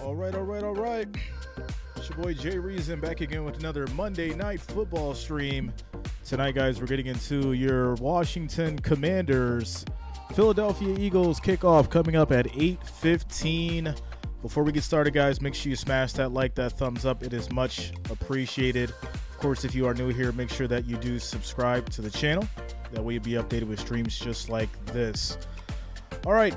All right. It's your boy Jay Reason back again with another Monday Night Football stream. Tonight, guys, we're getting into your Washington Commanders Philadelphia Eagles kickoff coming up at 8:15. Before we get started, guys, make sure you smash that like, that thumbs up. It is much appreciated. Of course, if you are new here, make sure that you do subscribe to the channel. That way you'll be updated with streams just like this. All right.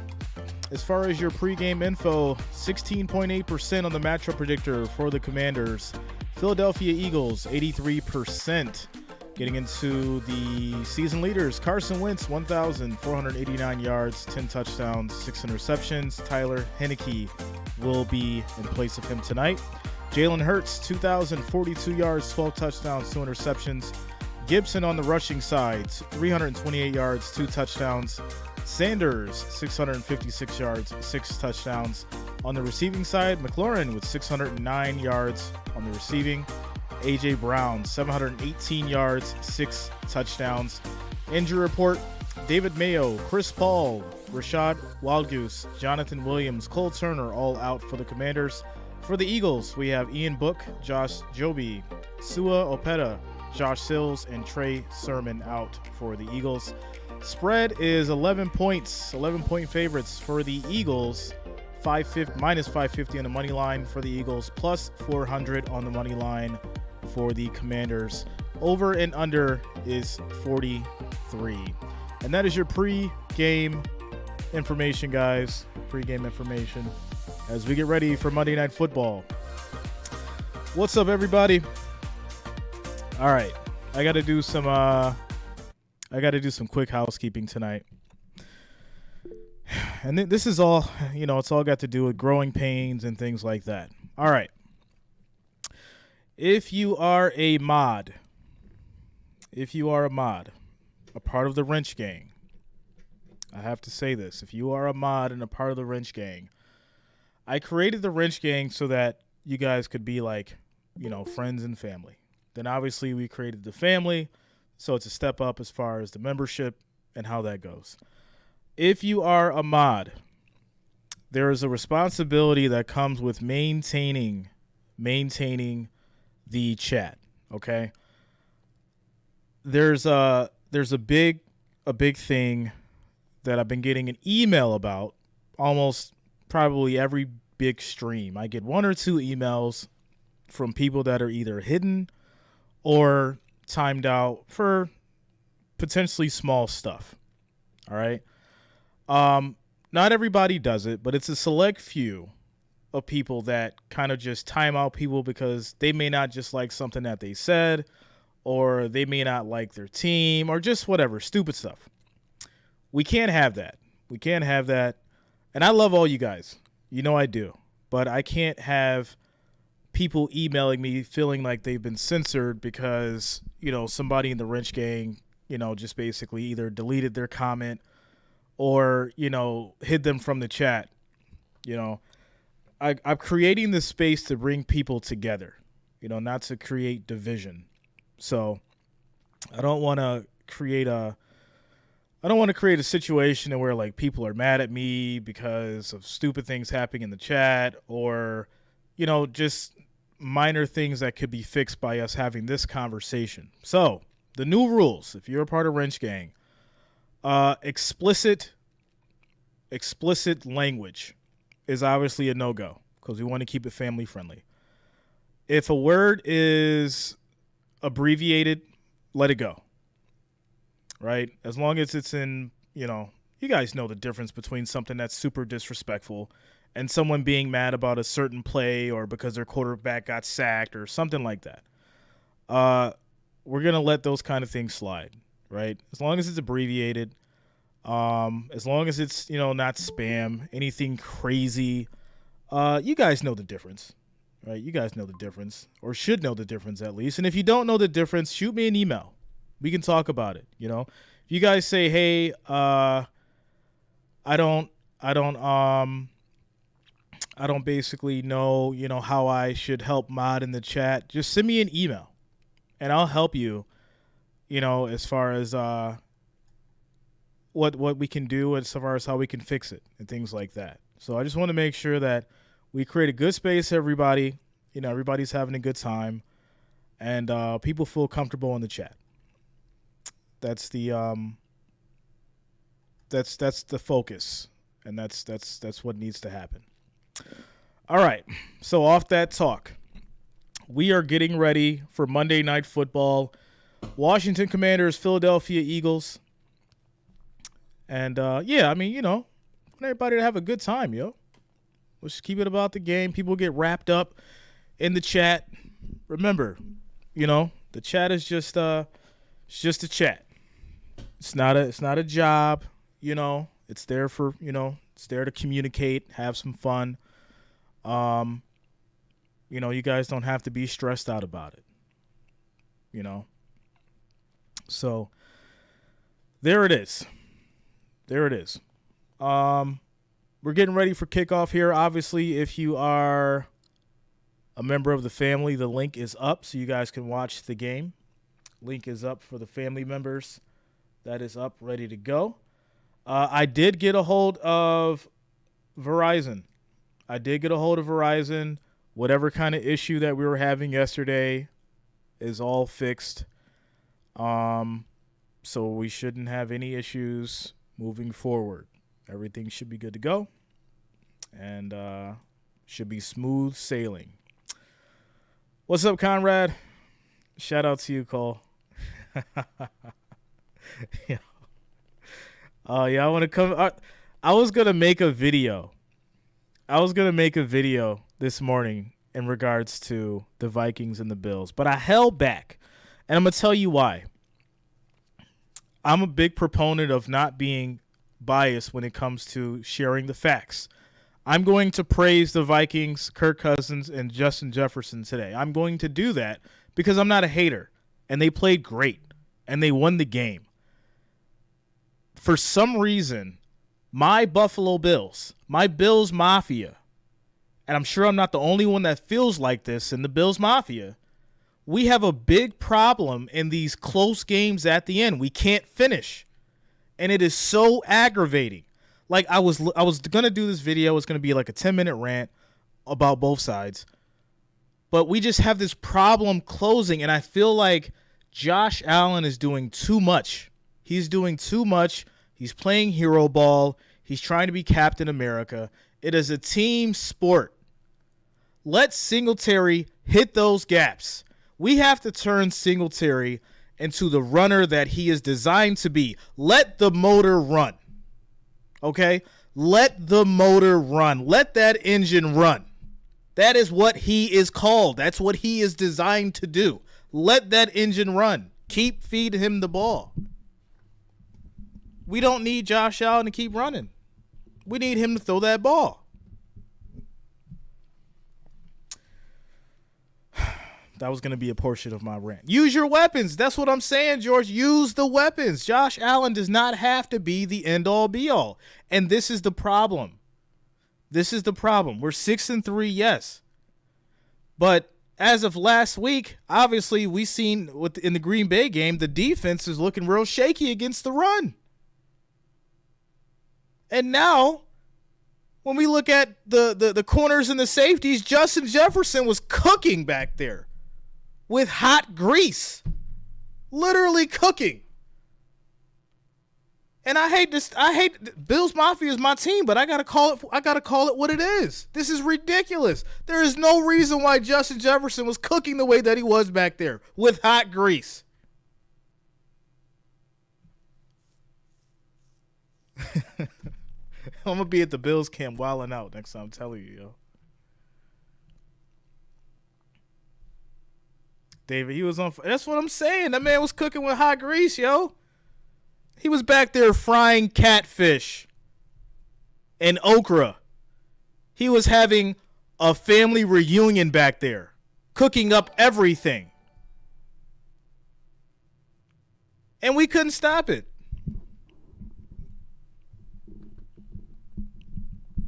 As far as your pregame info, 16.8% on the matchup predictor for the Commanders. Philadelphia Eagles, 83%. Getting into the season leaders, Carson Wentz, 1,489 yards, 10 touchdowns, 6 interceptions. Taylor Heinicke will be in place of him tonight. Jalen Hurts, 2,042 yards, 12 touchdowns, 2 interceptions. Gibson on the rushing side, 328 yards, 2 touchdowns. Sanders, 656 yards, 6 touchdowns. On the receiving side, McLaurin with 609 yards on the receiving. A.J. Brown, 718 yards, 6 touchdowns. Injury report, David Mayo, Chris Paul, Rashad Wildgoose, Jonathan Williams, Cole Turner all out for the Commanders. For the Eagles, we have Ian Book, Josh Joby, Sua Opeta, Josh Sills, and Trey Sermon out for the Eagles. Spread is 11 points, 11-point favorites for the Eagles, minus 550 on the money line for the Eagles, plus 400 on the money line for the Commanders. Over and under is 43. And that is your pre-game information, guys. Pre-game information as we get ready for Monday Night Football. What's up, everybody? All right, I got to do some quick housekeeping tonight. And this is all, it's all got to do with growing pains and things like that. All right. If you are a mod, a part of the Wrench Gang, I have to say this. If you are a mod and a part of the Wrench Gang, I created the Wrench Gang so that you guys could be like, friends and family. Then obviously we created the family. So it's a step up as far as the membership and how that goes. If you are a mod, there is a responsibility that comes with maintaining the chat, okay? There's a big thing that I've been getting an email about almost probably every big stream. I get 1 or 2 emails from people that are either hidden or timed out for potentially small stuff. All right. Not everybody does it, but it's a select few of people that kind of just time out people because they may not just like something that they said, or they may not like their team, or just whatever, stupid stuff. We can't have that. And I love all you guys. I do. But I can't have people emailing me feeling like they've been censored because, somebody in the Wrench Gang, just basically either deleted their comment or, hid them from the chat. I'm creating this space to bring people together, not to create division. So I don't want to create a situation where like people are mad at me because of stupid things happening in the chat or, just minor things that could be fixed by us having this conversation. So the new rules, if you're a part of Wrench Gang, explicit language is obviously a no-go because we want to keep it family friendly. If a word is abbreviated, let it go. Right? As long as it's in, you guys know the difference between something that's super disrespectful and someone being mad about a certain play or because their quarterback got sacked or something like that. We're going to let those kind of things slide, right? As long as it's abbreviated, as long as it's, not spam, anything crazy. You guys know the difference, right? You guys know the difference or should know the difference at least. And if you don't know the difference, shoot me an email. We can talk about it, If you guys say, hey, I don't basically know, how I should help mod in the chat. Just send me an email and I'll help you, as far as what we can do as far as how we can fix it and things like that. So I just want to make sure that We create a good space, everybody. You know, everybody's having a good time, and people feel comfortable in the chat. That's the that's the focus, and that's what needs to happen. All right. So off that talk, we are getting ready for Monday Night Football. Washington Commanders, Philadelphia Eagles. And, yeah, I mean, you know, I want everybody to have a good time, yo. Let's keep it about the game. People get wrapped up in the chat. Remember, you know, the chat is just it's just a chat. It's not a job, you know. It's there for, you know, it's there to communicate, have some fun. You know, you guys don't have to be stressed out about it. You know. So there it is. There it is. We're getting ready for kickoff here. Obviously, if you are a member of the family, the link is up so you guys can watch the game. Link is up for the family members. That is up, ready to go. I did get a hold of Verizon. Whatever kind of issue that we were having yesterday is all fixed. So we shouldn't have any issues moving forward. Everything should be good to go, and should be smooth sailing. What's up, Conrad? Shout out to you, Cole. Yeah. Yeah, I want to come. I was gonna make a video. This morning in regards to the Vikings and the Bills, but I held back, and I'm gonna tell you why. I'm a big proponent of not being biased when it comes to sharing the facts. I'm going to praise the Vikings, Kirk Cousins, and Justin Jefferson today. I'm going to do that because I'm not a hater, and they played great, and they won the game. For some reason, my Buffalo Bills, my Bills Mafia, and I'm sure I'm not the only one that feels like this in the Bills Mafia, we have a big problem in these close games at the end. We can't finish. And it is so aggravating. Like, I was going to do this video. It's going to be like a 10-minute rant about both sides. But we just have this problem closing, and I feel like Josh Allen is doing too much. He's doing too much. He's playing hero ball. He's trying to be Captain America. It is a team sport. Let Singletary hit those gaps. We have to turn Singletary into the runner that he is designed to be. Let the motor run. Okay? Let the motor run. Let that engine run. That is what he is called. That's what he is designed to do. Let that engine run. Keep feeding him the ball. We don't need Josh Allen to keep running. We need him to throw that ball. That was going to be a portion of my rant. Use your weapons. That's what I'm saying, George. Use the weapons. Josh Allen does not have to be the end-all, be-all. And this is the problem. We're 6-3, yes. But as of last week, obviously, we seen in the Green Bay game, the defense is looking real shaky against the run. And now, when we look at the corners and the safeties, Justin Jefferson was cooking back there with hot grease. Literally cooking. And I hate this. Bills Mafia is my team, but I gotta call it what it is. This is ridiculous. There is no reason why Justin Jefferson was cooking the way that he was back there with hot grease. I'm gonna be at the Bills camp wilding out next time. I'm telling you, yo. David, he was on. That's what I'm saying. That man was cooking with hot grease, yo. He was back there frying catfish and okra. He was having a family reunion back there, cooking up everything. And we couldn't stop it.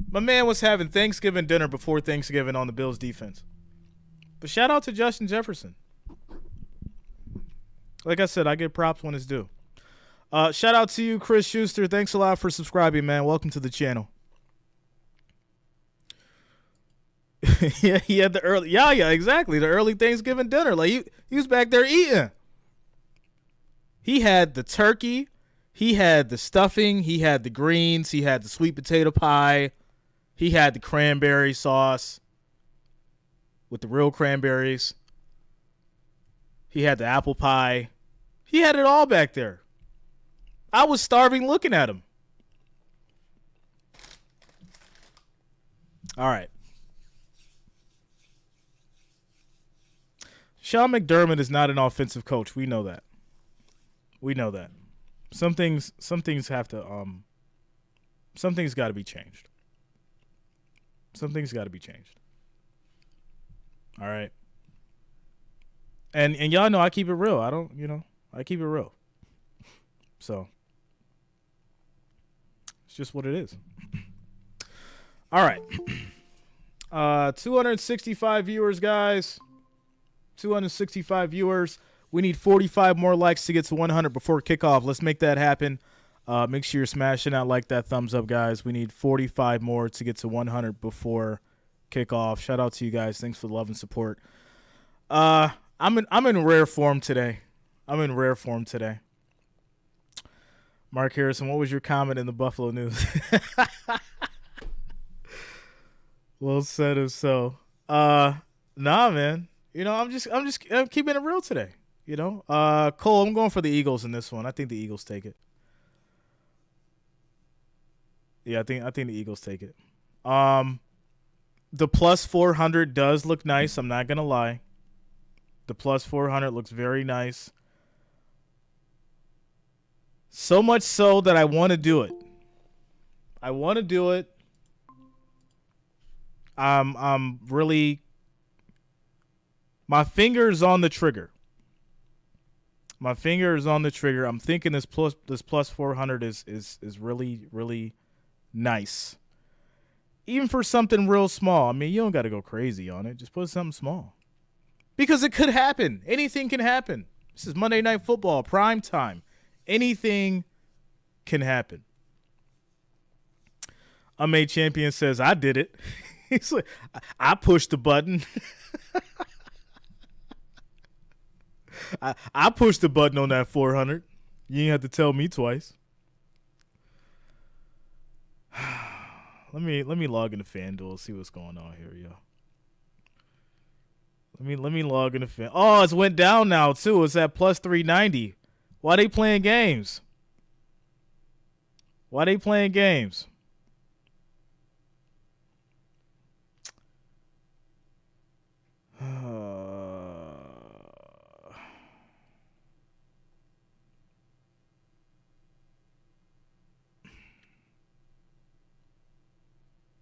My man was having Thanksgiving dinner before Thanksgiving on the Bills defense. But shout out to Justin Jefferson. Like I said, I get props when it's due. Shout out to you, Chris Schuster. Thanks a lot for subscribing, man. Welcome to the channel. Yeah, he had the early. Yeah, exactly. The early Thanksgiving dinner. Like he was back there eating. He had the turkey. He had the stuffing. He had the greens. He had the sweet potato pie. He had the cranberry sauce with the real cranberries. He had the apple pie. He had it all back there. I was starving looking at him. All right. Sean McDermott is not an offensive coach. We know that. We know that. Some things have to something's got to be changed. Something's got to be changed. All right. And y'all know I keep it real. I keep it real. So it's just what it is. All right. 265 viewers, guys. 265 viewers. We need 45 more likes to get to 100 before kickoff. Let's make that happen. Make sure you're smashing that thumbs up, guys. We need 45 more to get to 100 before kickoff. Shout out to you guys. Thanks for the love and support. I'm in rare form today. Mark Harrison, what was your comment in the Buffalo News? Well said if so. Nah, man. I'm keeping it real today. Cole, I'm going for the Eagles in this one. I think the Eagles take it. Yeah, I think the Eagles take it. The plus 400 does look nice. I'm not gonna lie. The plus 400 looks very nice. So much so that I want to do it. I'm really. My finger's on the trigger. I'm thinking this plus 400 is really, really nice. Even for something real small. I mean, you don't got to go crazy on it. Just put something small. Because it could happen. Anything can happen. This is Monday Night Football, prime time. Anything can happen. Unmade Champion says, I did it. He's like, I pushed the button. I pushed the button on that 400. You ain't have to tell me twice. Let me log into FanDuel, see what's going on here, yo. Let me log into FanDuel. Oh, it's went down now too. It's at plus 390. Why they playing games?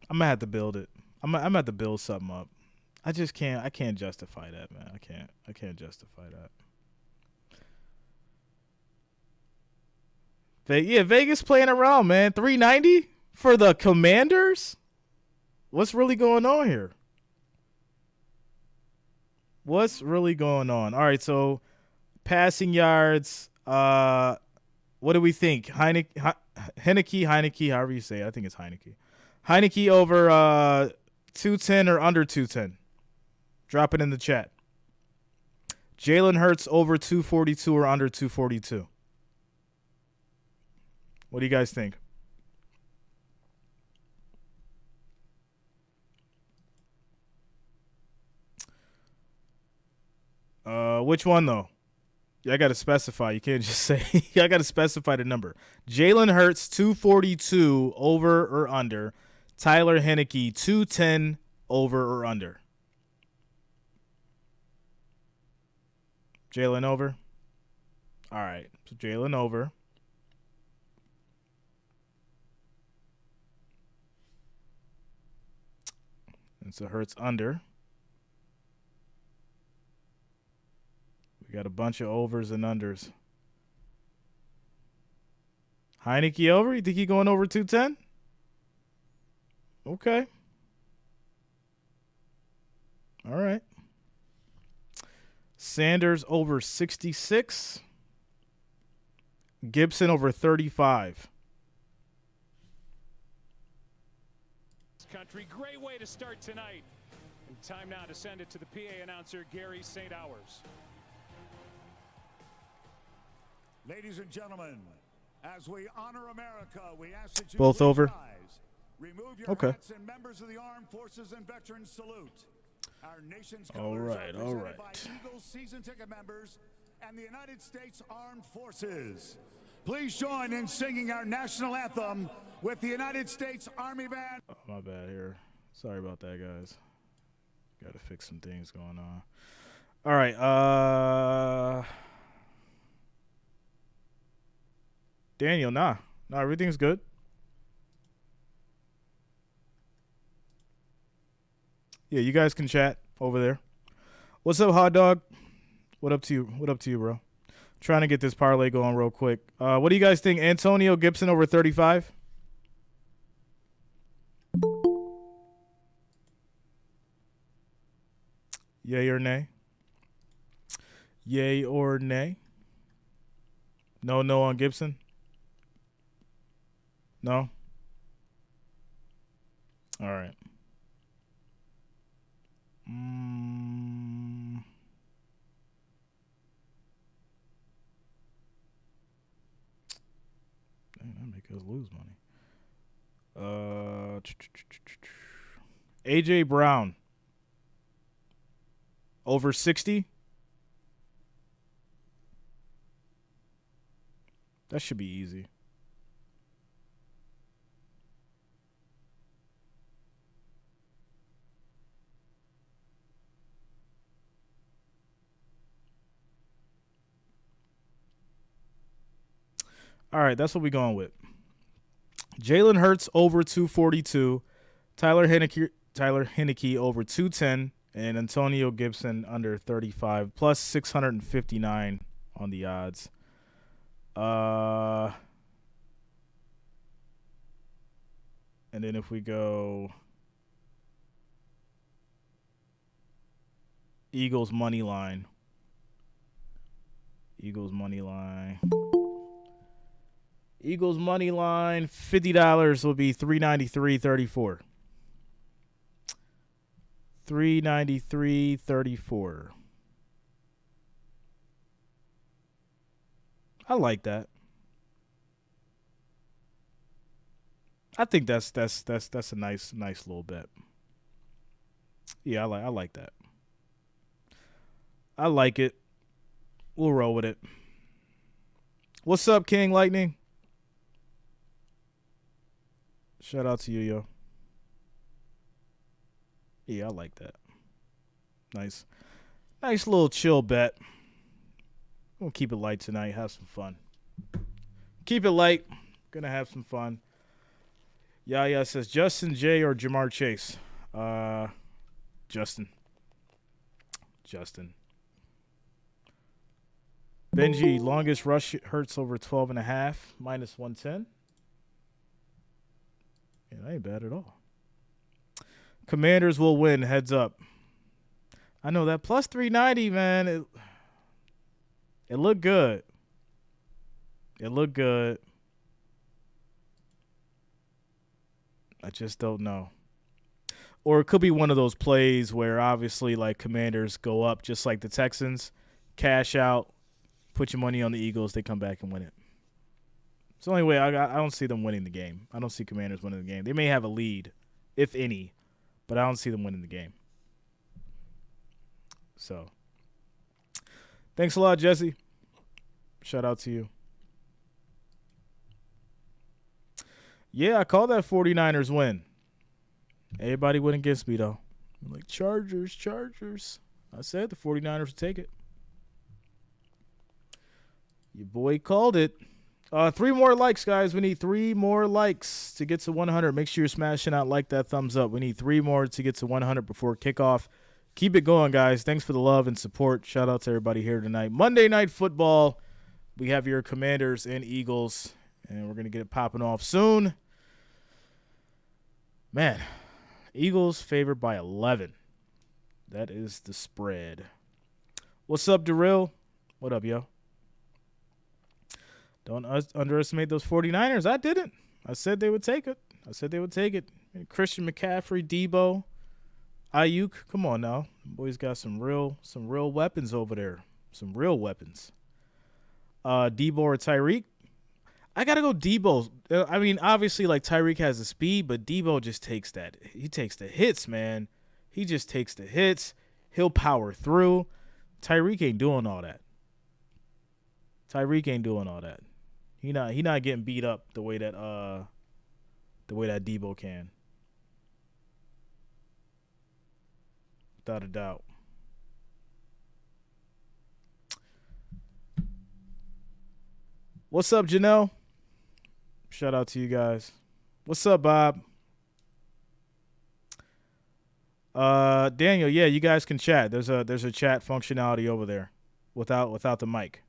I'm gonna have to build it. I'm gonna have to build something up. I can't justify that, man. I can't justify that. Yeah, Vegas playing around, man. 390 for the Commanders? What's really going on here? What's really going on? All right, so passing yards. What do we think? Heinicke, however you say it. I think it's Heinicke. Heinicke over 210 or under 210? Drop it in the chat. Jalen Hurts over 242 or under 242? What do you guys think? Which one, though? I got to specify. You can't just say. I got to specify the number. Jalen Hurts, 242 over or under. Taylor Heinicke, 210 over or under. Jalen over? All right. So Jalen over. And so Hurts under. We got a bunch of overs and unders. Heinicke over? You think he going over 210? Okay. All right. Sanders over 66. Gibson over 35. Country, great way to start tonight. And time now to send it to the PA announcer, Gary St. Hours. Ladies and gentlemen, as we honor America, we ask that you both over. rise, remove your hats, and members of the armed forces and veterans salute. Our nation's colors are presented by Eagles season ticket members and the United States Armed Forces. Please join in singing our national anthem with the United States Army Band. Oh, my bad here. Sorry about that, guys. Got to fix some things going on. All right. Daniel, nah, everything's good. Yeah, you guys can chat over there. What's up, hot dog? What up to you? What up to you, bro? Trying to get this parlay going real quick. What do you guys think? Antonio Gibson over 35? Yay or nay? Yay or nay? No on Gibson? No? All right. Dang, that make us lose money. AJ Brown over 60. That should be easy. All right, that's what we're going with. Jalen Hurts over 242, Taylor Heinicke over 210, and Antonio Gibson under 35, plus 659 on the odds. And then if we go Eagles money line. Eagles money line, $50 will be $393.34. $393.34. I like that. I think that's a nice little bet. Yeah, I like that. I like it. We'll roll with it. What's up, King Lightning? Shout out to you, yo. Yeah, I like that. Nice little chill bet. We'll keep it light tonight. Have some fun. Keep it light. Gonna have some fun. Yaya says Justin J or Jamar Chase. Justin. Benji, longest rush Hurts over 12.5, minus 110. Yeah, that ain't bad at all. Commanders will win, heads up. I know that plus 390, man. It looked good. I just don't know. Or it could be one of those plays where obviously like Commanders go up just like the Texans, cash out, put your money on the Eagles, they come back and win it. It's the only way I don't see them winning the game. I don't see Commanders winning the game. They may have a lead, if any, but I don't see them winning the game. So, thanks a lot, Jesse. Shout out to you. Yeah, I call that 49ers win. Everybody went against me, though. I'm like, Chargers. I said the 49ers would take it. Your boy called it. 3 more likes, guys. We need 3 more likes to get to 100. Make sure you're smashing out like that thumbs up. We need 3 more to get to 100 before kickoff. Keep it going, guys. Thanks for the love and support. Shout out to everybody here tonight. Monday Night Football. We have your Commanders and Eagles, and we're going to get it popping off soon. Man, Eagles favored by 11. That is the spread. What's up, Darryl? What up, yo? Don't underestimate those 49ers. I didn't. I said they would take it. Christian McCaffrey, Debo. Ayuk, come on now. Boy's got some real weapons over there. Some real weapons. Debo or Tyreek? I got to go Debo. I mean, obviously, like, Tyreek has the speed, but Debo just takes that. He takes the hits, man. He just takes the hits. He'll power through. Tyreek ain't doing all that. He not getting beat up the way that Debo can. Without a doubt. What's up, Janelle? Shout out to you guys. What's up, Bob? Daniel, yeah, you guys can chat. There's a chat functionality over there without the mic.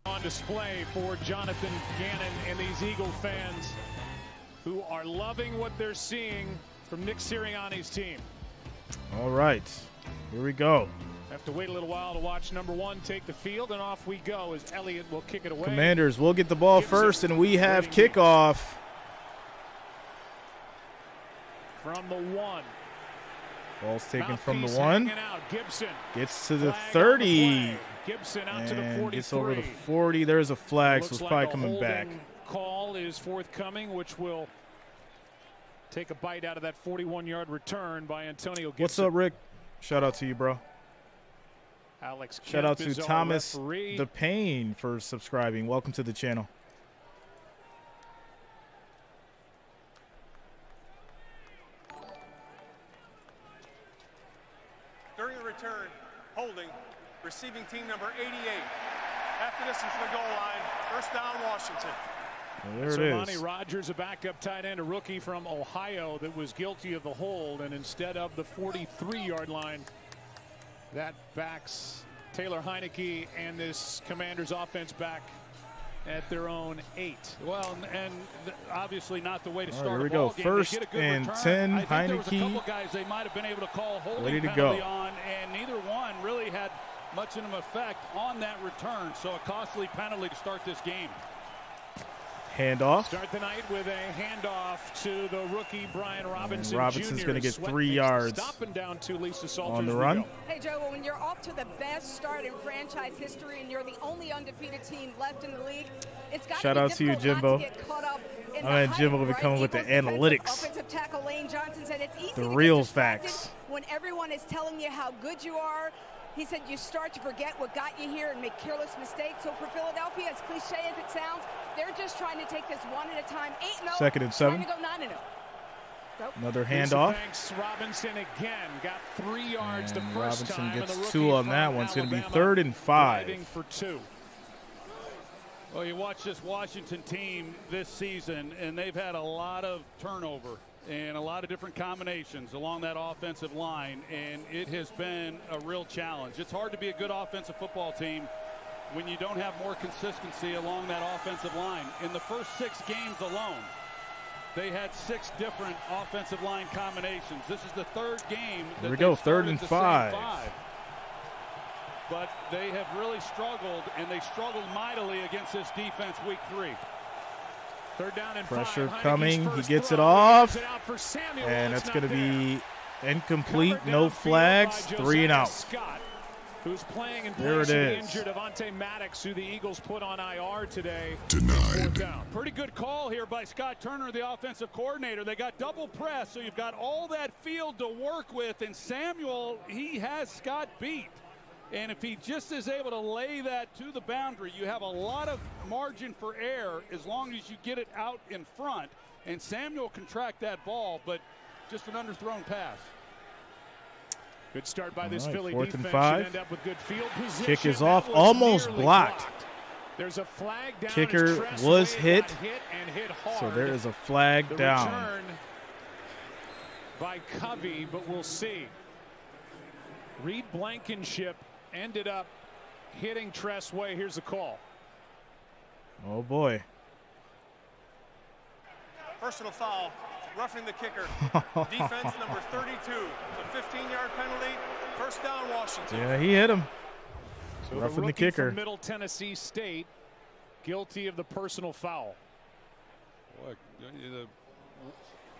On display for Jonathan Gannon and these Eagle fans who are loving what they're seeing from Nick Sirianni's team. All right, here we go. Have to wait a little while to watch number 1 take the field, and off we go as Elliott will kick it away. Commanders will get the ball first, and we have kickoff. From the 1. Ball's taken Mouthpiece from the 1. out. Gibson Gets to the flag 30. Gibson out to the And 43. gets over the 40. There's a flag, so Looks it's like probably a coming back. holding call is forthcoming, which will take a bite out of that 41-yard return by Antonio Gibson. What's up, Rick? Shout out to you, bro. Alex Shout Kemp out to is our Thomas referee. the Pain for subscribing. Welcome to the channel. During the return, holding, receiving team number 88. After this, into the goal line. First down, Washington. Well, there So it Monty is. Rogers, a backup tight end, a rookie from Ohio that was guilty of the hold, and instead of the 43-yard line, that backs Taylor Heinicke and this Commanders offense back at their own 8. Well, and obviously not the way to All start right, here we a ball go. game. First They get a good and return. 10, I think there was a Heinicke. couple guys they might have been able to call Ready holding to penalty go. on, and neither one really had much of an effect on that return. So a costly penalty to start this game. Handoff. Start the night with a handoff to the rookie Brian Robinson. Robinson's Jr. going to get Sweat 3 makes the yards stop and down to Lisa Salters. on the We run. go. Hey, Joe, well, when you're off to the best start in franchise history and you're the only undefeated team left in the league, it's got Shout to be out to you, difficult Jimbo. not to get caught up in I the mean, hype, Jimbo will be right? coming with the Eagles defensive analytics. Offensive tackle Lane Johnson said it's easy The to get real distracted facts. when everyone is telling you how good you are. He said you start to forget what got you here and make careless mistakes. So for Philadelphia, as cliche as it sounds, they're just trying to take this one at a time. 8-0. Second and 7. Trying to go 9-0. Go. Another Lisa handoff. Banks, Robinson again got 3 yards the And first Robinson time. gets and the 2 rookie on that from one. It's going to be Alabama 3rd and 5. driving for 2. Well, you watch this Washington team this season, and they've had a lot of turnover and a lot of different combinations along that offensive line, and it has been a real challenge. It's hard to be a good offensive football team when you don't have more consistency along that offensive line. In the first 6 games alone, they had 6 different offensive line combinations. This is the 3rd game that Here we go, they've 3rd started and the same 5. 5. But they have really struggled, and they struggled mightily against this defense week 3. 3rd down and Pressure 5. coming. Heinicke's He first gets it throw. off. He gives it out for Samuel. And It's that's not going to there. be incomplete. Covered No downfield flags. by 3 and Josiah out. Scott, who's playing in There place it of the is. injured Avonte Maddox, who the Eagles put on IR today. Denied. 4th down. Pretty good call here by Scott Turner, the offensive coordinator. They got double press, so you've got all that field to work with. And Samuel, he has Scott beat. And if he just is able to lay that to the boundary, you have a lot of margin for error as long as you get it out in front. And Samuel can track that ball, but just an underthrown pass. Good start by this All right, Philly 4th and defense. 5. Should end up with good field position. Kick is That off, was almost nearly blocked. There's a flag down. Kicker as Tress was Wade hit. got hit and hit hard. So there is a flag The down. return by Covey, but we'll see. Reed Blankenship ended up hitting Tress Way. Here's the call. Oh, boy. Personal foul, roughing the kicker. Defense number 32. A 15-yard penalty. First down, Washington. Yeah, he hit him. So Roughing the rookie kicker. from Middle Tennessee State, guilty of the personal foul. Boy,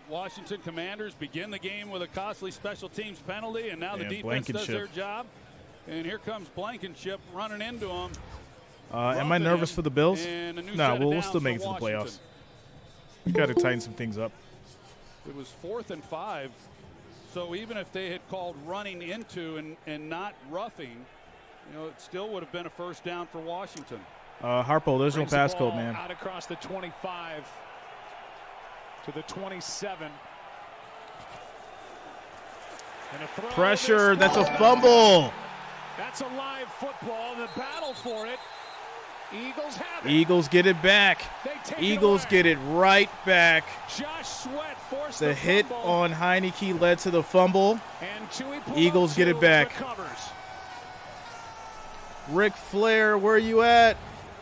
Washington Commanders begin the game with a costly special teams penalty, and now the defense does their job. And here comes Blankenship running into him. Am I nervous for the Bills? No, we'll still make it to the playoffs. We got to tighten some things up. It was 4th and 5. So even if they had called running into and not roughing, it still would have been a first down for Washington. Harpo, there's no pass code, man. Out across the 25 to the 27. And a throw. Pressure. That's a fumble. That's a live football. The battle for it. Eagles have it. Eagles get it back. Eagles get it right back. Josh Sweat forced the hit fumble. on Heinicke led to the fumble. And Eagles get it back. Recovers. Ric Flair, where you at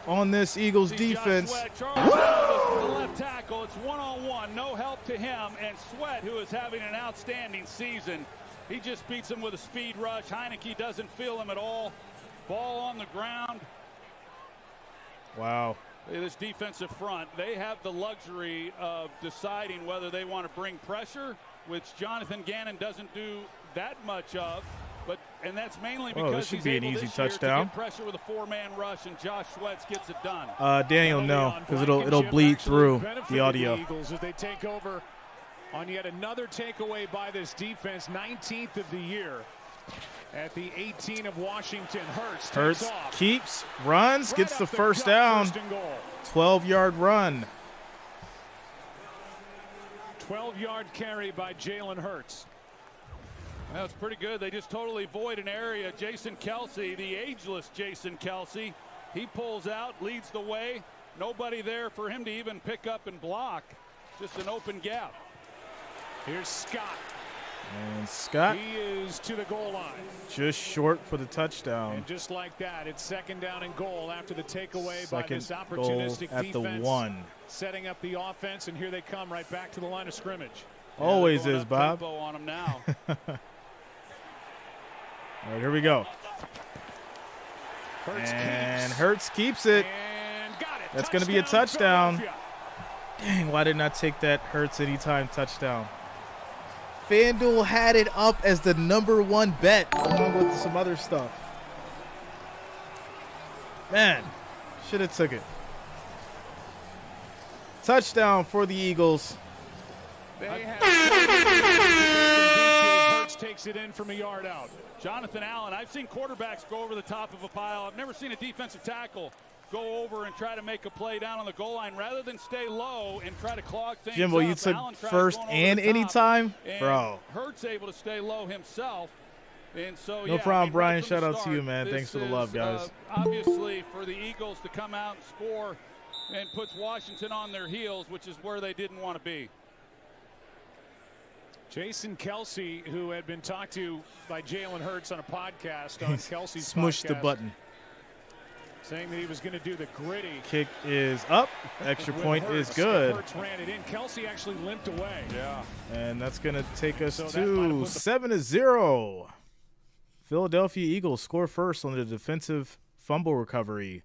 on this Eagles defense? Sweat, the left tackle. It's one-on-one. No help to him. And Sweat, who is having an outstanding season, he just beats him with a speed rush. Heinicke doesn't feel him at all. Ball on the ground. Wow. This defensive front, they have the luxury of deciding whether they want to bring pressure, which Jonathan Gannon doesn't do that much of. And that's mainly because this should he's be an able easy this year touchdown. To get pressure with a 4-man rush, and Josh Sweat gets it done. Daniel, no, because it'll bleed through the audio. The Eagles as they take over on yet another takeaway by this defense, 19th of the year. At the 18 of Washington, Hurts keeps, runs, gets the first down. 12-yard run. 12-yard carry by Jalen Hurts. That's pretty good. They just totally void an area. Jason Kelsey, the ageless Jason Kelsey, he pulls out, leads the way. Nobody there for him to even pick up and block. Just an open gap. Here's Scott. And Scott, he is to the goal line. Just short for the touchdown. And just like that, it's 2nd down and goal after the takeaway by this opportunistic goal at defense. The 1. Setting up the offense, and here they come right back to the line of scrimmage. Always is, Bob. Tempo on them now. All right, here we go. Hurts keeps it. And got it. That's going to be a touchdown. Dang, why didn't I take that Hurts anytime touchdown? FanDuel had it up as the #1 bet along with some other stuff. Man, should have took it. Touchdown for the Eagles. Hurts takes it in from a yard out. Jonathan Allen, I've seen quarterbacks go over the top of a pile. I've never seen a defensive tackle go over and try to make a play down on the goal line rather than stay low and try to clog things Jimbo, up. you took Allen first and anytime? Bro. Hurts able to stay low himself. And so, no problem, Brian. Shout out to you, man. Thanks for the love, guys. Obviously, for the Eagles to come out and score and puts Washington on their heels, which is where they didn't want to be. Jason Kelsey, who had been talked to by Jalen Hurts on a podcast on Kelsey's smushed podcast, the button. Saying that he was going to do the gritty. Kick is up. Extra point is good. Hurts ran it in. Kelsey actually limped away. Yeah. And that's going to take us to 7-0. Philadelphia Eagles score first on the defensive fumble recovery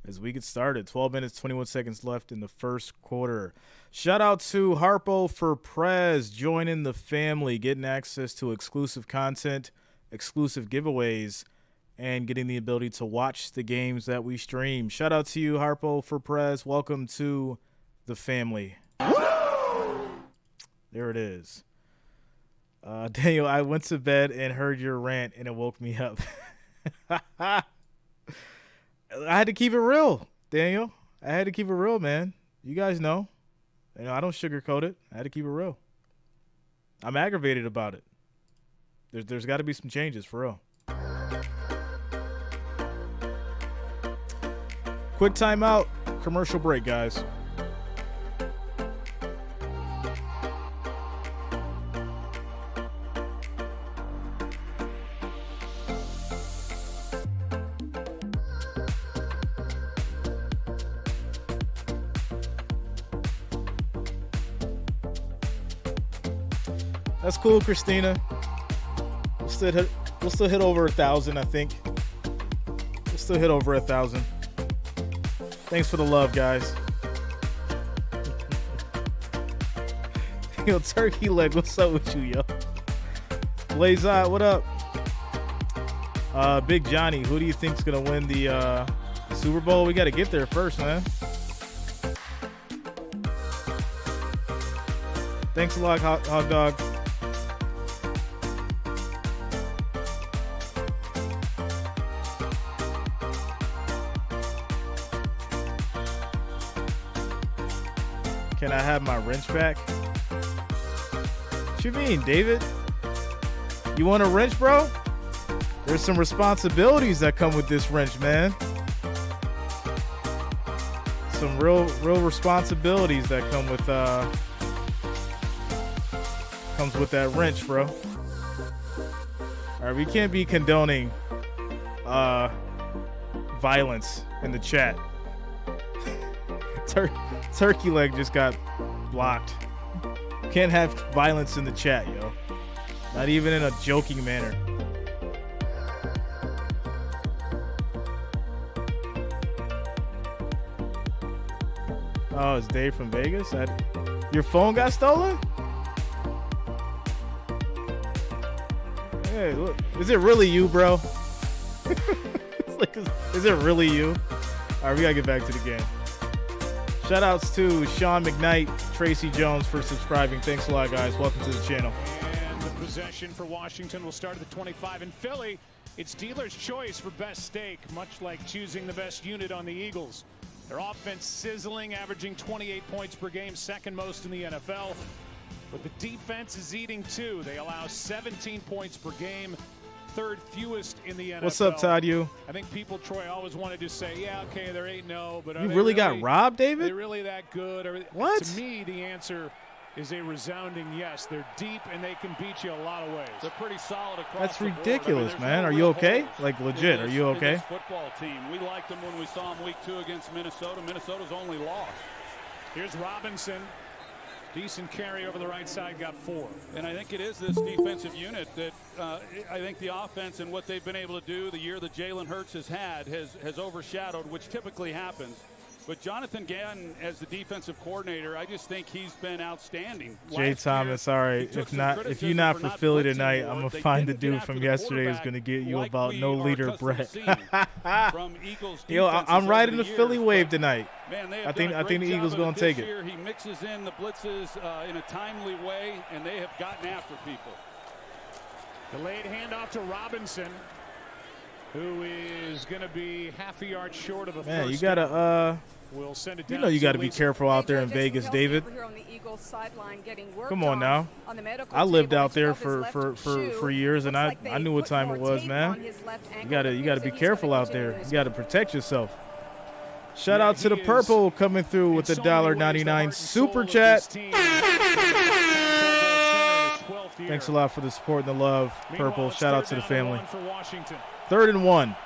as we get started. 12 minutes, 21 seconds left in the first quarter. Shout out to Harpo for Prez joining the family, getting access to exclusive content, exclusive giveaways, and getting the ability to watch the games that we stream. Shout out to you, Harpo for Prez. Welcome to the family. There it is. Daniel, I went to bed and heard your rant, and it woke me up. I had to keep it real, Daniel. I had to keep it real, man. You guys know. I don't sugarcoat it. I had to keep it real. I'm aggravated about it. There's got to be some changes, for real. Quick timeout. Commercial break, guys. That's cool, Christina. We'll still hit over 1,000, I think. We'll still hit over 1,000. Thanks for the love, guys. Yo, Turkey Leg, what's up with you, yo? Blaze Eye, what up? Big Johnny, who do you think's gonna win the Super Bowl? We got to get there first, man. Thanks a lot, Hot Dog. Can I have my wrench back? What you mean, David? You want a wrench, bro? There's some responsibilities that come with this wrench, man. Some real responsibilities that come with comes with that wrench, bro. All right, we can't be condoning violence in the chat. Turkey Leg just got blocked. Can't have violence in the chat, yo. Not even in a joking manner. Oh, it's Dave from Vegas? Your phone got stolen? Hey, look. Is it really you, bro? It's like, is it really you? All right, we got to get back to the game. Shout outs to Sean McKnight, Tracy Jones for subscribing. Thanks a lot, guys. Welcome to the channel. And the possession for Washington will start at the 25. In Philly, it's dealer's choice for best steak, much like choosing the best unit on the Eagles. Their offense sizzling, averaging 28 points per game, second most in the NFL. But the defense is eating too. They allow 17 points per game, third fewest in the NFL. What's up, Todd? You? I think people, Troy, always wanted to say, yeah, okay, they're 8-0, but you really got robbed, David? Are they really that good? What? To me, the answer is a resounding yes. They're deep and they can beat you a lot of ways. They're pretty solid across That's the board. ridiculous, I mean, man. no Are you okay? holes Like, legit, are you okay? This football team. We liked them when we saw them week 2 against Minnesota. Minnesota's only loss. Here's Robinson. Decent carry over the right side, got 4. And I think it is this defensive unit that I think the offense and what they've been able to do the year that Jalen Hurts has had has overshadowed, which typically happens. But Jonathan Gannon, as the defensive coordinator, I just think he's been outstanding. Jay Thomas, all right. If you're not for Philly tonight, I'm going to find the dude from yesterday who's going to get you about no leader Brett. Yo, I'm riding the Philly wave tonight. Man, I think the Eagles going to take it. He mixes in the blitzes in a timely way, and they have gotten after people. Delayed handoff to Robinson, who is going to be half a yard short of a Man, first. you got to We'll send it you down know you got to be Lisa. careful out there in Vegas, David. Come on now. I lived out there for years, and I knew what time it was, man. You gotta be careful out there. You gotta protect yourself. Shout out to the Purple coming through with the $1.99 super chat. Thanks a lot for the support and the love, Purple. Shout out to the family. 3rd and 1.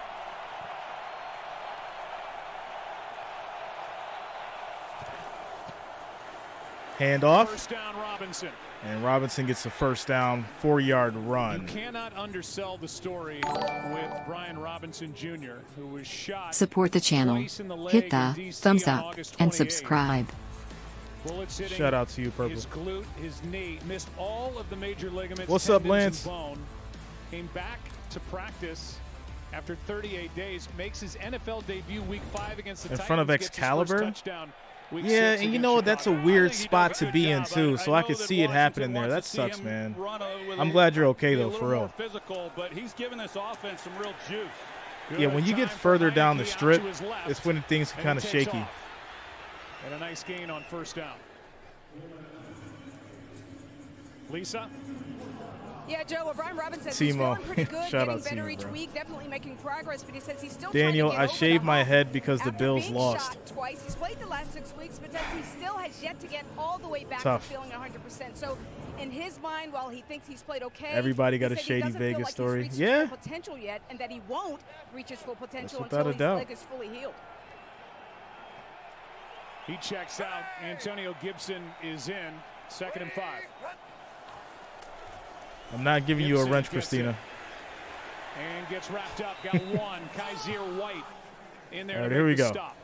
Hand off. First down, Robinson. And Robinson gets a first down, 4-yard run. You cannot undersell the story with Brian Robinson Jr., who was shot. Support the channel. Hit the thumbs up and subscribe. Shout out to you, Purple. His glute, his knee, missed all of the major ligaments. What's up, Lance? Bone, came back to practice after 38 days. Makes his NFL debut week 5 against the in Titans. front of Excalibur. Yeah, and you know what? That's a weird spot to be in too. So I could see it happening there. That sucks, man. I'm glad you're okay though, for real. Physical, but he's given this offense some real juice. Yeah, when you get further down the strip, it's when things are kind of shaky. And a nice gain on first down. Lisa. Yeah, Joe, well, Brian Robinson says Timo. he's feeling pretty good, Shout getting out better Timo, each bro. week, definitely making progress, but he says he's still Daniel, trying to I get over shaved the my hump. head because the After Bills being lost. shot twice, he's played the last 6 weeks, but says he still has yet to get all the way back Tough. to feeling 100%. So in his mind, while he thinks he's played okay, Everybody got he a said he shady doesn't feel Vegas like story. he's reached Yeah. his full potential yet, and that he won't reach his full potential That's without until a his doubt. leg is fully healed. He checks out. Antonio Gibson is in. 2nd and 5. I'm not giving you a Gibson wrench, gets Christina. And gets wrapped up. Got one. Kaiser White in there. All right, to here make we the go. Stop.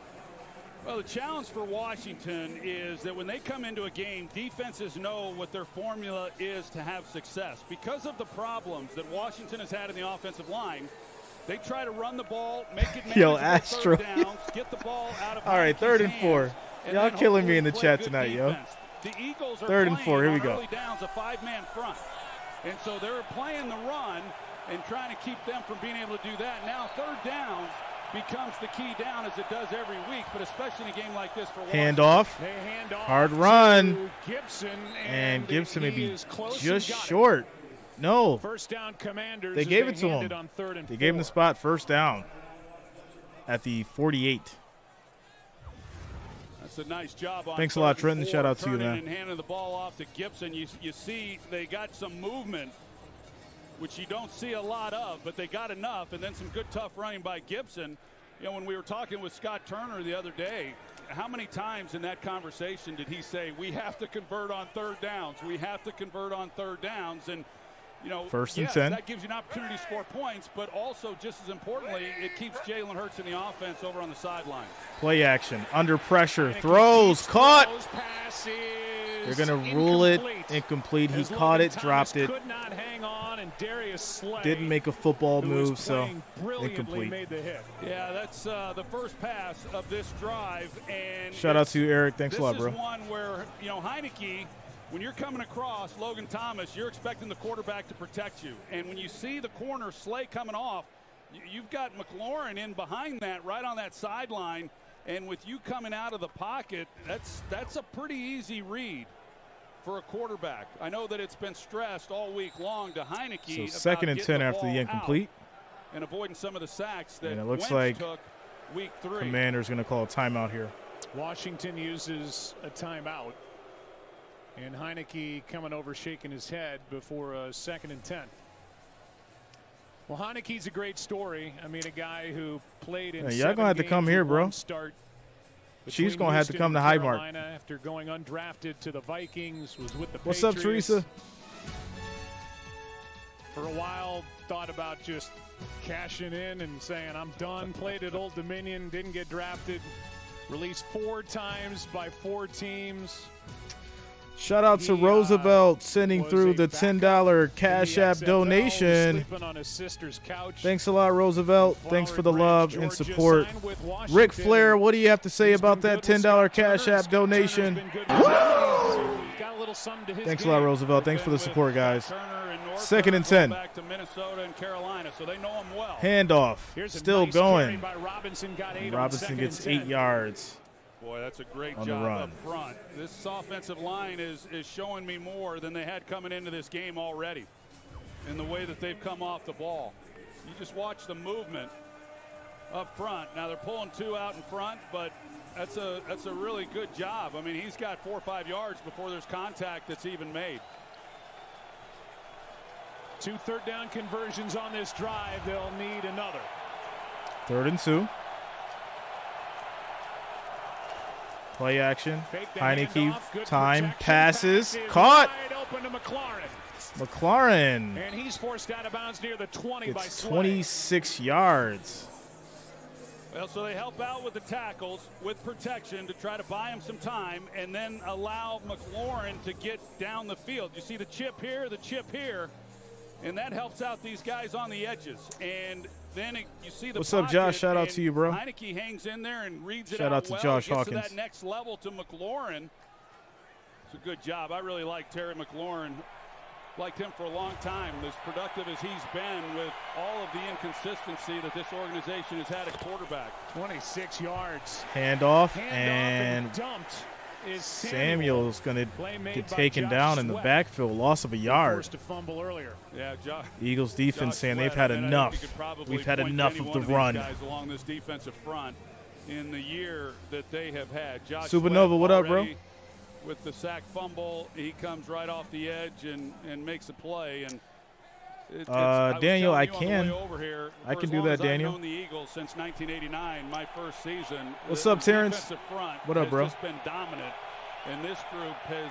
Well, the challenge for Washington is that when they come into a game, defenses know what their formula is to have success. Because of the problems that Washington has had in the offensive line, they try to run the ball, make it manageable, Astro. third downs, get the ball out of All right, 3rd and 4. Y'all killing me in the chat tonight, yo. The Eagles are 3rd and 4. Here we go. Early downs, a 5-man front. And so they're playing the run and trying to keep them from being able to do that. Now 3rd downs becomes the key down, as it does every week, but especially in a game like this for Washington. Handoff. Hard run. Gibson, and Gibson may be just short. No. First down, Commanders. They gave it to him. They gave him the spot, 1st down at the 48. That's a nice job on. Thanks a lot, Trenton. Shout out to you, man. And handing the ball off to Gibson. You see they got some movement, which you don't see a lot of, but they got enough, and then some good, tough running by Gibson. You know, when we were talking with Scott Turner the other day, how many times in that conversation did he say, we have to convert on 3rd downs? We have to convert on 3rd downs. And, you know, 1st and 10. That gives you an opportunity to score points, but also, just as importantly, it keeps Jalen Hurts in the offense over on the sideline. Play action, under pressure, throws, caught. They're going to rule it incomplete. He caught it, dropped it. Could not hang on, and Darius Slay, didn't make a football move, so incomplete. Made the hit. Yeah, that's the first pass of this drive. And shout out to you, Eric. Thanks a lot, bro. This is one where, you know, Heinicke, when you're coming across Logan Thomas, you're expecting the quarterback to protect you. And when you see the corner Slay coming off, you've got McLaurin in behind that, right on that sideline. And with you coming out of the pocket, that's a pretty easy read for a quarterback. I know that it's been stressed all week long to Heinicke. So 2nd and 10 after the incomplete. And avoiding some of the sacks that and it looks Wentz like took week 3. Commander's going to call a timeout here. Washington uses a timeout. And Heinicke coming over shaking his head before a 2nd and 10. Well, Heinicke's a great story. I mean, a guy who played in y'all going to have to come here, bro. She's going to have to come to Highmark. After going undrafted to the Vikings, was with the What's Patriots. up, Teresa? For a while, thought about just cashing in and saying, I'm done. Played at Old Dominion, didn't get drafted. Released 4 times by 4 teams. Shout out to Roosevelt sending through the $10 Cash App donation. On his sister's couch. Thanks a lot, Roosevelt. Thanks for the love and support. Ric Flair, what do you have to say about that $10 Cash App donation? Thanks a lot, Roosevelt. Thanks for the support, guys. 2nd and 10. Back to Minnesota and Carolina, so they know him well. Handoff. Still going. Robinson gets 8 yards. Boy, that's a great on job the run. up front. This offensive line is showing me more than they had coming into this game already in the way that they've come off the ball. You just watch the movement up front. Now they're pulling 2 out in front, but that's a really good job. I mean, he's got 4 or 5 yards before there's contact that's even made. 2 third down conversions on this drive. They'll need another. 3rd and 2. Play action. Heinicke, time, passes, caught. Open to McLaurin. And he's forced out of bounds near the 20 by It's Slay. 26 yards. Well, so they help out with the tackles, with protection to try to buy him some time, and then allow McLaurin to get down the field. You see the chip here, and that helps out these guys on the edges. And then you see the What's up, Josh? Shout out to you, bro. Heinicke hangs in there and reads it Shout out to well. Josh Gets Hawkins. to that next level to McLaurin. It's a good job. I really like Terry McLaurin. Liked him for a long time. As productive as he's been with all of the inconsistency that this organization has had at quarterback. 26 yards. Handoff and dumped. Samuel's going to get taken down in the backfield. Loss of a yard. Forced to fumble earlier. Yeah, Eagles defense saying they've had enough. We've had enough of the run. Guys along this defensive front in the year that they have had. Josh Supernova, what up, bro? With the sack fumble, he comes right off the edge and makes a play. And Daniel, I can do that, Daniel. I've known the Eagles since 1989, my first season. What's up, Terrence? Front what up, bro? Just been dominant And this group has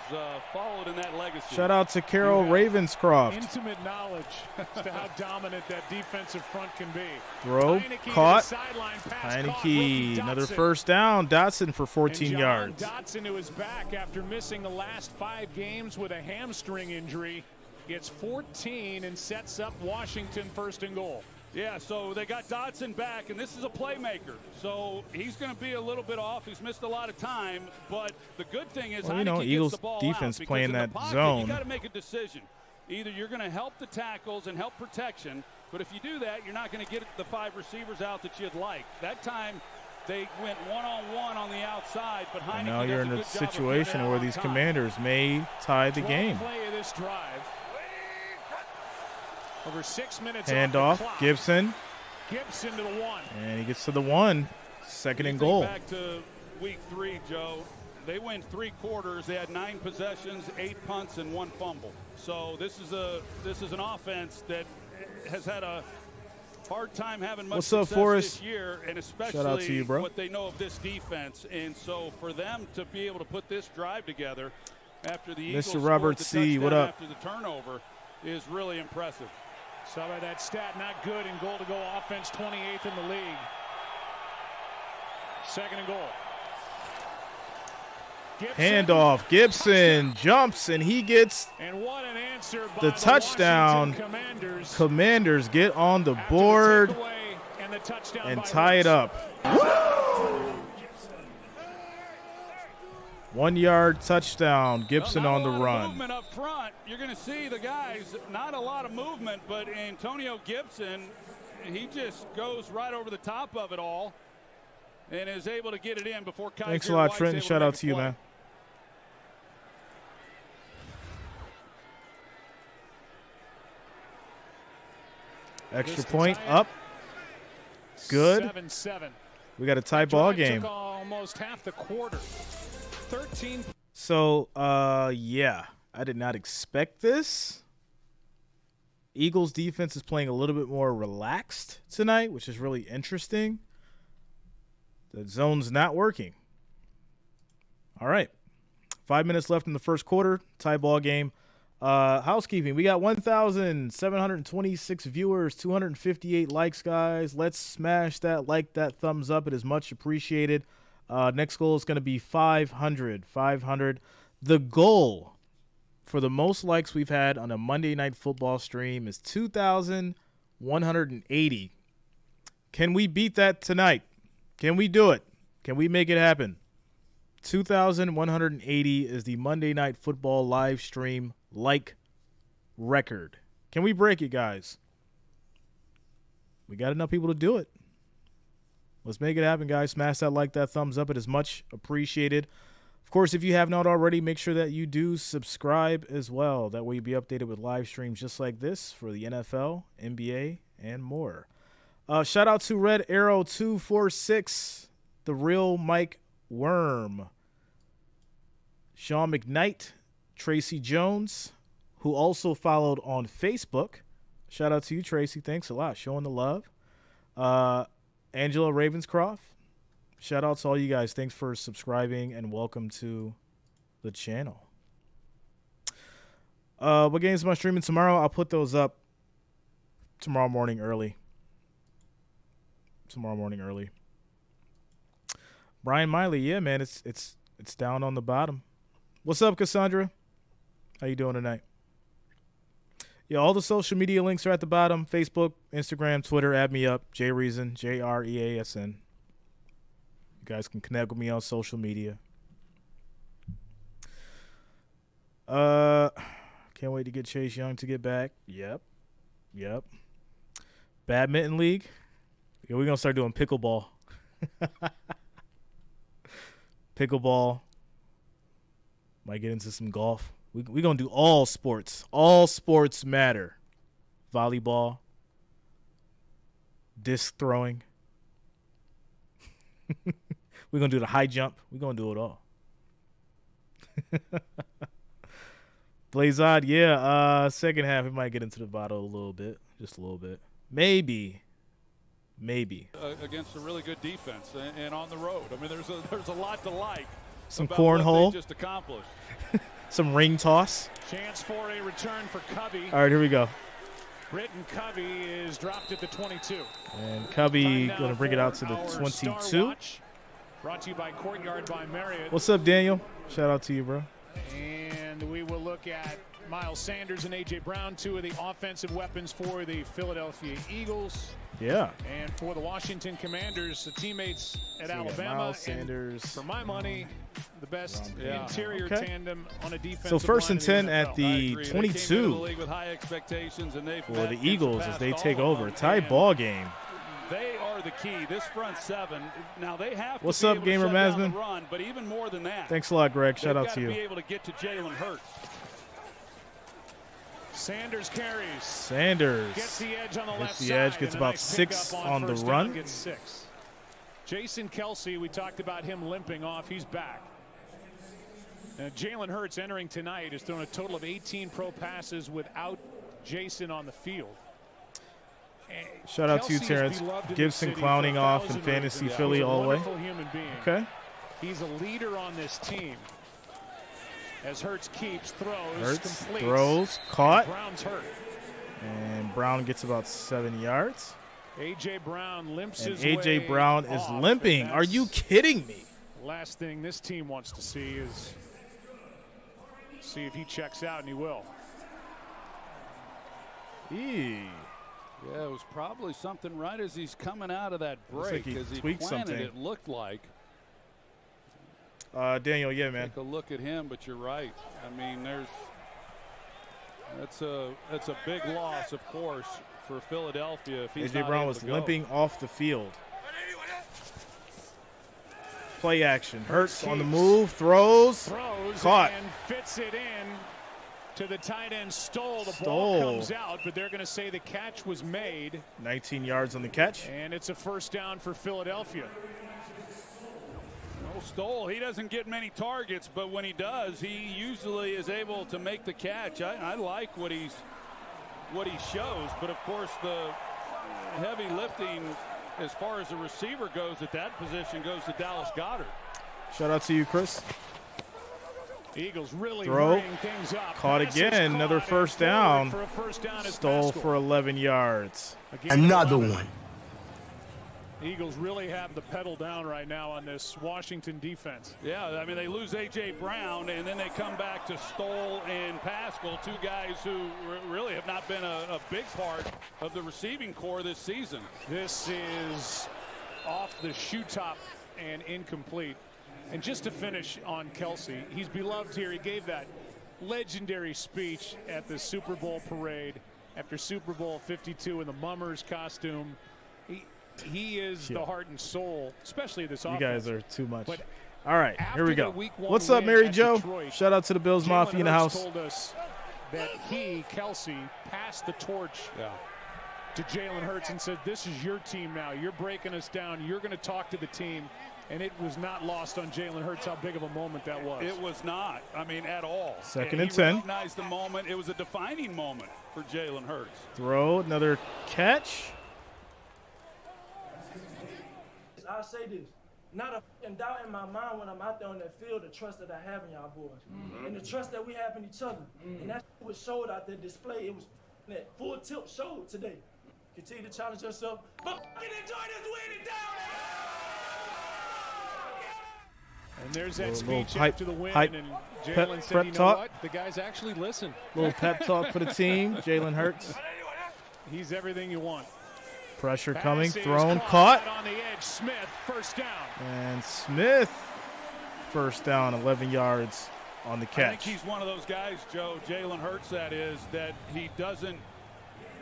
followed in that legacy. Shout out to Carol Ravenscroft. Intimate knowledge as to how dominant that defensive front can be. Throw, Heinicke caught. Heinicke, another first down. Dotson for 14 and yards. Dotson, who is back after missing the last 5 games with a hamstring injury, gets 14 and sets up Washington 1st and goal. Yeah, so they got Dotson back, and this is a playmaker. So he's going to be a little bit off. He's missed a lot of time, but the good thing is Heinicke Eagles gets the ball defense out, playing because in that the pocket, zone. You got to make a decision. Either you're going to help the tackles and help protection, but if you do that, you're not going to get the 5 receivers out that you'd like. That time they went one-on-one on the outside, but Heinicke now you're in a situation where these Commanders may tie the game. Play of this drive. Over 6 minutes. Handoff, Gibson. Gibson to the 1. And he gets to the 1. 2nd and goal. Back to week 3, Joe. They went 3 quarters. They had 9 possessions, 8 punts, and 1 fumble. So this is an offense that has had a hard time having much success this year, and especially shout out to you, bro. What they know of this defense. And so for them to be able to put this drive together after the Eagles Mr. Robert C., what up? After the turnover is really impressive. Saw by that stat, not good in goal-to-go offense, 28th in the league. 2nd and goal. Gibson. Handoff, Gibson jumps, and he gets and what an answer by the touchdown. Commanders get on the board and tie it up. 1-yard touchdown, Gibson on the run. Movement up front. You're going to see the guys, not a lot of movement, but Antonio Gibson, he just goes right over the top of it all and is able to get it in before Kaiser. Thanks a lot, Trenton. Shout out to you, man. Extra point up. Good. 7-7. We got a tie ball game. Took almost half the quarter. 13. So, yeah, I did not expect this. Eagles defense is playing a little bit more relaxed tonight, which is really interesting. The zone's not working. All right. 5 minutes left in the first quarter. Tie ball game. Housekeeping. We got 1,726 viewers, 258 likes, guys. Let's smash that that thumbs up. It is much appreciated. Next goal is going to be 500. 500. The goal for the most likes we've had on a Monday Night Football stream is 2,180. Can we beat that tonight? Can we do it? Can we make it happen? 2,180 is the Monday Night Football live stream like record. Can we break it, guys? We got enough people to do it. Let's make it happen, guys. Smash that thumbs up. It is much appreciated. Of course, if you have not already, make sure that you do subscribe as well. That way you'll be updated with live streams just like this for the NFL, NBA, and more. Shout out to Red Arrow 246, The Real Mike Worm, Sean McKnight, Tracy Jones, who also followed on Facebook. Shout out to you, Tracy. Thanks a lot. Showing the love. Angela Ravenscroft. Shout out to all you guys. Thanks for subscribing and welcome to the channel. What games am I streaming tomorrow? I'll put those up tomorrow morning early. Brian Miley, yeah, man, it's down on the bottom. What's up, Cassandra? How you doing tonight? Yeah, all the social media links are at the bottom. Facebook, Instagram, Twitter, add me up. JReason, JREASN. You guys can connect with me on social media. Can't wait to get Chase Young to get back. Yep. Badminton League. Yeah, we're going to start doing pickleball. Pickleball. Might get into some golf. We're going to do all sports. All sports matter. Volleyball. Disc throwing. We're going to do the high jump. We're going to do it all. Blazod, yeah. Second half, we might get into the bottle a little bit. Just a little bit. Maybe. Against a really good defense and on the road. I mean, there's a lot to like. Some about cornhole. what they just accomplished. Some ring toss. Chance for a return for Covey. All right, here we go. Britton Covey is dropped at the 22. And Covey going to bring it out to the 22. Brought to you by Courtyard by Marriott. What's up, Daniel? Shout out to you, bro. And we will look at Miles Sanders and A.J. Brown, two of the offensive weapons for the Philadelphia Eagles. Yeah. And for the Washington Commanders, the teammates at So Alabama. Miles Sanders. For my money, the best interior tandem on a defensive So first and 10 line at the 22 with high expectations, and for the Eagles as they take over. Tie ball game. They are the key. This front seven. Now they have to What's be up, able to Gamer shut down Masman? the run, but even more than that. Thanks a lot, Greg. Shout out to They've you. got to be able to get to Jalen Hurts. Sanders carries. Sanders Gets the edge on the left the edge, side, gets and a about nice 6 pickup on the first run. down, gets 6. Jason Kelsey, we talked about him limping off. He's back. Now, Jalen Hurts entering tonight has thrown a total of 18 pro passes without Jason on the field. Shout out to you, Terrence. Gibson clowning off in Fantasy Philly all the way. Human being. Okay. He's a leader on this team. As Hurts keeps, throws, Hurts completes. throws, caught. Brown's hurt. And Brown gets about 7 yards. A.J. Brown limps And his A.J. way Brown is off, limping. Are you kidding me? Last thing this team wants to see is see if he checks out, and he will. Yeah, it was probably something right as he's coming out of that break. Like he as he tweaked planted, something. it looked like. Daniel, yeah, man. Take a look at him, but you're right. I mean, that's a big loss, of course, for Philadelphia. If he's A.J. not Brown able was to go. limping off the field. Play action. Hurts on the move, throws, caught. And fits it in to the tight end Stoll. The Stoll. ball comes out, but they're going to say the catch was made. 19 yards on the catch. And it's a first down for Philadelphia. Well, Stoll, he doesn't get many targets, but when he does, he usually is able to make the catch. I like what he shows, but of course the heavy lifting as far as the receiver goes at that position goes to Dallas Goedert. Shout out to you, Chris. Eagles really Throw. hurrying things up. Caught Pass is again. caught Another and first forward down. for a first down is Stole Pascal. for 11 yards. Another one. Eagles really have the pedal down right now on this Washington defense. Yeah, I mean, they lose A.J. Brown, and then they come back to Stoll and Pascal, two guys who really have not been a big part of the receiving core this season. This is off the shoe top and incomplete. And just to finish on Kelsey, he's beloved here. He gave that legendary speech at the Super Bowl parade after Super Bowl 52 in the Mummers costume. He is the heart and soul, especially this offense. You guys are too much. But all right, here we go. Week 1 What's up, win Mary at Jo? Detroit, Shout out to the Bills Mafia in the Hurts house. told us that he, Kelsey, passed the torch to Jalen Hurts and said, this is your team now. You're breaking us down. You're going to talk to the team. And it was not lost on Jalen Hurts how big of a moment that was. It was not. I mean, at all. Second and he 10. recognized the moment. It was a defining moment for Jalen Hurts. Throw, another catch. I'll say this, not a fucking doubt in my mind when I'm out there on that field, the trust that I have in y'all boys. And the trust that we have in each other. And that's what showed out there display. It was that full tilt showed today. Continue to challenge yourself, but fucking enjoy this win and down. And there's that Little speech hype- after the win, hype and pep- Jalen said, prep you know talk. what? The guys actually listen. Little pep talk for the team. Jalen Hurts. He's everything you want. Pressure Pass coming, is thrown, caught. on the edge. Smith, first down. And Smith, first down, 11 yards on the I catch. think he's one of those guys, Joe, Jalen Hurts, that is, that he doesn't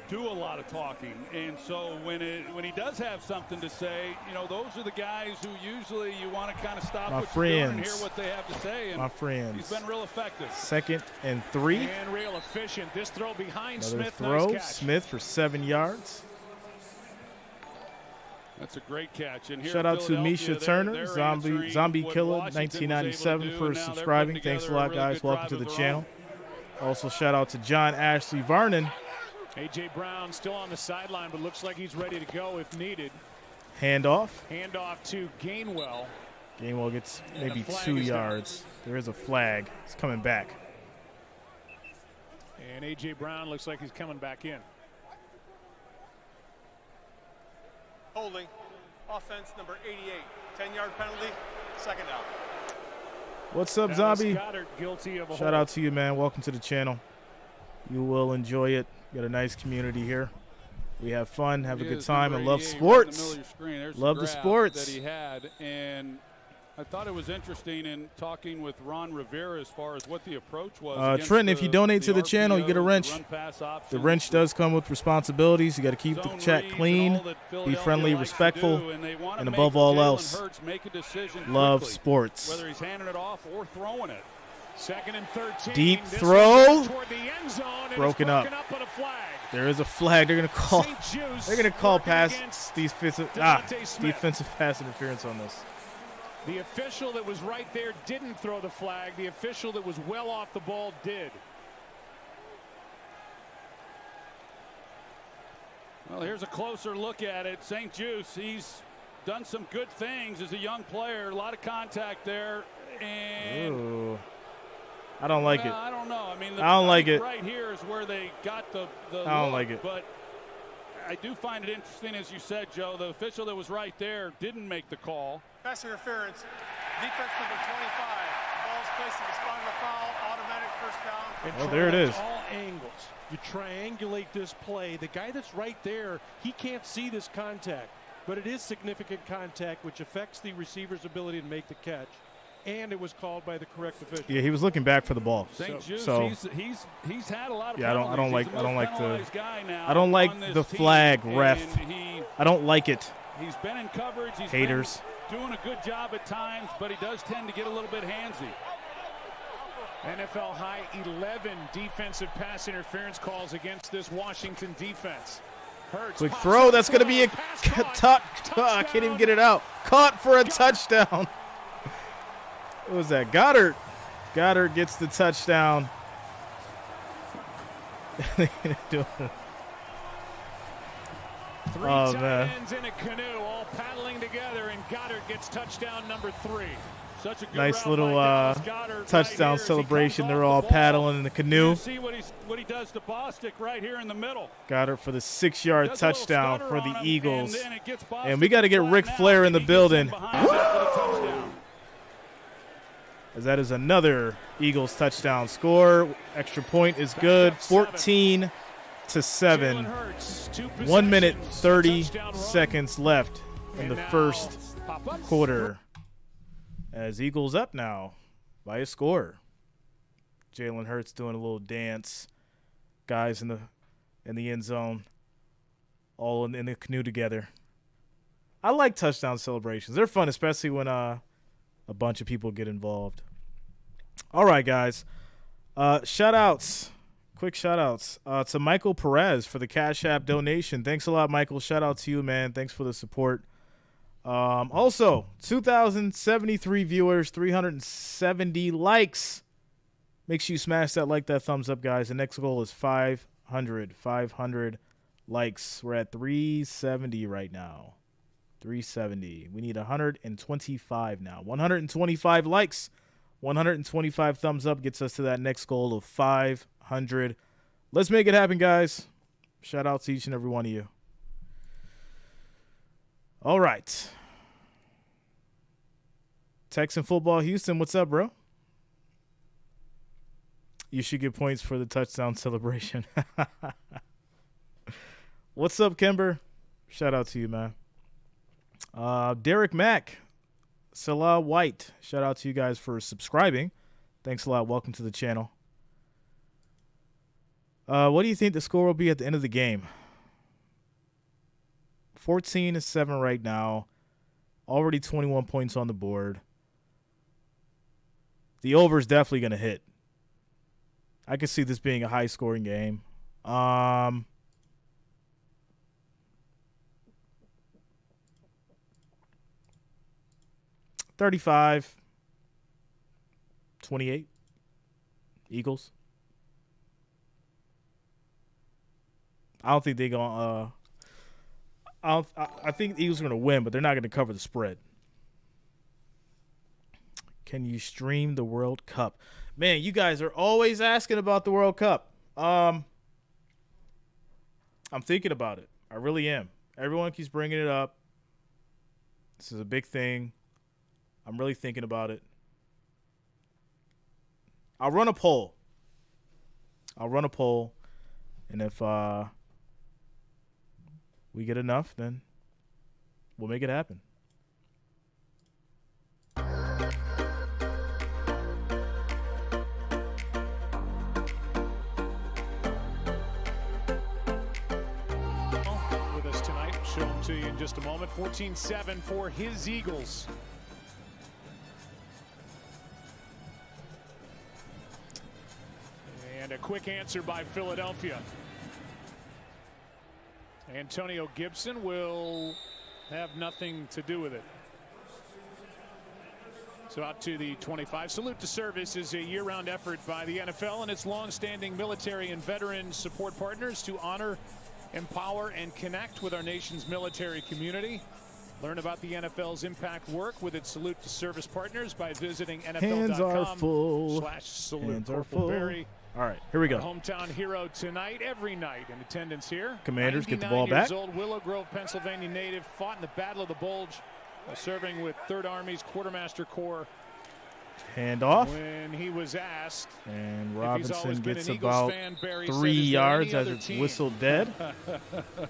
do a lot of talking. And so when he does have something to say, you know, those are the guys who usually you want to kind of stop what you're doing and hear what they have to say. And My friends. he's been real effective. 2nd and 3. And real efficient. This throw behind Another Smith. throw. Nice catch. Smith for 7 yards. That's a great catch. And here Shout out to Philadelphia, Misha Turner, Zombie Killer, 1997 for subscribing. Thanks a lot, guys. Welcome to the channel. Also, shout out to John Ashley Vernon. A.J. Brown still on the sideline, but looks like he's ready to go if needed. Handoff. Handoff to Gainwell. Gainwell gets maybe 2 yards. There is a flag. It's coming back. And A.J. Brown looks like he's coming back in. Holding. Offense number 88. 10-yard penalty. Second down. What's up, Zombie? Shout out to you, man. Welcome to the channel. You will enjoy it. Got a nice community here. We have fun, have a good time, and love sports. Love the sports. That he had, and I thought it was interesting in talking with Ron Rivera as far as what the approach was. Trent, if you donate to the channel, you get a wrench. The wrench does come with responsibilities. You got to keep the chat clean, be friendly, respectful, and above all else, love sports. Whether he's handing it off or throwing it. 2nd and 13. Deep throw. Broken up. There is a flag. They're going to call. They're going to call defensive pass interference on this. The official that was right there didn't throw the flag. The official that was well off the ball did. Well, here's a closer look at it. St. Juice, he's done some good things as a young player. A lot of contact there. And ooh. I don't like it. I don't know. I mean, I don't like it. Right here is where they got the I don't like it. But I do find it interesting, as you said, Joe, the official that was right there didn't make the call. Pass interference. Defense number 25. Ball's placed in the spot of the foul. Automatic first down. Oh, there it is. All angles. You triangulate this play. The guy that's right there, he can't see this contact, but it is significant contact, which affects the receiver's ability to make the catch. And it was called by the correct official. Yeah, he was looking back for the ball. So he's had a lot of I don't like the team, flag, ref. I don't like it. He's been in coverage. He's haters. Doing a good job at times, but he does tend to get a little bit handsy. NFL high 11 defensive pass interference calls against this Washington defense. Hurts, quick throw. That's going to be a I can't even get it out. Caught for a touchdown. What was that? Goddard. Goddard gets the touchdown. Three tight ends in a canoe, all paddling together, and Goddard gets touchdown number 3. Such a good nice little touchdown right celebration. They're all paddling in the canoe. You see what he does to Bostic right here in the middle. Goddard for the 6-yard touchdown for the Eagles. And we got to get Ric Flair in the building. As that is another Eagles touchdown score. Extra point is good. 14-7. 1 minute, 30 seconds left in the first quarter. As Eagles up now by a score. Jalen Hurts doing a little dance. Guys in the end zone, all in the canoe together. I like touchdown celebrations. They're fun, especially when a bunch of people get involved. All right, guys. Shout-outs. Quick shout-outs to Michael Perez for the Cash App donation. Thanks a lot, Michael. Shout-out to you, man. Thanks for the support. Also, 2,073 viewers, 370 likes. Make sure you smash that thumbs up, guys. The next goal is 500 likes. We're at 370 right now. 370. We need 125 now. 125 likes. 125 thumbs up gets us to that next goal of 500. Let's make it happen, guys. Shout out to each and every one of you. All right. Texan Football Houston, what's up, bro? You should get points for the touchdown celebration. What's up, Kimber? Shout out to you, man. Derek Mack, Salah White, shout out to you guys for subscribing. Thanks a lot. Welcome to the channel. What do you think the score will be at the end of the game? 14-7 right now. Already 21 points on the board. The over is definitely going to hit. I can see this being a high-scoring game. 35-28. Eagles. I don't think they're going to I think the Eagles are going to win, but they're not going to cover the spread. Can you stream the World Cup? Man, you guys are always asking about the World Cup. I'm thinking about it. I really am. Everyone keeps bringing it up. This is a big thing. I'm really thinking about it. I'll run a poll. And if we get enough, then we'll make it happen. With us tonight, show them to you in just a moment. 14-7 for his Eagles. And a quick answer by Philadelphia. Antonio Gibson will have nothing to do with it. So out to the 25. Salute to Service is a year-round effort by the NFL and its long-standing military and veteran support partners to honor, empower, and connect with our nation's military community. Learn about the NFL's impact work with its Salute to Service partners by visiting NFL.com/salute. Corporal Berry. All right, here we go. Our hometown hero tonight, every night in attendance here. Commanders get the ball back. 99 years old, Willow Grove, Pennsylvania native, fought in the Battle of the Bulge while serving with 3rd Army's Quartermaster Corps. Handoff. When he was asked, and Robinson gets about 3 yards as it's whistled dead.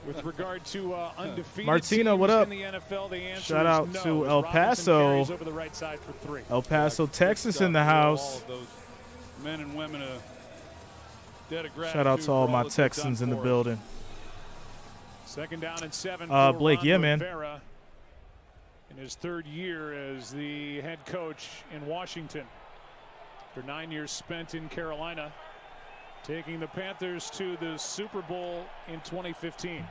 With regard to undefeated Martina, what up? In the NFL, the answer shout out no, to El Paso. Over the right side for 3. El Paso, Texas in the house. All of those men and women shout out to all my Texans in the building. 2nd down and 7 Blake, Ron yeah, man. Rivera in his 3rd year as the head coach in Washington. After 9 years spent in Carolina, taking the Panthers to the Super Bowl in 2015.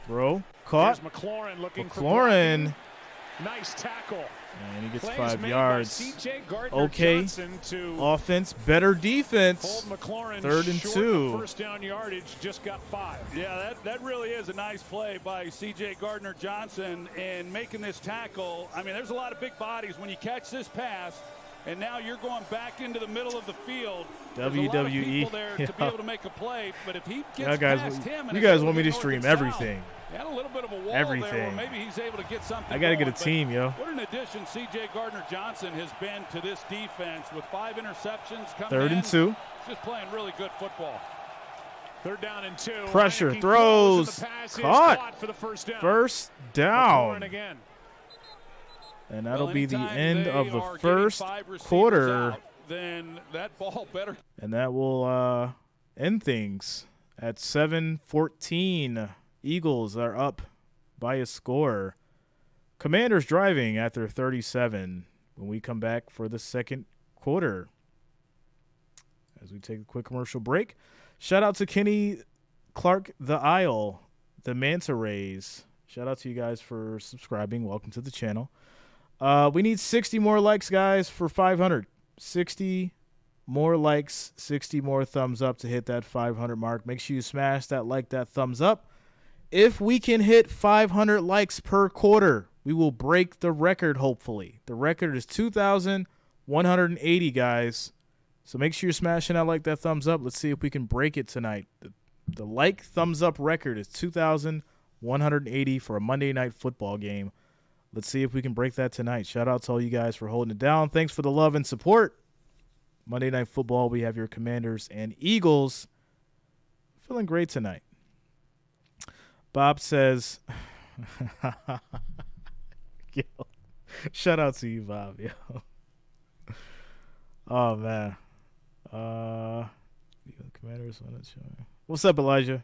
Throw, caught. Here's McLaurin looking McLaurin. For nice tackle. And he gets Plays 5 yards. Okay. To offense, better defense. hold McLaurin 3rd and 2. First down yardage, just got 5. Yeah, that really is a nice play by C.J. Gardner-Johnson in making this tackle. I mean, there's a lot of big bodies when you catch this pass, and now you're going back into the middle of the field. There's WWE. a lot of people there to be able to make a play, but if he gets past him, you guys want me to stream everything. He had a little bit of a wall everything. there where maybe he's able to get something. I got to get a team, yo. What an addition C.J. Gardner-Johnson has been to this defense with 5 interceptions coming 3rd and 2. Just playing really good football. 3rd down and 2. Pressure, throws, caught for the first down. First down. Again. And that'll be the end of the first quarter. Then that ball better. And that will end things at 7-14. Eagles are up by a score. Commanders driving at their 37 when we come back for the 2nd quarter. As we take a quick commercial break. Shout out to Kenny Clark, the Isle, the Manta Rays. Shout out to you guys for subscribing. Welcome to the channel. We need 60 more likes, guys, for 500. 60 more likes, 60 more thumbs up to hit that 500 mark. Make sure you smash that like, that thumbs up. If we can hit 500 likes per quarter, we will break the record, hopefully. The record is 2,180, guys. So make sure you're smashing that like, that thumbs up. Let's see if we can break it tonight. The like, thumbs up record is 2,180 for a Monday Night Football game. Let's see if we can break that tonight. Shout out to all you guys for holding it down. Thanks for the love and support. Monday Night Football, we have your Commanders and Eagles. Feeling great tonight. Bob says, yo, shout out to you, Bob. Yo. Oh, man. Commanders on it. What's up, Elijah?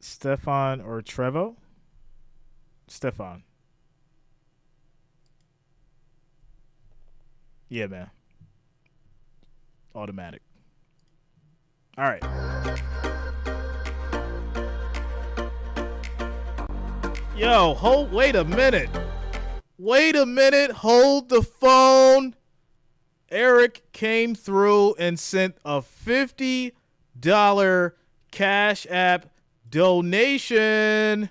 Stefan or Trevo? Stefan. Yeah, man. Automatic. All right. Yo, wait a minute. Wait a minute. Hold the phone. Eric came through and sent a $50 Cash App donation.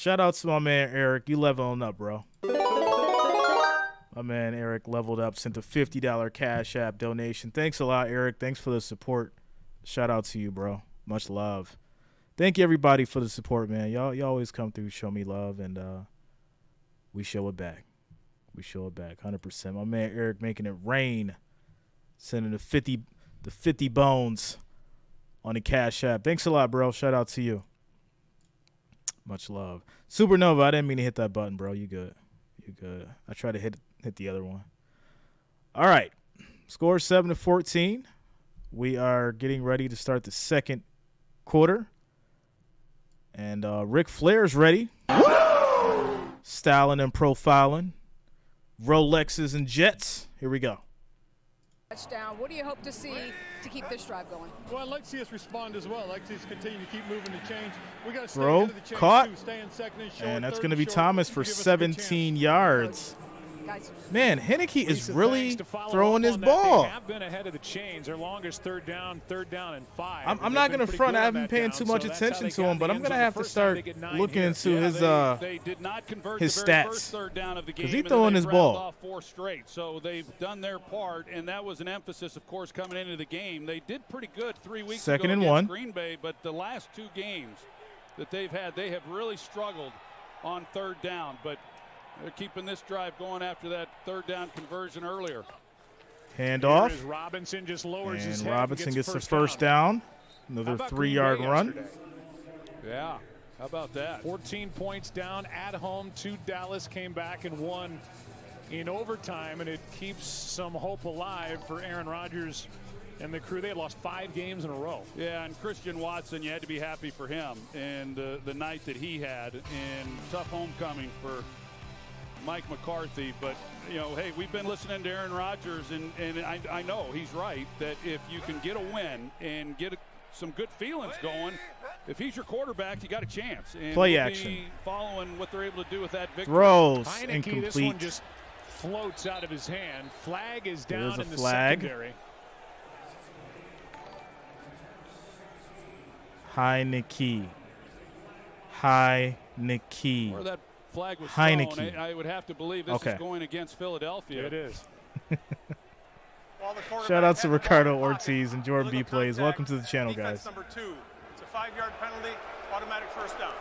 Shout out to my man Eric. You leveling up, bro. My man Eric leveled up, sent a $50 Cash App donation. Thanks a lot, Eric. Thanks for the support. Shout out to you, bro. Much love. Thank you, everybody, for the support, man. Y'all always come through, show me love, and we show it back. We show it back, 100%. My man Eric making it rain, sending the 50 bones on the Cash App. Thanks a lot, bro. Shout out to you. Much love. Supernova, I didn't mean to hit that button, bro. You good. You good. I tried to hit the other one. All right. Score 7-14. We are getting ready to start the second quarter. And Ric Flair's ready. Styling and profiling. Rolexes and jets. Here we go. Touchdown. What do you hope to see to keep this drive going? Well, I'd like to see us respond as well. I'd like to see us continue to keep moving the chains. We got to stay Bro, ahead of the chains caught. too. Stay in second and short. And that's third going to and be short. Thomas for Give us a good 17 chance. yards. Guys. Man, Heinicke is Lisa, really thanks to follow throwing up his on that. ball. They have been ahead of the chains. Their longest third down and 5. I'm not going to front. I haven't been paying too much attention to him, but I'm going to have to start looking into his They did not convert his the very stats. first third down of the game. Because he's and throwing then his they ball. rattled off 4 straight. So they've done their part, and that was an emphasis, of course, coming into the game. They did pretty good 3 weeks Second ago and against 1. Green Bay, but the last 2 games that they've had, they have really struggled on third down. But they're keeping this drive going after that third down conversion earlier. Handoff. Here is Robinson just lowers his And head Robinson and gets the first down. Another How about 3-yard Green Bay run. yesterday? Yeah, how about that? 14 points down at home to Dallas, came back and won in overtime, and it keeps some hope alive for Aaron Rodgers and the crew. They had lost 5 games in a row. Yeah, and Christian Watson, you had to be happy for him and the night that he had, and tough homecoming for Mike McCarthy. But, you know, hey, we've been listening to Aaron Rodgers, and I know he's right that if you can get a win and get some good feelings going, if he's your quarterback, you got a chance. And Play we'll action. be following what they're able to do with that victory. Throws Heinicke, incomplete. this one just floats out of his hand. Flag is down There's a in the flag. secondary. Heinicke. Where that flag was Heinicke. thrown, I would have to believe this is going against Philadelphia. It is. Shout out to Ricardo Ortiz and Jordan B. Plays. Welcome to the channel, Defense guys. number 2. It's a 5-yard penalty, automatic first down.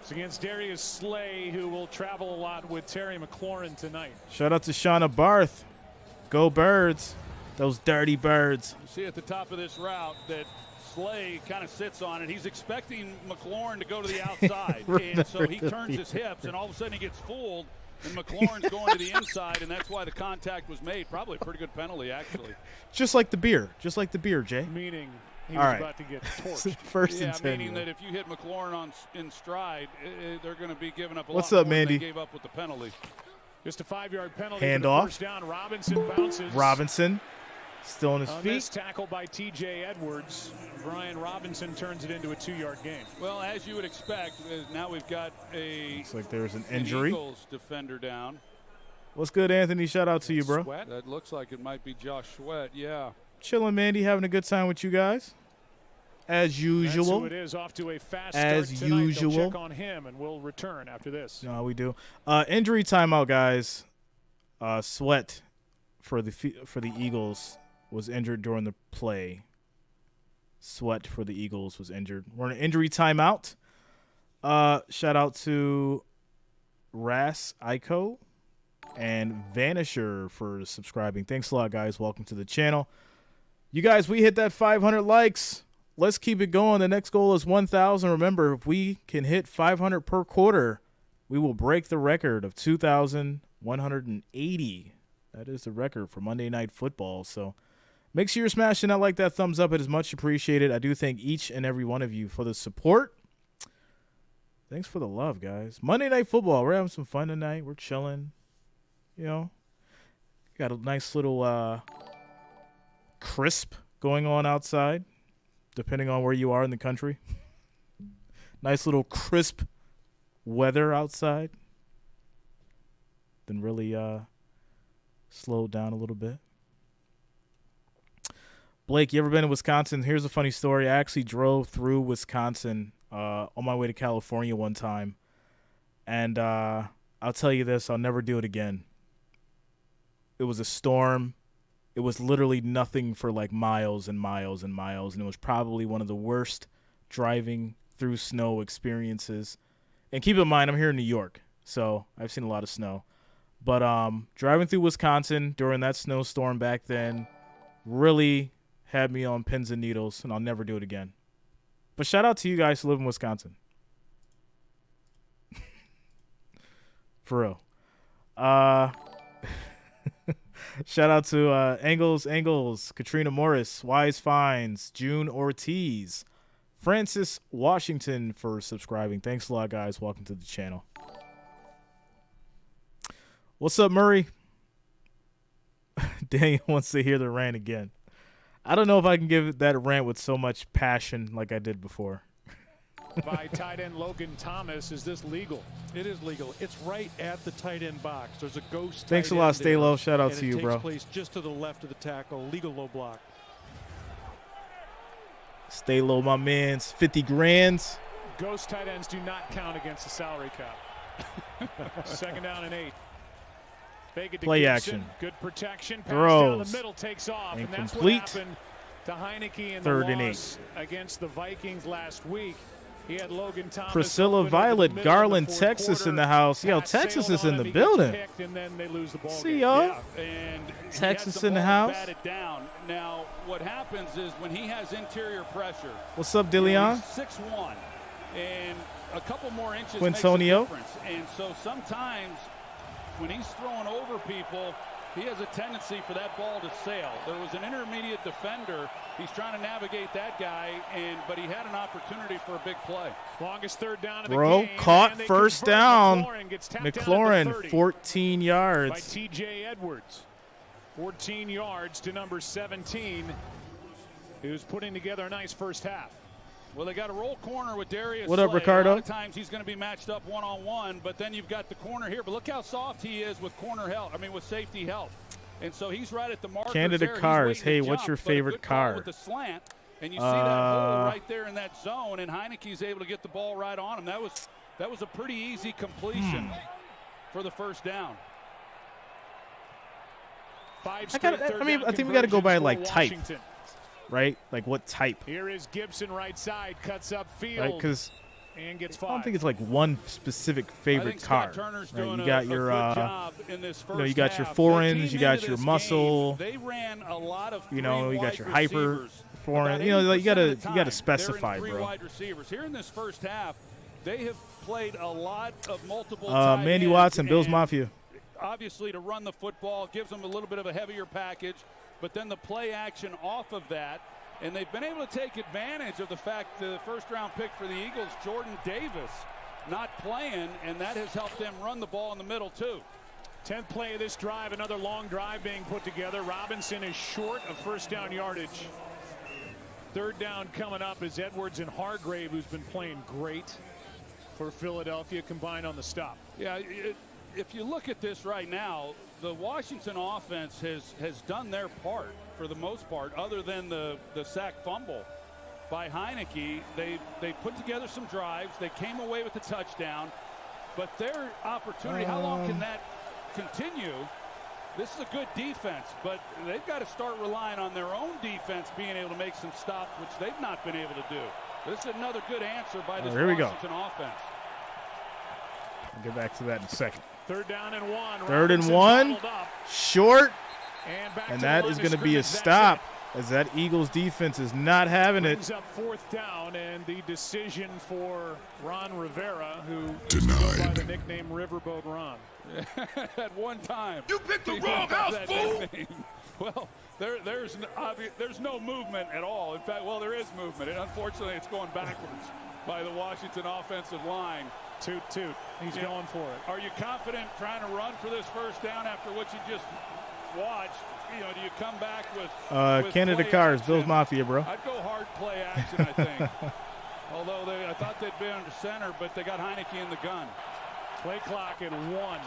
It's against Darius Slay, who will travel a lot with Terry McLaurin tonight. Shout out to Shauna Barth. Go Birds. Those dirty birds. You see at the top of this route that Slay kind of sits on it. He's expecting McLaurin to go to the outside. And so he turns his hips, and all of a sudden he gets fooled, and McLaurin's going to the inside, and that's why the contact was made. Probably a pretty good penalty, actually. Just like the beer. Just like the beer, Jay. Meaning he All was right. about to get torched. First Yeah, and 10. meaning that if you hit McLaurin in stride, they're going to be giving up a What's lot up, more than Mandy? they gave up with the penalty. Just a 5-yard penalty. Hand for the off. First down. Robinson bounces. Robinson still on his On feet. this tackle by T.J. Edwards, Brian Robinson turns it into a 2-yard gain. Well, as you would expect, now we've got Looks like there's an an injury. Eagles defender down. What's good, Anthony? Shout out to you, bro. Sweat. That looks like it might be Josh Sweat, yeah. Chilling, Mandy. Having a good time with you guys. As usual. That's who it is. Off to a fast As start tonight. usual. They'll check on him, and we'll return after this. No, we do. Injury timeout, guys. Sweat for the Eagles was injured during the play. Sweat for the Eagles was injured. We're in an injury timeout. Shout out to Ras Iko and Vanisher for subscribing. Thanks a lot, guys. Welcome to the channel. You guys, we hit that 500 likes. Let's keep it going. The next goal is 1,000. Remember, if we can hit 500 per quarter, we will break the record of 2,180. That is the record for Monday Night Football. So make sure you're smashing that like, that thumbs up. It is much appreciated. I do thank each and every one of you for the support. Thanks for the love, guys. Monday Night Football. We're having some fun tonight. We're chilling. You know, got a nice little crisp going on outside, depending on where you are in the country. Nice little crisp weather outside. Then really slowed down a little bit. Blake, you ever been to Wisconsin? Here's a funny story. I actually drove through Wisconsin on my way to California one time. And I'll tell you this, I'll never do it again. It was a storm. It was literally nothing for like miles and miles and miles. And it was probably one of the worst driving through snow experiences. And keep in mind, I'm here in New York, so I've seen a lot of snow. But driving through Wisconsin during that snowstorm back then really had me on pins and needles, and I'll never do it again. But shout out to you guys who live in Wisconsin. For real. Shout out to Angles, Katrina Morris, Wise Finds, June Ortiz, Francis Washington for subscribing. Thanks a lot, guys. Welcome to the channel. What's up, Murray? Daniel wants to hear the rant again. I don't know if I can give that rant with so much passion like I did before. By tight end Logan Thomas. Is this legal? It is legal. It's right at the tight end box. There's a ghost. Thanks a lot, Stay Low. Shout out to you, bro. It takes place just to the left of the tackle. Legal low block. Stay low, my man's 50 grand. Ghost tight ends do not count against the salary cap. 2nd down and 8. Play Gibson. action. Good protection. Pass throws. down the middle takes off. Incomplete. And that's what happened to Heinicke in the 3rd and loss against the Vikings last week. He had Logan Thomas. Priscilla Violet, Garland, Texas in the house. Yo, Texas is in the building. And then they lose the ball. See y'all. Yeah, and Texas in the house. Batted down. Now, what happens is when he has interior pressure. What's up, Dillion? 6'1", and a couple more inches Quintonio. makes a difference. And so sometimes when he's throwing over people, he has a tendency for that ball to sail. There was an intermediate defender. He's trying to navigate that guy, but he had an opportunity for a big play. Longest 3rd down of the Bro, game. caught first down. McLaurin 14 yards. By T.J. Edwards. 14 yards to number 17. He was putting together a nice first half. Well, they got a roll corner with Darius. What up, Slay. Ricardo? A lot of times he's going to be matched up one-on-one, but then you've got the corner here. But look how soft he is with corner help. I mean, with safety help. And so he's right at the marker. Canada Cars. Hey, what's your favorite car? With the slant, and you see that hole right there in that zone, and Heinicke's able to get the ball right on him. That was a pretty easy completion for the first down. I think we got to go by like type. Right? Like what type? Here is Gibson right side, cuts up field. Right, because and gets 5. I don't think it's like one specific favorite car. Right? You got your you got your foreigns, you got your muscle. They ran a lot of you got your hyper foreign. You got to specify, bro. Wide receivers. Here in this first half, they have played a lot of multiple Mandy Watson, Bills Mafia. Obviously, to run the football gives them a little bit of a heavier package. But then the play action off of that, and they've been able to take advantage of the fact the first-round pick for the Eagles, Jordan Davis, not playing, and that has helped them run the ball in the middle, too. 10th play of this drive, another long drive being put together. Robinson is short of first down yardage. 3rd down coming up is Edwards and Hargrave, who's been playing great for Philadelphia, combined on the stop. Yeah, if you look at this right now, the Washington offense has done their part for the most part, other than the sack fumble by Heinicke. They put together some drives. They came away with the touchdown. But their opportunity, how long can that continue? This is a good defense, but they've got to start relying on their own defense being able to make some stops, which they've not been able to do. This is another good answer by this Washington offense. I'll get back to that in a second. 3rd down and 1. 3rd and 1. Short. And that is going to be a stop, as that Eagles defense is not having it. Brings up 4th down, and the decision for Ron Rivera, who denied by the nickname Riverboat Ron. At one time. You picked the wrong house, fool! Well, there's no movement at all. In fact, well, there is movement, and unfortunately it's going backwards by the Washington offensive line. Toot. He's going for it. Are you confident trying to run for this first down after what you just watched? Do you come back with Canada Cars, Bills Mafia, bro? I'd go hard play action, I think. Although I thought they'd be under center, but they got Heinicke in the gun. Play clock at 1.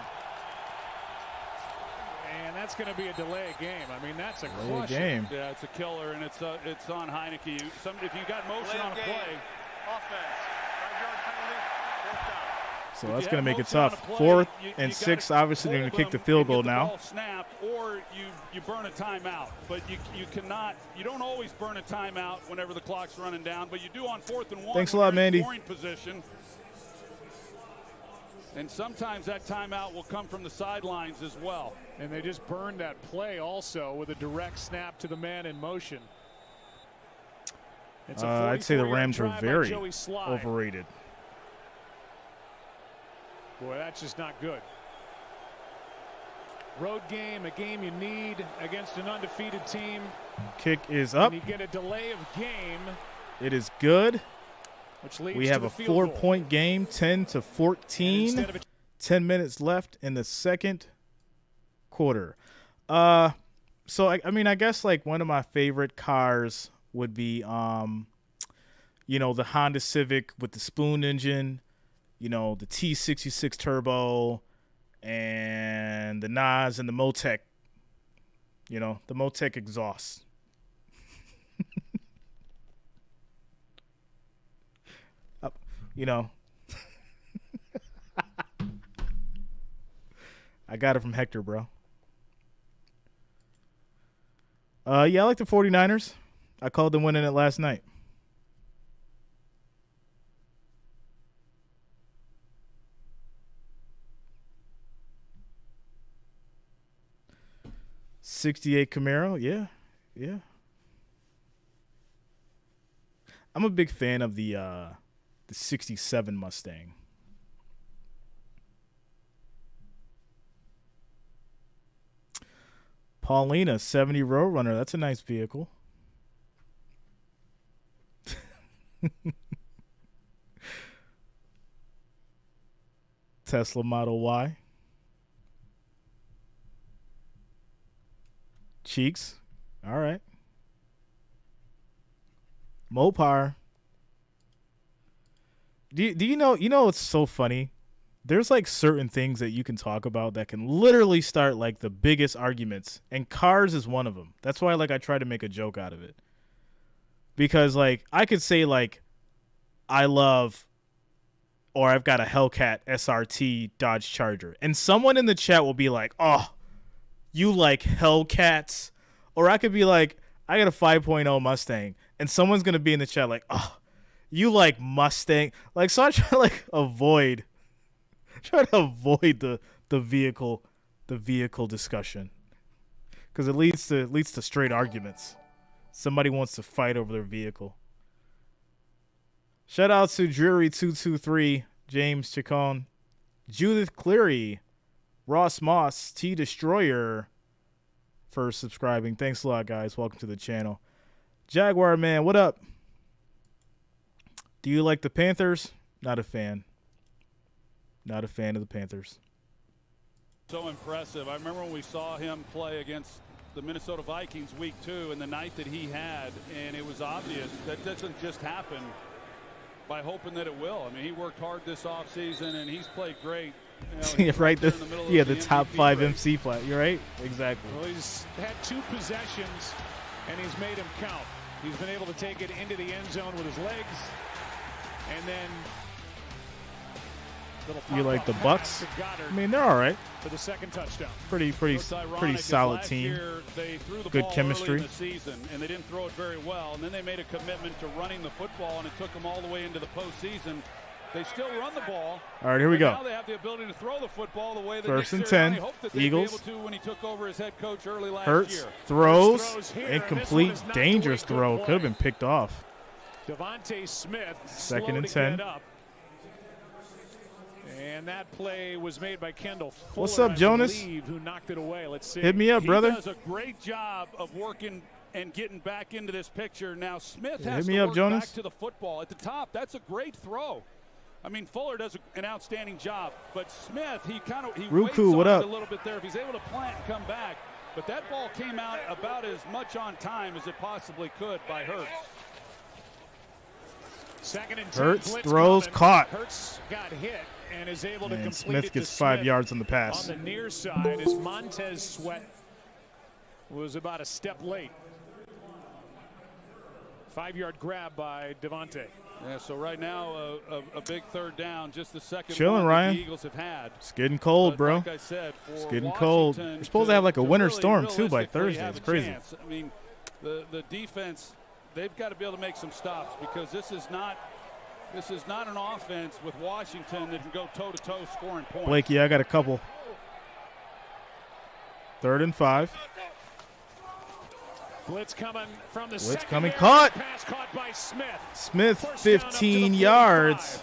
And that's going to be a delay game. I mean, that's a delay crush. Game. Yeah, it's a killer, and it's on Heinicke. If you got motion on a play. Offense. 5-yard penalty. Fourth down. So that's going to make it tough. 4th and 6, obviously they're going to kick the field goal now. Snapped, or you burn a timeout. But you cannot. You don't always burn a timeout whenever the clock's running down, but you do on 4th and 1. Thanks a lot, Mandy. Scoring position. And sometimes that timeout will come from the sidelines as well. And they just burned that play also with a direct snap to the man in motion. I'd say the Rams are very overrated. Boy, that's just not good. Road game, a game you need against an undefeated team. Kick is up. And you get a delay of game. It is good. Which leads we have to a field 4-point game, 10-14. 10 minutes left in the second quarter. So I mean, I guess like one of my favorite cars would be, you know, the Honda Civic with the spoon engine, you know, the T66 turbo, and the Nas and the Motec, you know, the Motec exhaust. You know, I got it from Hector, bro. Yeah, I like the 49ers. I called them winning it last night. '68 Camaro, yeah. I'm a big fan of the 67 Mustang. Paulina 70 Roadrunner. That's a nice vehicle. Tesla Model Y. Cheeks. All right. Mopar. Do you know it's so funny? There's like certain things that you can talk about that can literally start like the biggest arguments, and cars is one of them. That's why like I try to make a joke out of it. Because like I could say like I love, or I've got a Hellcat SRT Dodge Charger, and someone in the chat will be like, "Oh, you like Hellcats?" Or I could be like, "I got a 5.0 Mustang," and someone's going to be in the chat like, "Oh, you like Mustang?" Like, so I try to like avoid the vehicle discussion, because it leads to straight arguments. Somebody wants to fight over their vehicle. Shout out to Drury223, James Chacon, Judith Cleary, Ross Moss, T Destroyer for subscribing. Thanks a lot, guys. Welcome to the channel. Jaguar Man, what up? Do you like the Panthers? Not a fan. Not a fan of the Panthers. So impressive. I remember when we saw him play against the Minnesota Vikings week 2 and the night that he had, and it was obvious that doesn't just happen by hoping that it will. I mean, he worked hard this offseason, and he's played great. You know, right, the top 5 MC play. You're right, exactly. Well, he's had 2 possessions, and he's made them count. He's been able to take it into the end zone with his legs, and then you like the Bucks? I mean, they're all right. For the second touchdown. Pretty solid team. They threw the good ball chemistry early in the season, and they didn't throw it very well. And then they made a commitment to running the football, and it took them all the way into the postseason. They still run the ball. All right, here we go. Now they have the ability to throw the football the way that First Nick and 10. hoped that Eagles. they'd be able to when he took over as head coach early last Hurts year. throws, incomplete, dangerous throw. Could have been picked off. Devontae Smith. Second and 10. And that play was made by Kendall Fuller, what's up, Jonas? Who knocked it away. Let's see. Hit me up, brother. He does a great job of working and getting back into this picture. Now Smith has hit me to up, work Jonas. back to the football. At the top, that's a great throw. I mean, Fuller does an outstanding job, but Smith, he waits on what it up? a little bit there. If he's able to plant and come back, but that ball came out about as much on time as it possibly could by Hurts. Second and 10. Hurts throws, caught. Hurts got hit. and is able to complete Smith it gets to 5 Smith yards on the pass. on the near side as Montez Sweat was about a step late. 5-yard grab by Devontae. Yeah, so right now a big third down, just the second Chilling, one Ryan. the Eagles have had. It's getting cold, bro. Like I said, it's getting cold. We're supposed to have like a winter storm too by Thursday. It's crazy. I mean, the defense, they've got to be able to make some stops because this is not an offense with Washington that can go toe-to-toe scoring points. Blake, yeah, I got a couple. 3rd and 5. Blitz coming from the Blitz coming, caught. Pass caught by Smith. Smith, 15 yards.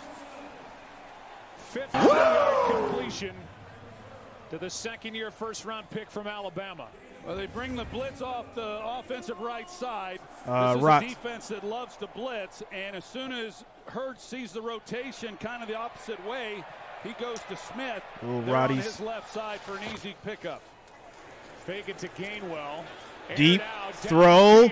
15-yard completion to the second-year first-round pick from Alabama. Well, they bring the blitz off the offensive right side. This is Rot. a defense that loves to blitz, and as soon as Hurts sees the rotation kind of the opposite way, he goes to Smith. They're on his left side for an easy pickup. Fake it to Gainwell. Deep throw.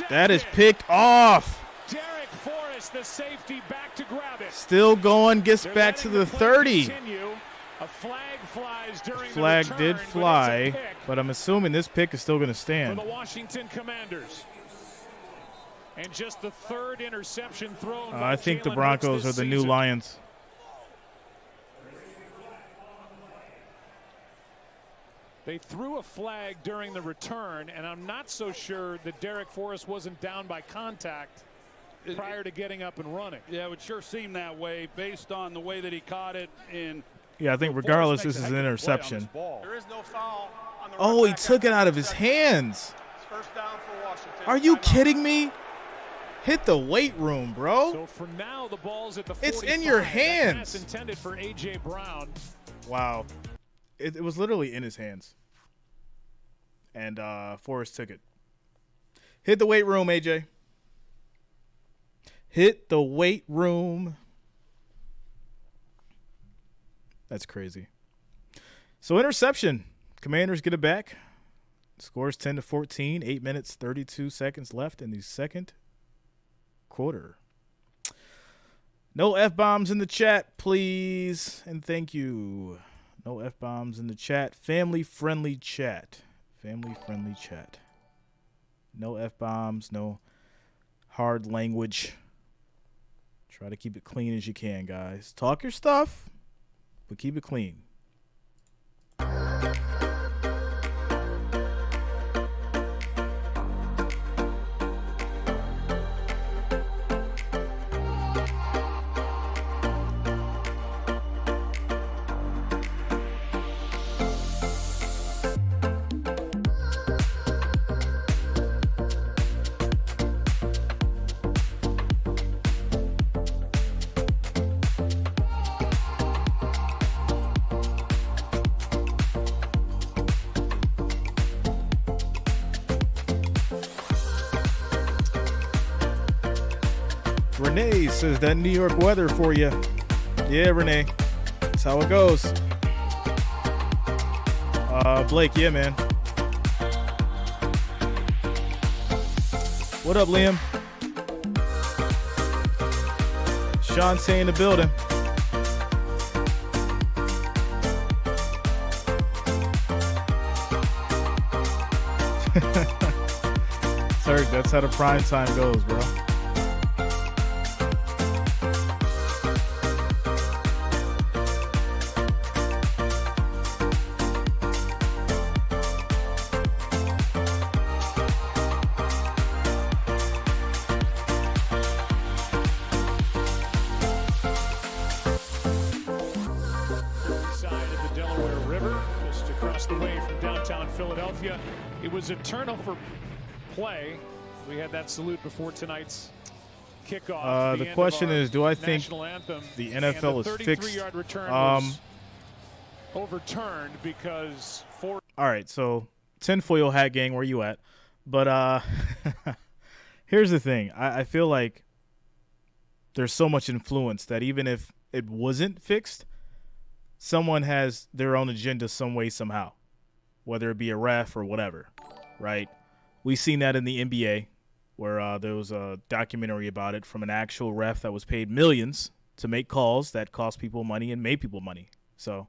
That is picked off. Derek Forrest, the safety, back to grab it. Still going, gets back to the 30. A flag flies during flag the return, did fly, but I'm assuming this pick is still going to stand. For the Washington Commanders. And just the 3rd interception thrown by I think Jalen the Broncos Hurts are the new season. Lions. They threw a flag during the return, and I'm not so sure that Derek Forrest wasn't down by contact prior to getting up and running. Yeah, it would sure seem that way based on the way that he caught it. Yeah, I think regardless, this is an interception. There is no foul on the Oh, he took it out of his hands. First down for Washington. Are you kidding me? Hit the weight room, bro. So for now, the ball's at the 45. It's in your hands. That's intended for A.J. Brown. Wow. It was literally in his hands. And Forrest took it. Hit the weight room, AJ. Hit the weight room. That's crazy. So interception. Commanders get it back. Scores 10-14. 8 minutes, 32 seconds left in the second quarter. No F-bombs in the chat, please. And thank you. No F-bombs in the chat. Family-friendly chat. Family-friendly chat. No F-bombs, no hard language. Try to keep it clean as you can, guys. Talk your stuff, but keep it clean. Renee says that New York weather for you. Yeah, Renee. That's how it goes. Blake, yeah, man. What up, Liam? Shantae in the building. Sir, that's how the prime time goes, bro. It was a turnover play. We had that salute before tonight's kickoff. The question is, do I think the NFL is fixed? Return was overturned because all right, so tinfoil hat gang, where you at? But here's the thing. I feel like there's so much influence that even if it wasn't fixed, someone has their own agenda some way, somehow, whether it be a ref or whatever, right? We've seen that in the NBA where there was a documentary about it from an actual ref that was paid millions to make calls that cost people money and made people money. So,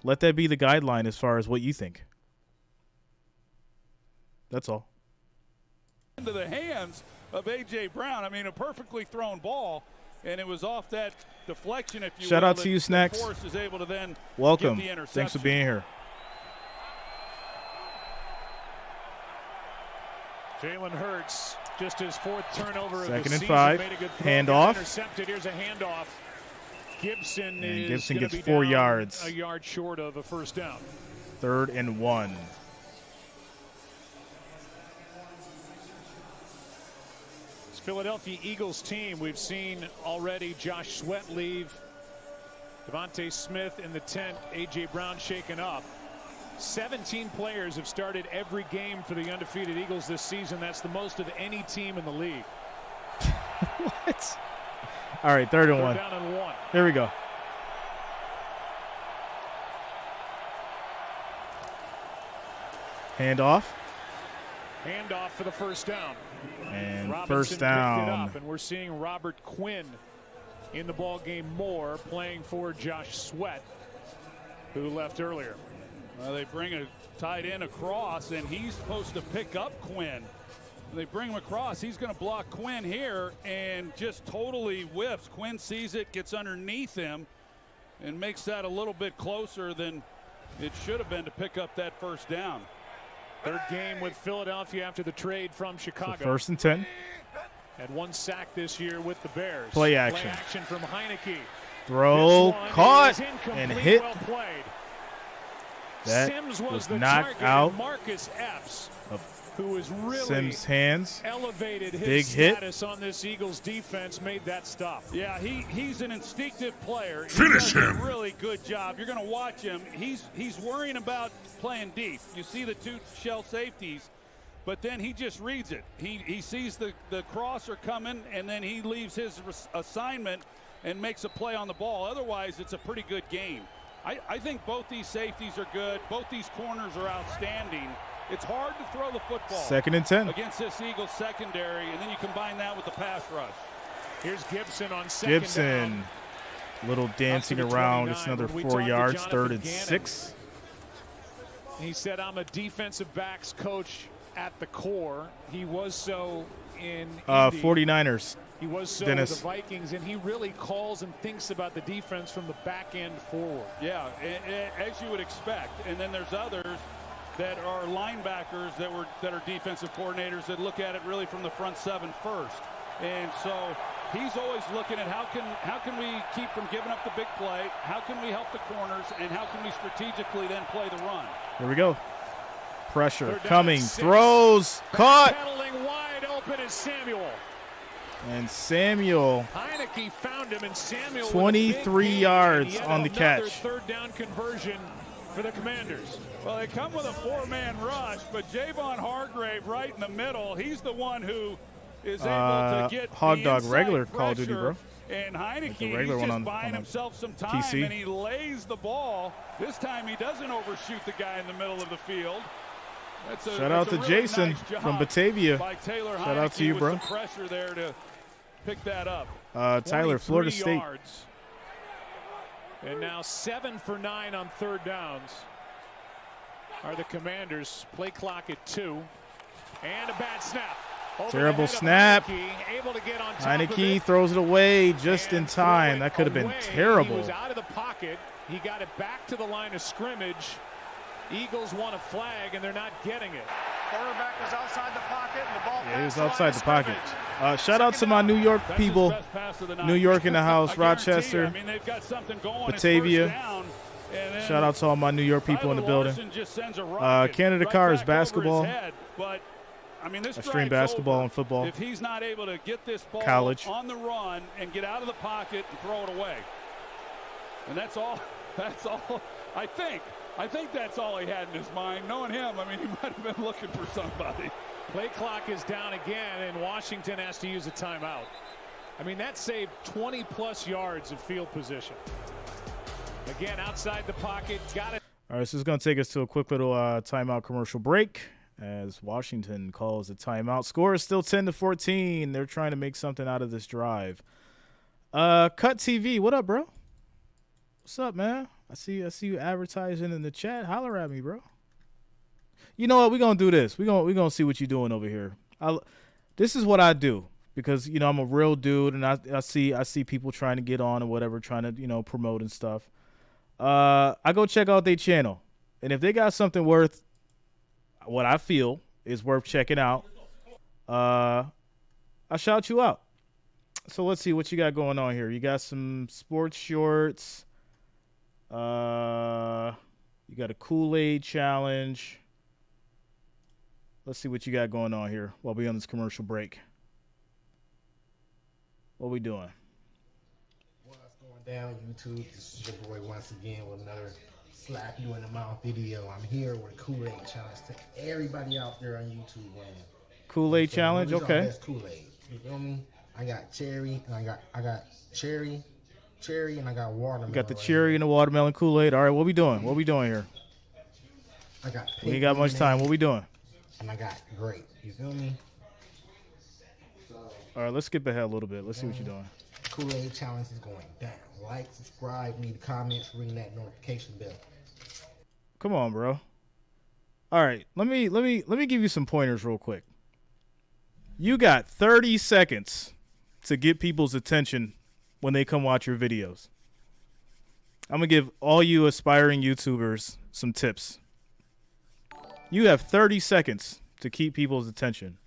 let that be the guideline as far as what you think. That's all. Into the hands of A.J. Brown. I mean, a perfectly thrown ball, and it was off that deflection, if you will. Shout out to you, Snacks. Force is able to then welcome. Get the interception. Thanks for being here. Jalen Hurts, just his 4th turnover of the season. 2nd and 5. Made a good Handoff. Intercepted. Here's a handoff. Gibson gets 4 yards. A yard short of a first down. 3rd and 1. It's Philadelphia Eagles team. We've seen already Josh Sweat leave. Devontae Smith in the tent. A.J. Brown shaken up. 17 players have started every game for the undefeated Eagles this season. That's the most of any team in the league. What? All right, 3rd and 1. Down and 1. Here we go. Handoff. Handoff for the first down. And Robinson first down. picked it up, and we're seeing Robert Quinn in the ball game more, playing for Josh Sweat, who left earlier. Well, they bring a tight end across, and he's supposed to pick up Quinn. They bring him across. He's going to block Quinn here and just totally whiffs. Quinn sees it, gets underneath him, and makes that a little bit closer than it should have been to pick up that first down. 3rd game with Philadelphia after the trade from Chicago. So 1st and 10. Had 1 sack this year with the Bears. Play action. Play action from Heinicke. Throw, caught, and hit. Well played. That Sims was the knocked target, out. Marcus Epps, who was really Sims' hands. elevated his Big hit. status on this Eagles defense, made that stop. Yeah, he's an instinctive player. Finish he does him. A really good job. You're going to watch him. He's worrying about playing deep. You see the 2 shell safeties, but then he just reads it. He sees the crosser coming, and then he leaves his assignment and makes a play on the ball. Otherwise, it's a pretty good game. I think both these safeties are good. Both these corners are outstanding. It's hard to throw the football. 2nd and 10. Against this Eagles secondary, and then you combine that with the pass rush. Here's Gibson on 2nd Gibson, down. little dancing around. Gets another 4 yards. 3rd and 6. He said, I'm a defensive backs coach at the core. He was so in 49ers. He was so Dennis. with the Vikings, and he really calls and thinks about the defense from the back end forward. Yeah, as you would expect. And then there's others that are linebackers that are defensive coordinators that look at it really from the front 7 first. And so he's always looking at how can we keep from giving up the big play, how can we help the corners, and how can we strategically then play the run. Here we go. Pressure coming, throws, caught. Pedaling wide open is Samuel. And Samuel, Heinicke found him, and Samuel 23 yards on the catch. 3rd down conversion for the Commanders. Well, they come with a 4-man rush, but Javon Hargrave right in the middle. He's the one who is able to get Hog the Dog inside regular pressure. Call of Duty, bro. And Heinicke, like the regular he's one just buying himself some time, PC. and he lays the ball. This time he doesn't overshoot the guy in the middle of the field. Shout out to really Jason nice from Batavia. by Taylor Shout out to you, with bro. some pressure there to pick that up. Tyler, Florida State. Yards. And now 7 for 9 on 3rd downs are the Commanders. Play clock at 2. And a bad snap. Terrible snap. Heinicke, able to get on top Heinicke of it. throws it away just in time. That could have been Away. terrible. He was out of the pocket. He got it back to the line of scrimmage. Eagles want a flag, and they're not getting it. Quarterback was outside the pocket, and the ball Yeah, he was passed outside the the line of pocket. scrimmage. Shout out to my New York That's people. his best pass of the night. New York in the house, I guarantee Rochester, you, I mean, they've got something going. It's Batavia. first down, and then Shout out to all my New York people in the Tyler building. Larson just sends a rocket Canada right Car is back over his basketball. head, but I mean, this I stream drive's basketball over and football. if he's not able to get this ball College. on the run and get out of the pocket and throw it away. And that's all. That's all. I think that's all he had in his mind. Knowing him, I mean, he might have been looking for somebody. Play clock is down again, and Washington has to use a timeout. I mean, that saved 20-plus yards of field position. Again, outside the pocket, got it. All right, so this is going to take us to a quick little timeout commercial break. as Washington calls a timeout. Score is still 10-14. They're trying to make something out of this drive. Cut TV, what up, bro? What's up, man? I see you advertising in the chat. Holler at me, bro. You know what? We're going to do this. We're going to see what you're doing over here. This is what I do because, you know, I'm a real dude and I see people trying to get on or whatever, trying to, you know, promote and stuff. I go check out their channel. And if they got something worth what I feel is worth checking out, I shout you out. So let's see what you got going on here. You got some sports shorts. You got a Kool-Aid challenge. Let's see what you got going on here while we on this commercial break. What we doing? What's going down, YouTube? This is your boy once again with another slap you in the mouth video. I'm here with Kool-Aid challenge to everybody out there on YouTube land. Kool-Aid challenge, okay. That's Kool-Aid. You feel me? I got cherry and I got cherry and I got watermelon. You got the cherry and the watermelon Kool-Aid. All right, what we doing? What we doing here? I got we ain't got much time. What we doing? And I got grape. You feel me? So, all right, let's skip ahead a little bit. Let's see what you're doing. Kool-Aid challenge is going down. Like, subscribe, leave comments, ring that notification bell. Come on, bro. All right, let me give you some pointers real quick. You got 30 seconds to get people's attention when they come watch your videos. I'm going to give all you aspiring YouTubers some tips. You have 30 seconds to keep people's attention.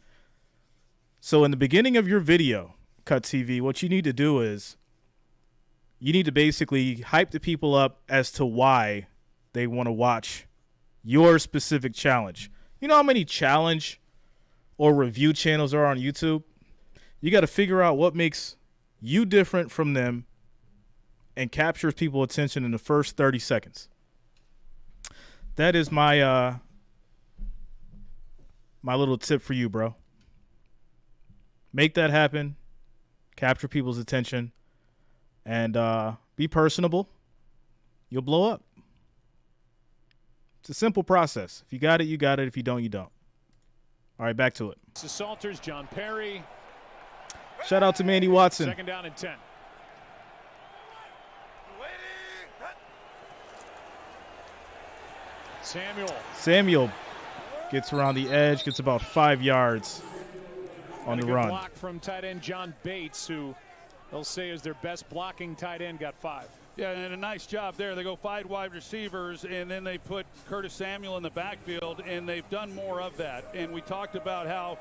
So in the beginning of your video, Cut TV, what you need to do is you need to basically hype the people up as to why they want to watch your specific challenge. You know how many challenge or review channels are on YouTube? You got to figure out what makes you different from them and captures people's attention in the first 30 seconds. That is my my little tip for you, bro. Make that happen. Capture people's attention. And be personable. You'll blow up. It's a simple process. If you got it, you got it. If you don't, you don't. All right, back to it. The Salters, John Perry. Shout out to Mandy Watson. Second down and 10. Samuel gets around the edge, gets about 5 yards on the run. Block from tight end John Bates, who they'll say is their best blocking tight end, got 5. Yeah, and a nice job there. They go 5 wide receivers, and then they put Curtis Samuel in the backfield, and they've done more of that. And we talked about how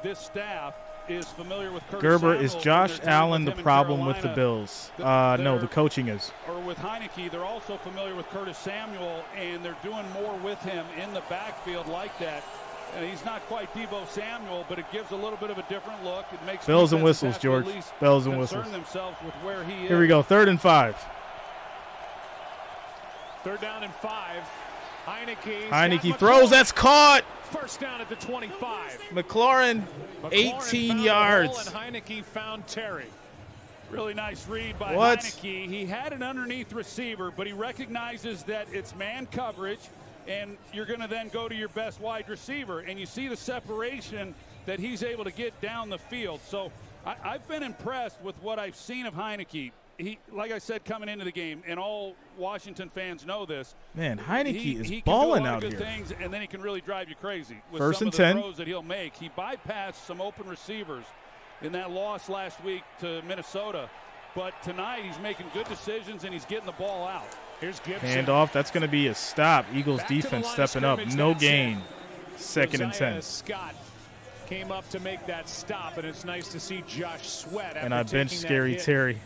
this staff is familiar with Curtis Gerber, Samuel. Is Josh Allen the problem with the Bills? No, the coaching is. Or with Heinicke, they're also familiar with Curtis Samuel, and they're doing more with him in the backfield like that. He's not quite Deebo Samuel, but it gives a little bit of a different look. It makes bells and whistles, George. Bells and whistles. Themselves with where he is. Here we go, 3rd and 5. 3rd down and 5. Heinicke throws. That's caught. First down at the 25. McLaurin 18 yards. And Heinicke found Terry. Really nice read by Heinicke. He had an underneath receiver, but he recognizes that it's man coverage, and you're going to then go to your best wide receiver. And you see the separation that he's able to get down the field. So I've been impressed with what I've seen of Heinicke. He, like I said, coming into the game, and all Washington fans know this. Man, Heinicke is balling out here. He can do a lot of good things, and then he can really drive you crazy with 1st some and of the 10. throws that he'll make. He bypassed some open receivers in that loss last week to Minnesota, but tonight he's making good decisions and he's getting the ball out. Here's Gibson. Handoff. That's going to be a stop. Eagles defense stepping up. No gain. 2nd and 10. Scott came up to make that stop, and it's nice to see Josh Sweat. And I benched Scary Terry.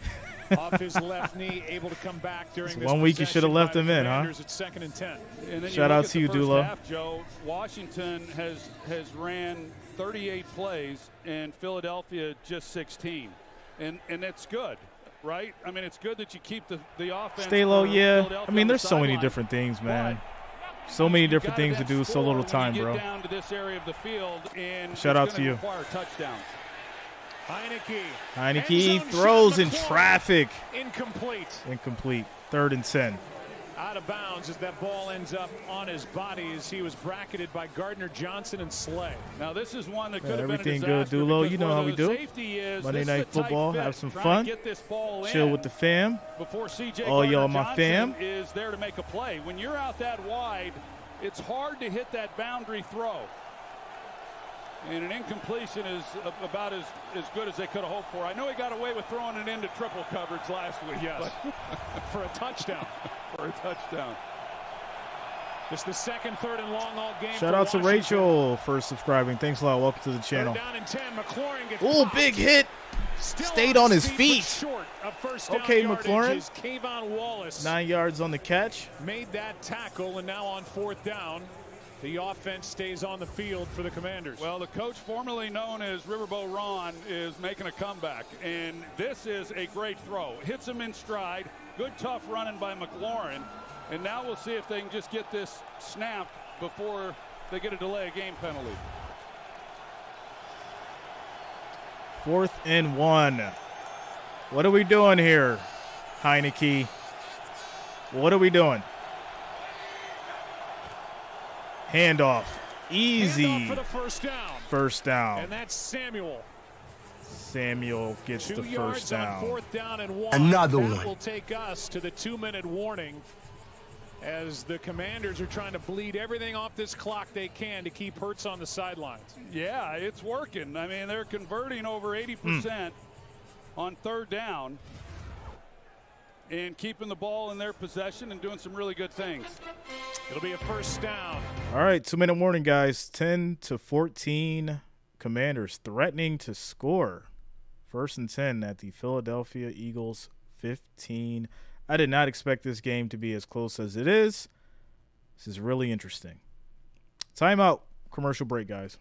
Off his left knee, able to come back during this 1 week you should have left him in, huh? At 2nd and 10. And then shout out to you, Dulo. Half, Joe, Washington has ran 38 plays, and Philadelphia just 16. And that's good, right? I mean, it's good that you keep the offense. Stay low, yeah. I mean, there's so many different things, man. So many different things to do, so little time, bro. Down to this area of the field, and shout out to you. Touchdowns. Heinicke throws in traffic. Incomplete. 3rd and 10. out of bounds as that ball ends up on his body as he was bracketed by Gardner Johnson and Slay. Now this is one that could have everything been a good, Dulo. You know how we do. Is, Monday Night Football, have some fun, chill with the fam. Before CJ All y'all my fam. Is there to make a play. When you're out that wide, it's hard to hit that boundary throw. And an incompletion is about as good as they could have hoped for. I know he got away with throwing it into triple coverage last week. Yes, for a touchdown. For a touchdown. It's the second, third, and long all game. Shout out to Rachel for subscribing. Thanks a lot. Welcome to the channel. Oh, big hit. Stayed on his feet. Okay, McLaurin. 9 yards on the catch. Made that tackle, and now on fourth down, the offense stays on the field for the Commanders. Well, the coach formerly known as Riverboat Ron is making a comeback, and this is a great throw. Hits him in stride. Good, tough running by McLaurin. And now we'll see if they can just get this snapped before they get a delay of game penalty. 4th and 1. What are we doing here, Heinicke? What are we doing? Handoff. Easy. Handoff for the first down. First down. And that's Samuel. Samuel gets the first 2 yards down. On 4th down and 1. Another that one. Will take us to the 2-minute warning as the Commanders are trying to bleed everything off this clock they can to keep Hurts on the sidelines. Yeah, it's working. I mean, they're converting over 80% on 3rd down and keeping the ball in their possession and doing some really good things. It'll be a first down. All right, 2-minute warning, guys. 10-14. Commanders threatening to score. 1st and 10 at the Philadelphia Eagles 15. I did not expect this game to be as close as it is. This is really interesting. Timeout. Commercial break, guys.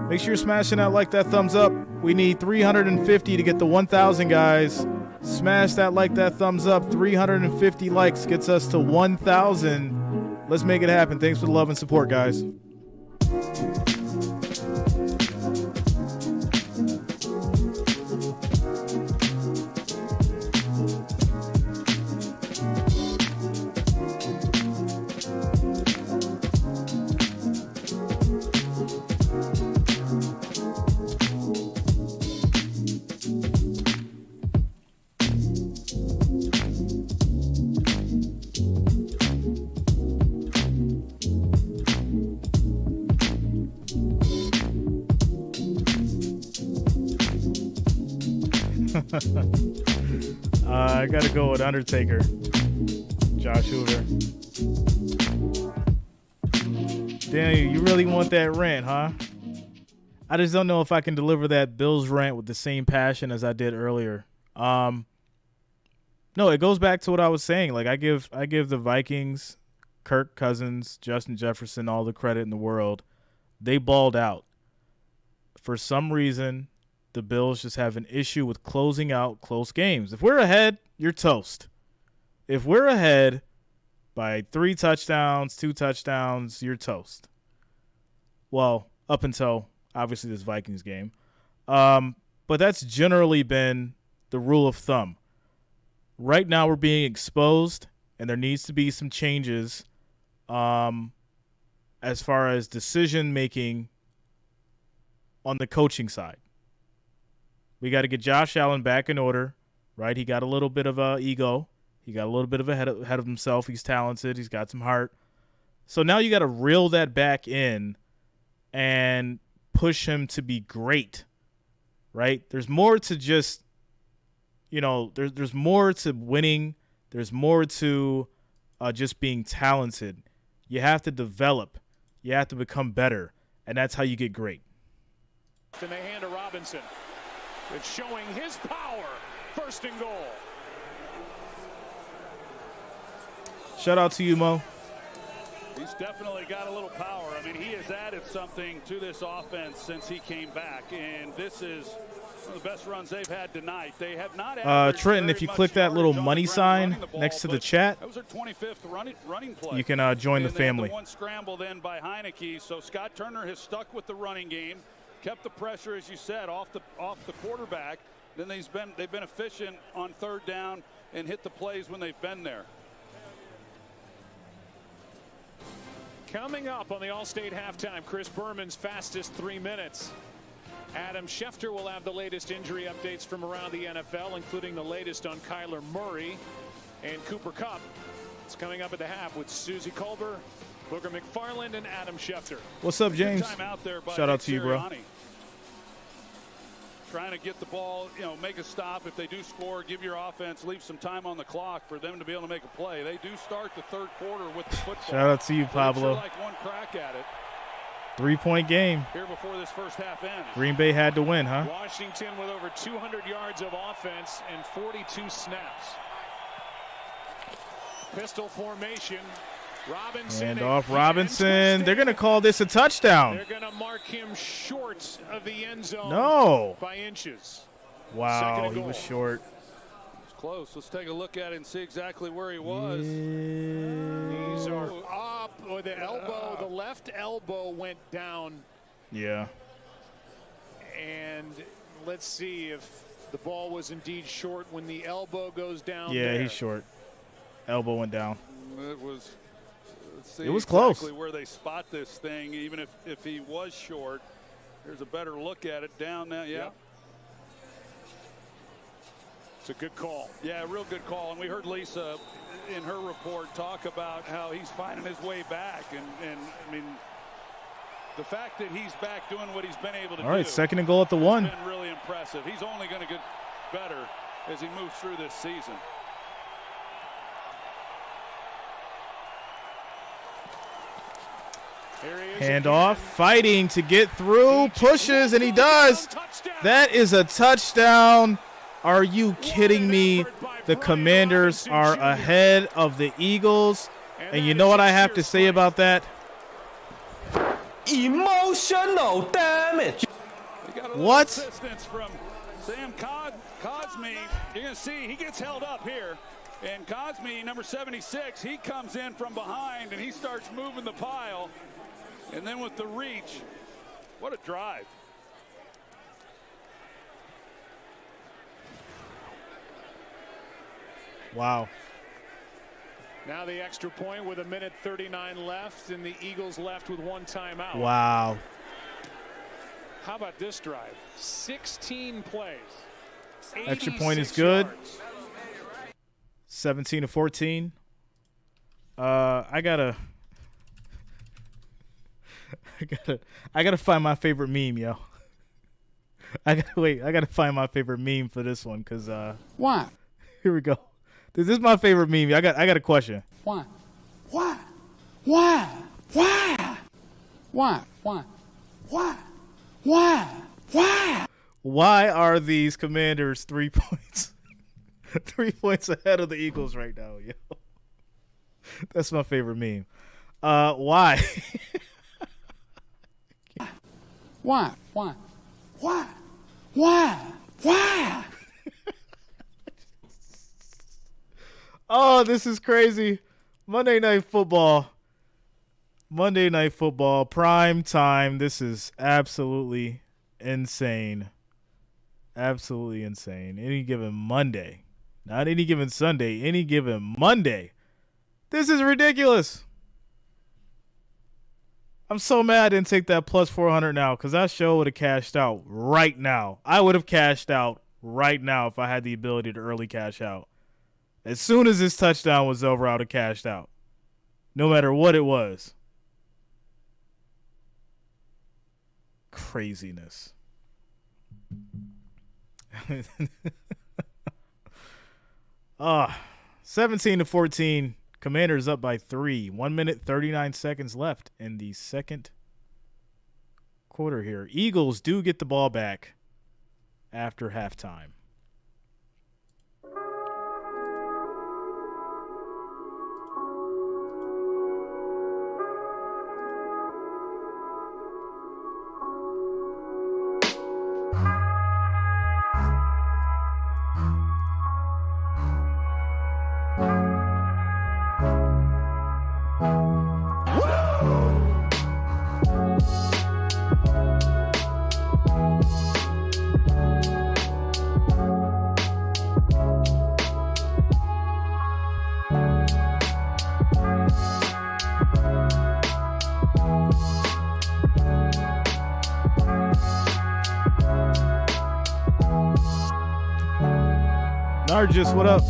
Make sure you're smashing that thumbs up. We need 350 to get the 1,000, guys. Smash that thumbs up. 350 likes gets us to 1,000. Let's make it happen. Thanks for the love and support, guys. I gotta go with Undertaker. Josh Hoover. Damn, you really want that rant, huh? I just don't know if I can deliver that Bills rant with the same passion as I did earlier. No, it goes back to what I was saying. Like I give the Vikings, Kirk Cousins, Justin Jefferson all the credit in the world. They balled out. For some reason, the Bills just have an issue with closing out close games. If we're ahead, you're toast. If we're ahead by 3 touchdowns, 2 touchdowns, you're toast. Well, up until obviously this Vikings game. But that's generally been the rule of thumb. Right now we're being exposed, and there needs to be some changes as far as decision-making on the coaching side. We got to get Josh Allen back in order, right? He got a little bit of a ego. He got a little bit of a head of himself. He's talented. He's got some heart. So now you got to reel that back in and push him to be great, right? There's more to just, there's more to winning. There's more to just being talented. You have to develop. You have to become better, and that's how you get great. And they hand to Robinson. It's showing his power. 1st and goal. Shout out to you, Mo. He's definitely got a little power. I mean, he has added something to this offense since he came back, and this is one of the best runs they've had tonight. They have not Trenton, if you click that little money sign next to the chat, that was their 25th running play. You can join the family. One scramble then by Heinicke. So Scott Turner has stuck with the running game. kept the pressure, as you said, off the quarterback. Then they've been efficient on third down and hit the plays when they've been there. Coming up on the Allstate halftime, Chris Berman's fastest 3 minutes. Adam Schefter will have the latest injury updates from around the NFL, including the latest on Kyler Murray and Cooper Kupp. It's coming up at the half with Susie Culver, Booger McFarland, and Adam Schefter. What's up, James? Shout out to you, bro. Trying to get the ball, make a stop. If they do score, give your offense, leave some time on the clock for them to be able to make a play. They do start the third quarter with the football. Shout out to you, Pablo. Sure like one crack at it. 3-point game. Here before this first half ends. Green Bay had to win, huh? Washington with over 200 yards of offense and 42 snaps. Pistol formation. Robinson. And off Robinson. They're going to call this a touchdown. They're going to mark him short of the end zone by inches. Wow, he was short. It's close. Let's take a look at it and see exactly where he was. These are up. Or the elbow, the left elbow went down. Yeah. And let's see if the ball was indeed short when the elbow goes down. Yeah, he's short. Elbow went down. It was. It was close. Exactly where they spot this thing, even if he was short. Here's a better look at it down there. Yeah. It's a good call. Yeah, real good call. And we heard Lisa in her report talk about how he's finding his way back. And I mean, the fact that he's back doing what he's been able to do. All right, second and goal at the 1. Been really impressive. He's only going to get better as he moves through this season. Handoff, fighting to get through, pushes, and he does. That is a touchdown. Are you kidding me? The Commanders are ahead of the Eagles. And you know what I have to say about that? Emotional damage. What? Assistance from Sam Cosme. You're going to see he gets held up here. And Cosme, number 76, he comes in from behind and he starts moving the pile. And then with the reach, what a drive. Wow. Now the extra point with 1:39 left, and the Eagles left with 1 timeout. Wow. How about this drive? 16 plays. Extra point is good. 17-14. I gotta find my favorite meme, yo. I gotta find my favorite meme for this one, cause why? Here we go. This is my favorite meme. I got a question. Why? Why are these Commanders 3 points 3 points ahead of the Eagles right now, yo? That's my favorite meme. Why? Why? Oh, this is crazy. Monday Night Football, prime time. This is absolutely insane. Absolutely insane. Any given Monday. Not any given Sunday, any given Monday. This is ridiculous. I'm so mad I didn't take that plus 400 now, because that show would have cashed out right now. I would have cashed out right now if I had the ability to early cash out. As soon as this touchdown was over, I would have cashed out. No matter what it was. Craziness. 17-14. Commanders up by 3. 1 minute, 39 seconds left in the second quarter here. Eagles do get the ball back after halftime. Sargis, what up?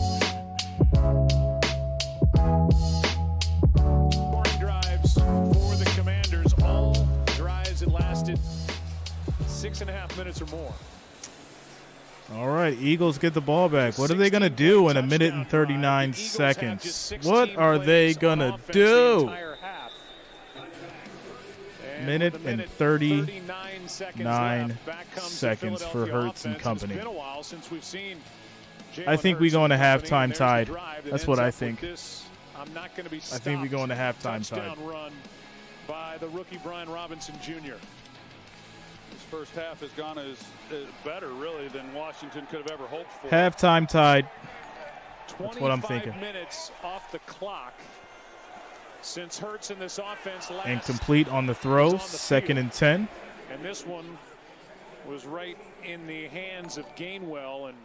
Scoring drives for the Commanders. All drives that lasted 6.5 minutes or more. All right, Eagles get the ball back. What are they going to do in a minute and 39 seconds? What are they going to do? Minute and 39 seconds for Hurts and company. I think we go into halftime tied. That's what I think. I think we go into halftime tied. Run by the rookie Brian Robinson Jr. This first half has gone as better, really, than Washington could have ever hoped for. Halftime tied. That's what I'm thinking. 25 minutes off the clock since Hurts in this offense last. Incomplete on the throw, 2nd and 10. And this one was right in the hands of Gainwell, and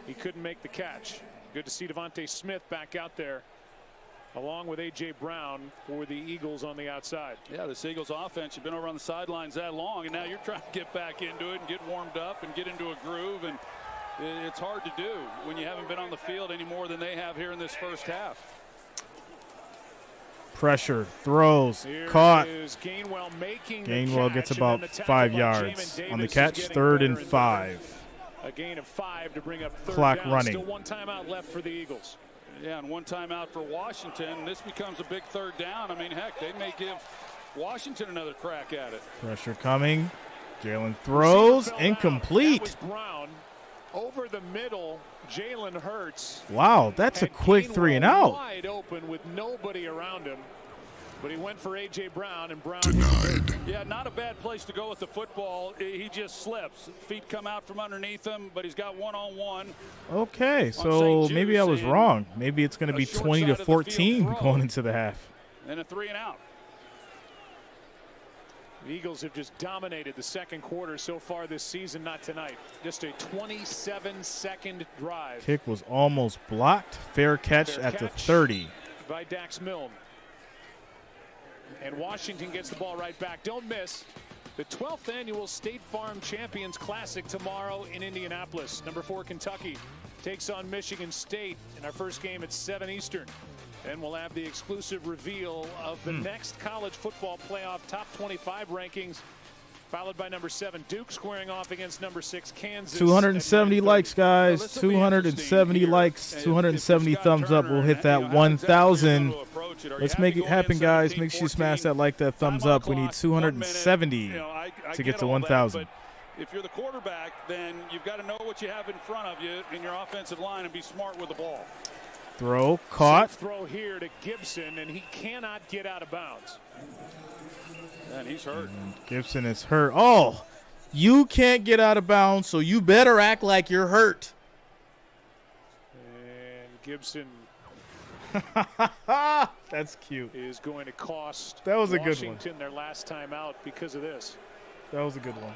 he couldn't make the catch. Good to see Devontae Smith back out there, along with A.J. Brown for the Eagles on the outside. Yeah, this Eagles offense, you've been over on the sidelines that long, and now you're trying to get back into it and get warmed up and get into a groove, and it's hard to do when you haven't been on the field any more than they have here in this first half. Pressure, throws, Here caught. Gainwell gets about 5 yards. On the catch, 3rd and 5. A gain of 5 to bring up third Clock down. running. Still one timeout left for the Eagles. Yeah, and one timeout for Washington. This becomes a big 3rd down. I mean, heck, they may give Washington another crack at it. Pressure coming. Jalen throws, incomplete. That was Brown. Over the middle, Jalen Hurts. Wow, that's a quick 3 and out. Wide open with nobody around him. But he went for A.J. Brown, and Brown denied. Yeah, not a bad place to go with the football. He just slips. Feet come out from underneath him, but he's got one-on-one. Okay, so maybe I was wrong. Maybe it's going to be 20-14 going into the half. And a 3 and out. The Eagles have just dominated the second quarter so far this season, not tonight. Just a 27-second drive. Kick was almost blocked. Fair catch at the 30. By Dax Milne. And Washington gets the ball right back. Don't miss the 12th annual State Farm Champions Classic tomorrow in Indianapolis. Number 4 Kentucky takes on Michigan State in our first game at 7 Eastern. And we'll have the exclusive reveal of the next college football playoff top 25 rankings, followed by number 7 Duke squaring off against number 6 Kansas. 270 likes, guys. 270 likes. 270 thumbs up. We'll hit that 1,000. Let's make it happen, guys. Make sure you smash that like, that thumbs up. We need 270 to get to 1,000. If you're the quarterback, then you've got to know what you have in front of you in your offensive line and be smart with the ball. Throw, caught. Throw here to Gibson, and he cannot get out of bounds. And he's hurt. Gibson is hurt. Oh, you can't get out of bounds, so you better act like you're hurt. And Gibson. That's cute. Is going to cost that was a Washington good one. Their last time out because of this. That was a good one.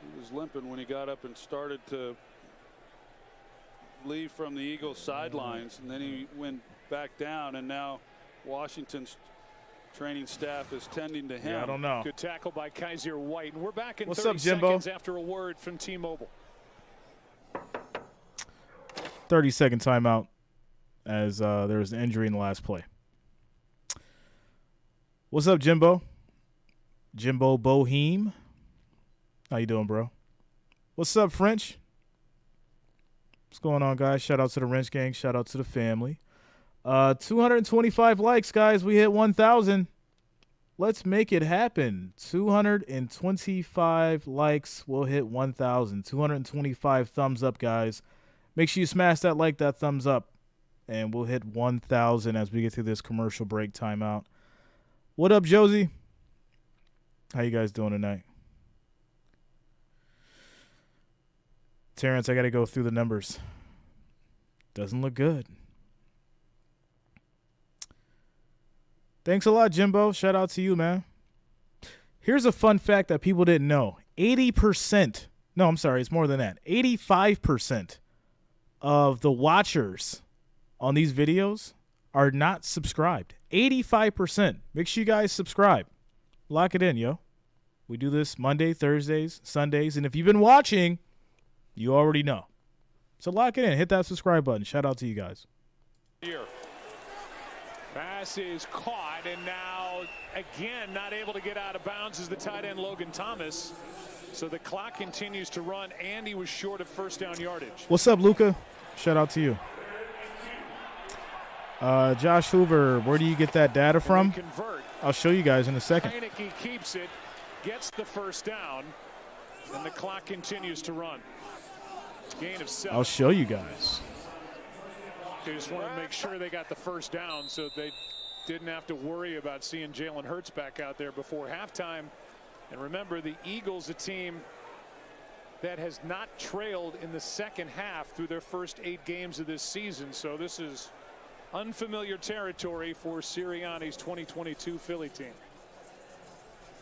He was limping when he got up and started to leave from the Eagles sidelines, and then he went back down, and now Washington's training staff is tending to him. Yeah, I don't know. Good tackle by Kaiser White, and we're back in What's 30 up, Jimbo? seconds after a word from T-Mobile. 30-second timeout as there was an injury in the last play. What's up, Jimbo? Jimbo Boheem. How you doing, bro? What's up, French? What's going on, guys? Shout out to the Wrench Gang. Shout out to the family. 225 likes, guys. We hit 1,000. Let's make it happen. 225 likes. We'll hit 1,000. 225 thumbs up, guys. Make sure you smash that like, that thumbs up, and we'll hit 1,000 as we get through this commercial break timeout. What up, Josie? How you guys doing tonight? Terrence, I got to go through the numbers. Doesn't look good. Thanks a lot, Jimbo. Shout out to you, man. Here's a fun fact that people didn't know. 80%, no, I'm sorry, it's more than that. 85% of the watchers on these videos are not subscribed. 85%. Make sure you guys subscribe. Lock it in, yo. We do this Monday, Thursdays, Sundays, and if you've been watching, you already know. So lock it in. Hit that subscribe button. Shout out to you guys. Here. Pass is caught, and now, again, not able to get out of bounds is the tight end Logan Thomas. So the clock continues to run, and he was short of first down yardage. What's up, Luca? Shout out to you. Josh Hoover, where do you get that data from? I'll show you guys in a second. Heinicke keeps it, gets the first down, and the clock continues to run. Gain of 7. I'll show you guys. They just wanted to make sure they got the first down so they didn't have to worry about seeing Jalen Hurts back out there before halftime. And remember, the Eagles, a team that has not trailed in the second half through their first 8 games of this season. So this is unfamiliar territory for Sirianni's 2022 Philly team.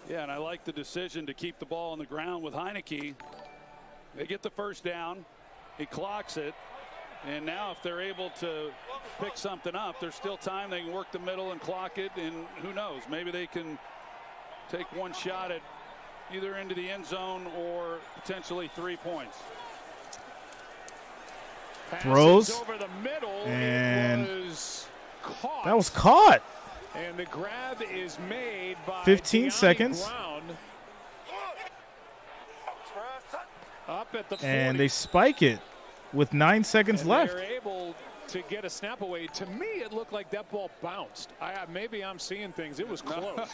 Yeah, and I like the decision to keep the ball on the ground with Heinicke. They get the first down. He clocks it. And now if they're able to pick something up, there's still time. They can work the middle and clock it. And who knows, maybe they can take one shot at either into the end zone or potentially 3 points. Throws. Over the middle. And caught. That was caught. And the grab is made by 15 seconds. Brown. Up at the 40. And they spike it with 9 seconds left. They're able to get a snap away. To me, it looked like that ball bounced. Maybe I'm seeing things. It was close.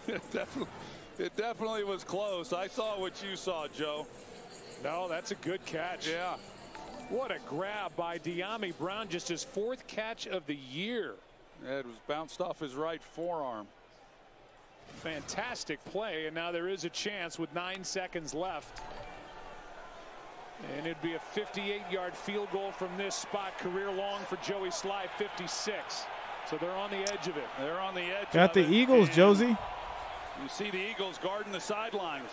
It definitely was close. I saw what you saw, Joe. No, that's a good catch. Yeah. What a grab by De'Ami Brown. Just his 4th catch of the year. It was bounced off his right forearm. Fantastic play. And now there is a chance with 9 seconds left. And it'd be a 58-yard field goal from this spot. Career long for Joey Sly, 56. So they're on the edge of it. They're on the edge. Got the Eagles, Josie. You see the Eagles guarding the sidelines.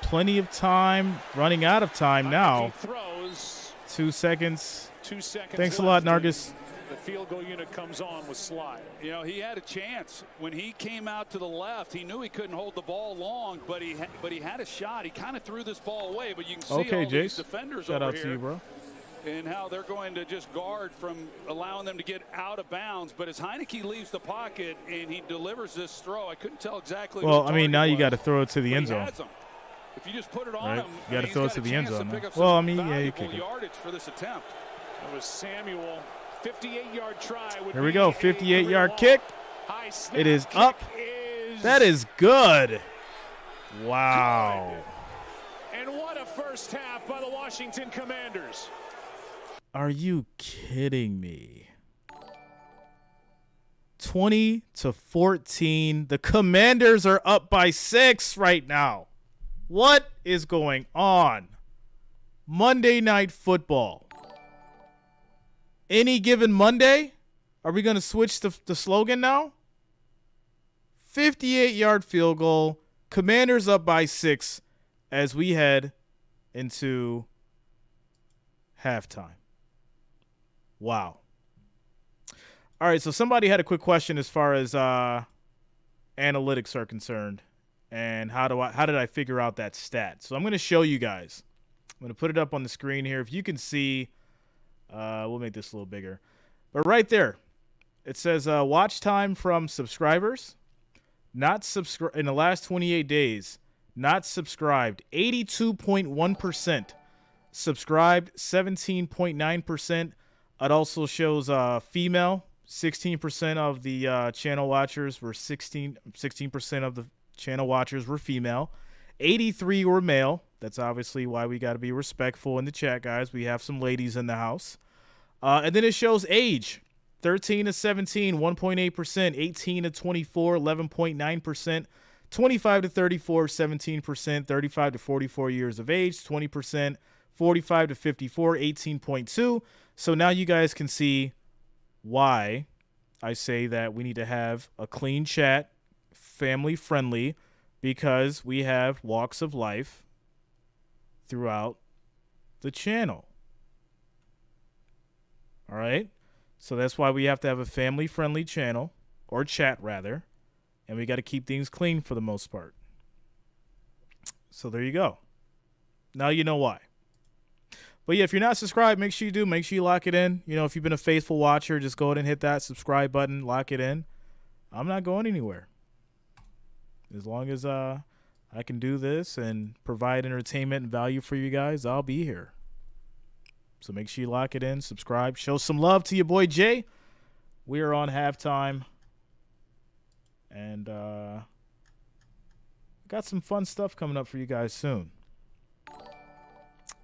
Plenty of time, running out of time now. Throws. 2 seconds. 2 seconds. Thanks a lot, Nargis. The field goal unit comes on with Sly. You know, he had a chance. When he came out to the left, he knew he couldn't hold the ball long, but he had a shot. He kind of threw this ball away, but you can see all these defenders Shout over out here to you, bro. and how they're going to just guard from allowing them to get out of bounds. But as Heinicke leaves the pocket and he delivers this throw, I couldn't tell exactly Well, what I mean, now you got to throw it to the end zone. If you just put it on him, you got to throw it to the end zone. Well, I mean, yeah, you can. Yardage for this attempt. That was Samuel. 58-yard try. Here we go. 58-yard kick. It is up. That is good. Wow. Good. And what a first half by the Washington Commanders. Are you kidding me? 20-14. The Commanders are up by 6 right now. What is going on? Monday Night Football. Any given Monday? Are we going to switch the slogan now? 58-yard field goal. Commanders up by 6 as we head into halftime. Wow. All right, so somebody had a quick question as far as analytics are concerned, and how did I figure out that stat? So I'm going to show you guys. I'm going to put it up on the screen here. If you can see, we'll make this a little bigger. But right there, it says watch time from subscribers, not subscribe in the last 28 days, not subscribed, 82.1%, subscribed, 17.9%. It also shows female. 16% of the channel watchers were 16% of the channel watchers were female. 83 were male. That's obviously why we got to be respectful in the chat, guys. We have some ladies in the house. And then it shows age. 13 to 17, 1.8%. 18 to 24, 11.9%. 25 to 34, 17%. 35 to 44 years of age, 20%. 45 to 54, 18.2%. So now you guys can see why I say that we need to have a clean chat, family friendly, because we have walks of life throughout the channel. All right? So that's why we have to have a family friendly channel, or chat rather, and we got to keep things clean for the most part. So there you go. Now you know why. But yeah, if you're not subscribed, make sure you do. Make sure you lock it in. You know, if you've been a faithful watcher, just go ahead and hit that subscribe button, lock it in. I'm not going anywhere. As long as I can do this and provide entertainment and value for you guys, I'll be here. So make sure you lock it in, subscribe, show some love to your boy Jay. We are on halftime. And got some fun stuff coming up for you guys soon.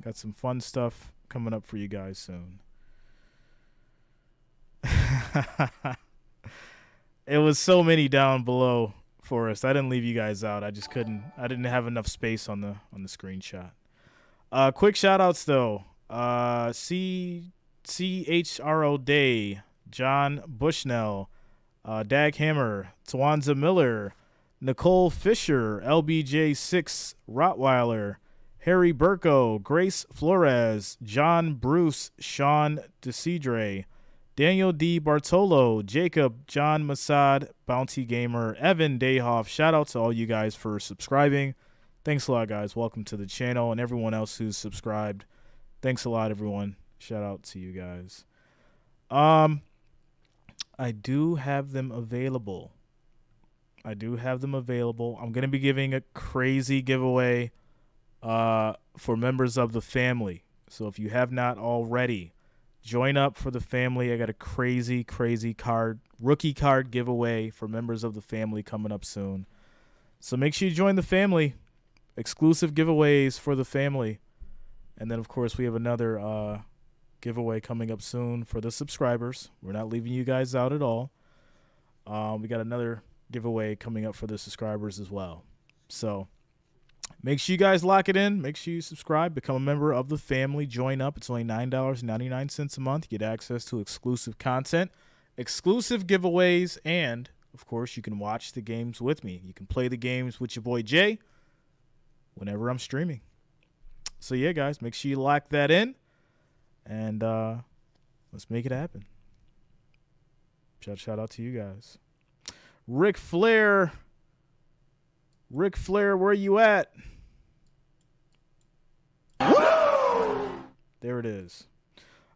Got some fun stuff coming up for you guys soon. It was so many down below for us. I didn't leave you guys out. I just couldn't. I didn't have enough space on the screenshot. Quick shout outs though. CHRO Day, John Bushnell, Dag Hammer, Tawanza Miller, Nicole Fisher, LBJ6 Rottweiler, Harry Burko, Grace Flores, John Bruce, Sean DeCidre, Daniel D. Bartolo, Jacob, John Masad, Bounty Gamer, Evan Dayhoff. Shout out to all you guys for subscribing. Thanks a lot, guys. Welcome to the channel, and everyone else who's subscribed. Thanks a lot, everyone. Shout out to you guys. I do have them available. I'm going to be giving a crazy giveaway for members of the family. So if you have not already, join up for the family. I got a crazy rookie card giveaway for members of the family coming up soon. So make sure you join the family. Exclusive giveaways for the family. And then, of course, we have another giveaway coming up soon for the subscribers. We're not leaving you guys out at all. We got another giveaway coming up for the subscribers as well. So make sure you guys lock it in. Make sure you subscribe. Become a member of the family. Join up. It's only $9.99 a month. You get access to exclusive content, exclusive giveaways, and, of course, you can watch the games with me. You can play the games with your boy Jay whenever I'm streaming. So, yeah, guys, make sure you lock that in, and let's make it happen. Shout out to you guys. Ric Flair, where you at? There it is.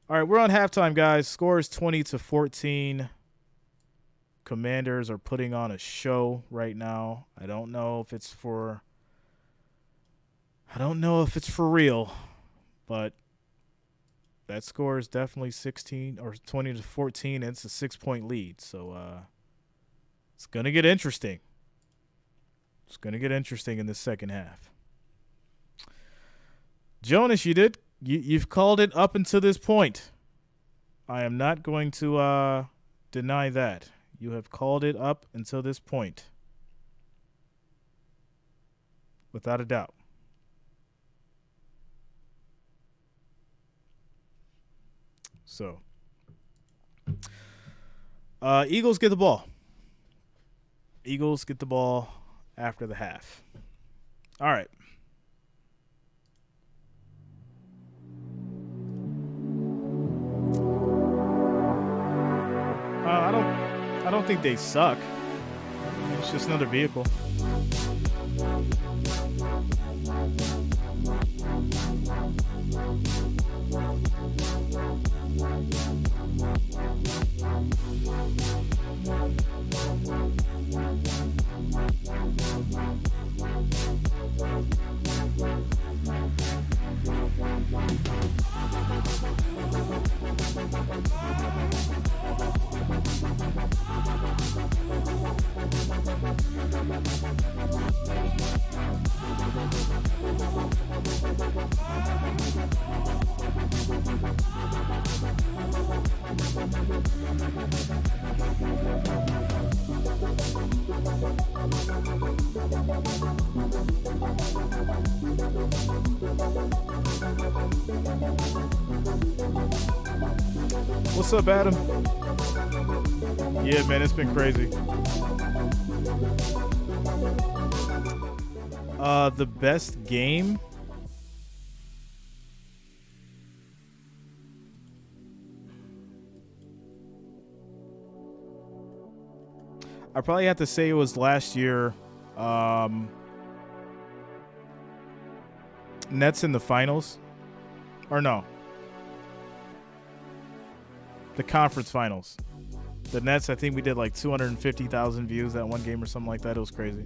All right, we're on halftime, guys. Score is 20-14. Commanders are putting on a show right now. I don't know if it's for real, but that score is definitely 20-14, and it's a 6-point lead. So it's going to get interesting. It's going to get interesting in the second half. Jonas, you've called it up until this point. I am not going to deny that. You have called it up until this point. Without a doubt. So, Eagles get the ball. Eagles get the ball after the half. All right. I don't think they suck. It's just another vehicle. What's up, Adam? Yeah, man, it's been crazy. The best game? I probably have to say it was last year. Nets in the finals. Or no. The conference finals. The Nets, I think we did like 250,000 views that one game or something like that. It was crazy.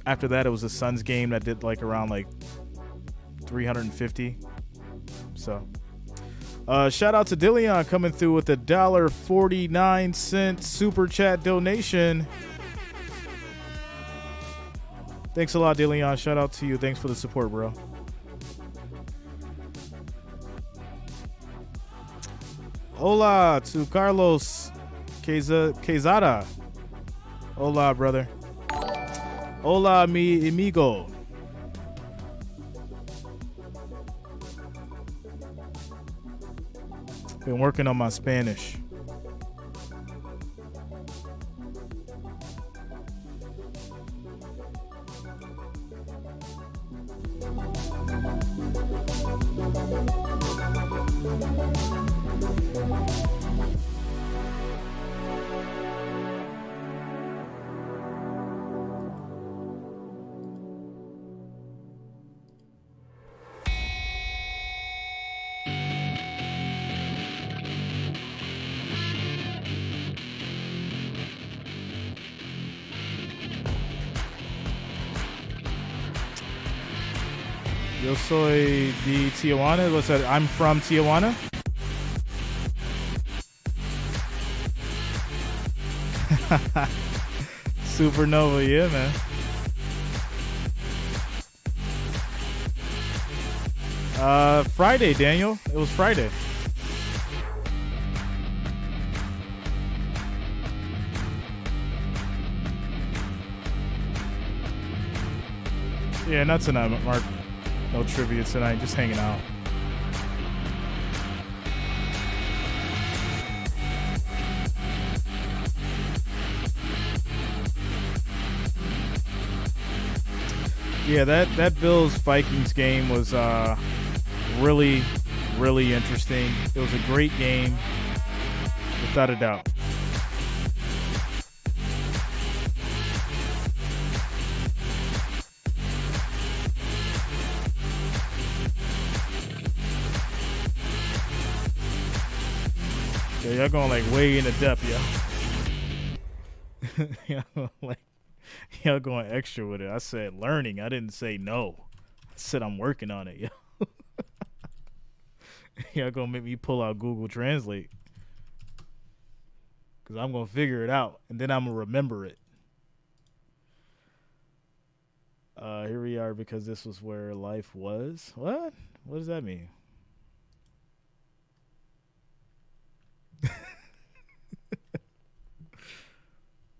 After that, it was the Suns game that did like around like 350. So, shout out to Dillion coming through with a $1.49 super chat donation. Thanks a lot, Dillion. Shout out to you. Thanks for the support, bro. Hola to Carlos Quezada. Hola, brother. Hola, mi amigo. Been working on my Spanish. Yo soy de Tijuana. What's that? I'm from Tijuana. Supernova, yeah, man. Friday, Daniel. It was Friday. Yeah, not tonight, Mark. No trivia tonight, just hanging out. Yeah, that Bills Vikings game was really, really interesting. It was a great game, without a doubt. Yeah, y'all going like way into depth, yo. Y'all going extra with it. I said learning. I didn't say no. I said I'm working on it, yo. Y'all gonna make me pull out Google Translate. Because I'm gonna figure it out. And then I'm gonna remember it. Here we are because this was where life was. What? What does that mean?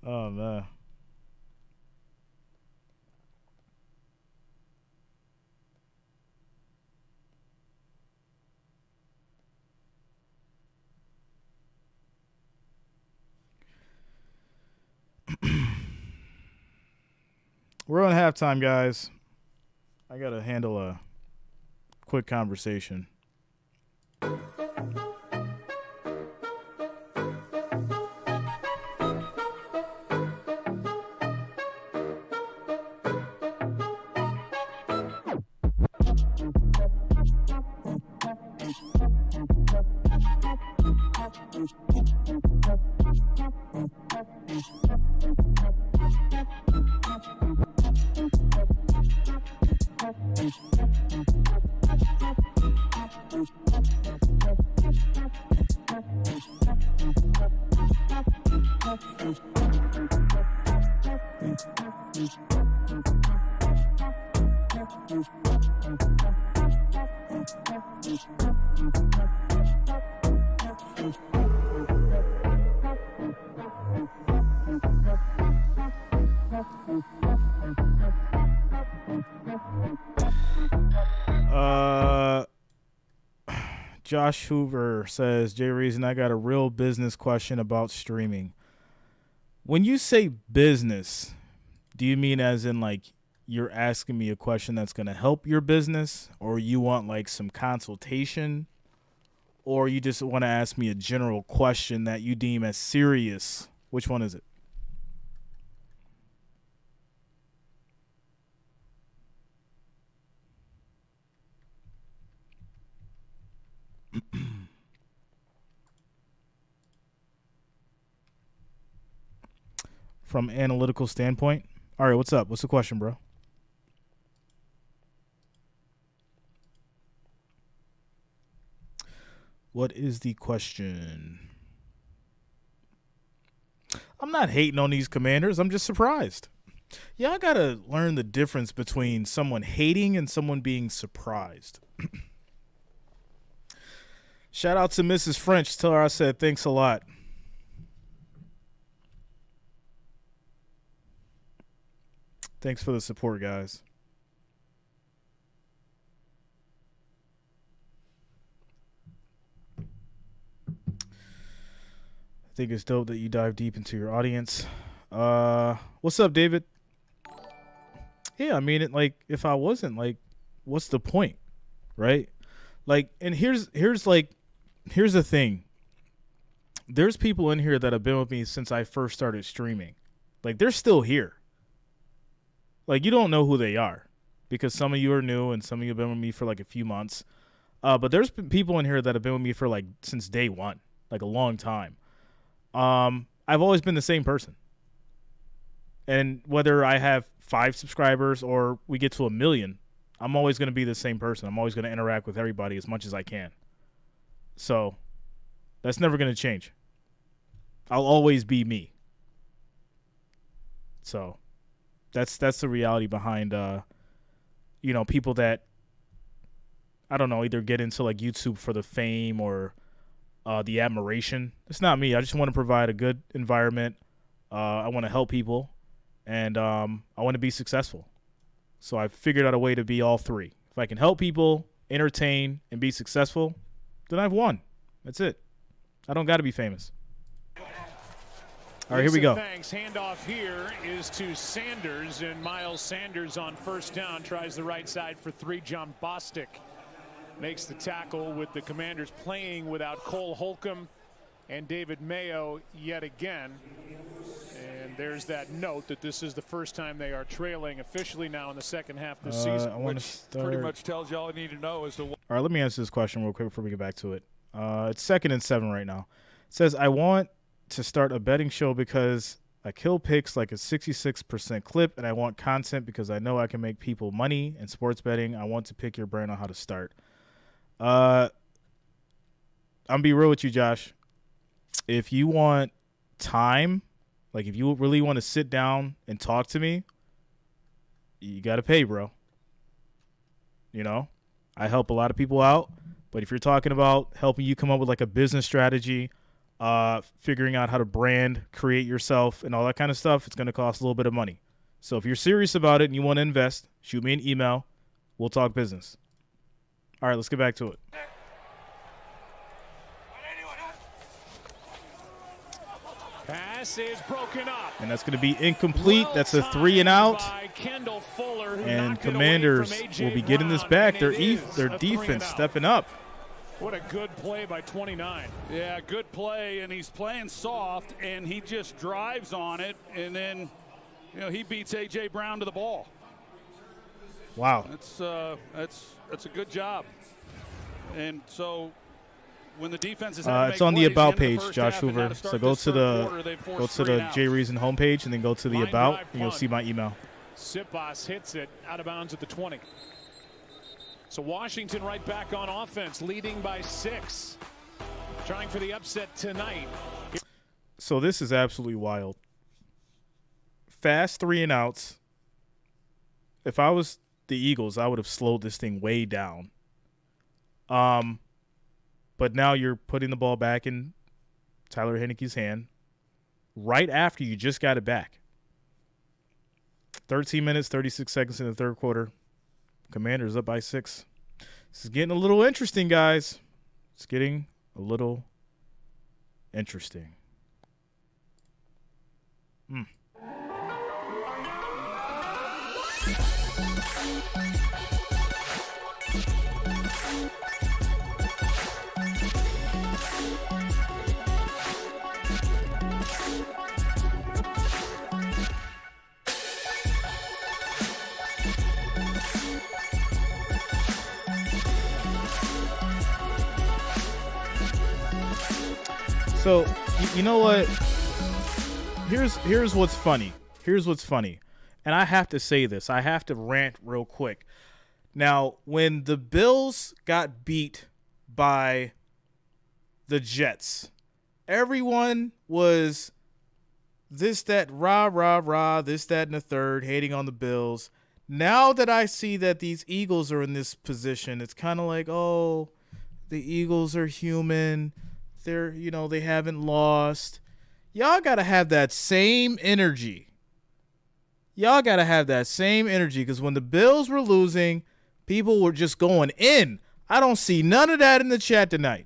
Oh, man. We're on halftime, guys. I got to handle a quick conversation. Josh Hoover says, Jay Reason, I got a real business question about streaming. When you say business, do you mean as in like you're asking me a question that's going to help your business, or you want like some consultation, or you just want to ask me a general question that you deem as serious? Which one is it? from analytical standpoint. All right, what's up? What's the question, bro? What is the question? I'm not hating on these Commanders. I'm just surprised. Yeah, I got to learn the difference between someone hating and someone being surprised. Shout out to Mrs. French. Tell her I said thanks a lot. Thanks for the support, guys. I think it's dope that you dive deep into your audience. What's up, David? Yeah, I mean, if I wasn't, what's the point, right? And here's the thing. There's people in here that have been with me since I first started streaming. They're still here. You don't know who they are because some of you are new and some of you have been with me for a few months. But there's been people in here that have been with me for since day one, a long time. I've always been the same person. And whether I have 5 subscribers or we get to 1 million, I'm always going to be the same person. I'm always going to interact with everybody as much as I can. So that's never going to change. I'll always be me. So that's the reality behind, people that, I don't know, either get into YouTube for the fame or the admiration. It's not me. I just want to provide a good environment. I want to help people, and I want to be successful. So I figured out a way to be all three. If I can help people, entertain, and be successful, then I've won. That's it. I don't got to be famous. All right, here we go. Thanks. Handoff here is to Sanders, and Miles Sanders on first down tries the right side for 3. John Bostic makes the tackle with the Commanders playing without Cole Holcomb and David Mayo yet again. And there's that note that this is the first time they are trailing officially now in the second half of the season. Which pretty much tells you all you need to know as to what. All right, let me answer this question real quick before we get back to it. It's 2nd and 7 right now. It says, I want to start a betting show because I kill picks a 66% clip, and I want content because I know I can make people money in sports betting. I want to pick your brain on how to start. I'm gonna be real with you, Josh. If you want time, if you really want to sit down and talk to me, you got to pay, bro. I help a lot of people out, but if you're talking about helping you come up with a business strategy, figuring out how to brand, create yourself, and all that kind of stuff, it's going to cost a little bit of money. So if you're serious about it and you want to invest, shoot me an email. We'll talk business. All right, let's get back to it. Pass is broken up. And that's going to be incomplete. That's a 3 and out. And Commanders will be getting this back. Their defense stepping up. What a good play by 29. Yeah, good play, and he's playing soft, and he just drives on it, and then, he beats A.J. Brown to the ball. Wow. That's a good job. And so when the defense is it's on the About page, Josh Hoover. So go to the Jay Reason homepage and then go to the About, and you'll see my email. Sipas hits it out of bounds at the 20. So Washington right back on offense, leading by 6. Trying for the upset tonight. So this is absolutely wild. Fast 3 and outs. If I was the Eagles, I would have slowed this thing way down. But now you're putting the ball back in Taylor Heinicke's hand right after you just got it back. 13 minutes, 36 seconds in the third quarter. Commanders up by 6. This is getting a little interesting, guys. It's getting a little interesting. So, you know what? here's what's funny. Here's what's funny. And I have to say this. I have to rant real quick. Now, when the Bills got beat by the Jets, everyone was this, that, rah, rah, rah, this, that, and the third, hating on the Bills. Now that I see that these Eagles are in this position, it's kind of like, oh, the Eagles are human. They're, they haven't lost. Y'all got to have that same energy. Y'all got to have that same energy, because when the Bills were losing, people were just going in. I don't see none of that in the chat tonight.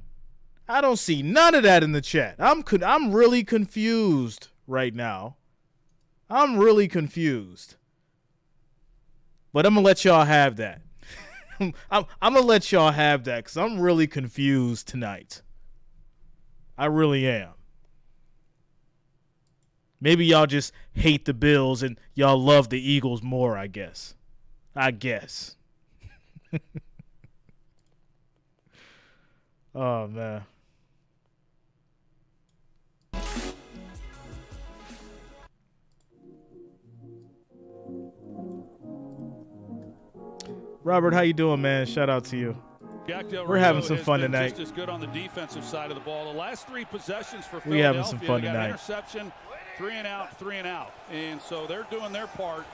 I don't see none of that in the chat. I'm really confused right now. I'm really confused. But I'm going to let y'all have that. I'm going to let y'all have that, because I'm really confused tonight. I really am. Maybe y'all just hate the Bills and y'all love the Eagles more, I guess. Oh, man. Robert, how you doing, man? Shout out to you. We're having some fun tonight. Just as good on the defensive side of the ball. The last three possessions for Philadelphia, we having some fun they got tonight. Interception, 3 and out. And so they're doing their part.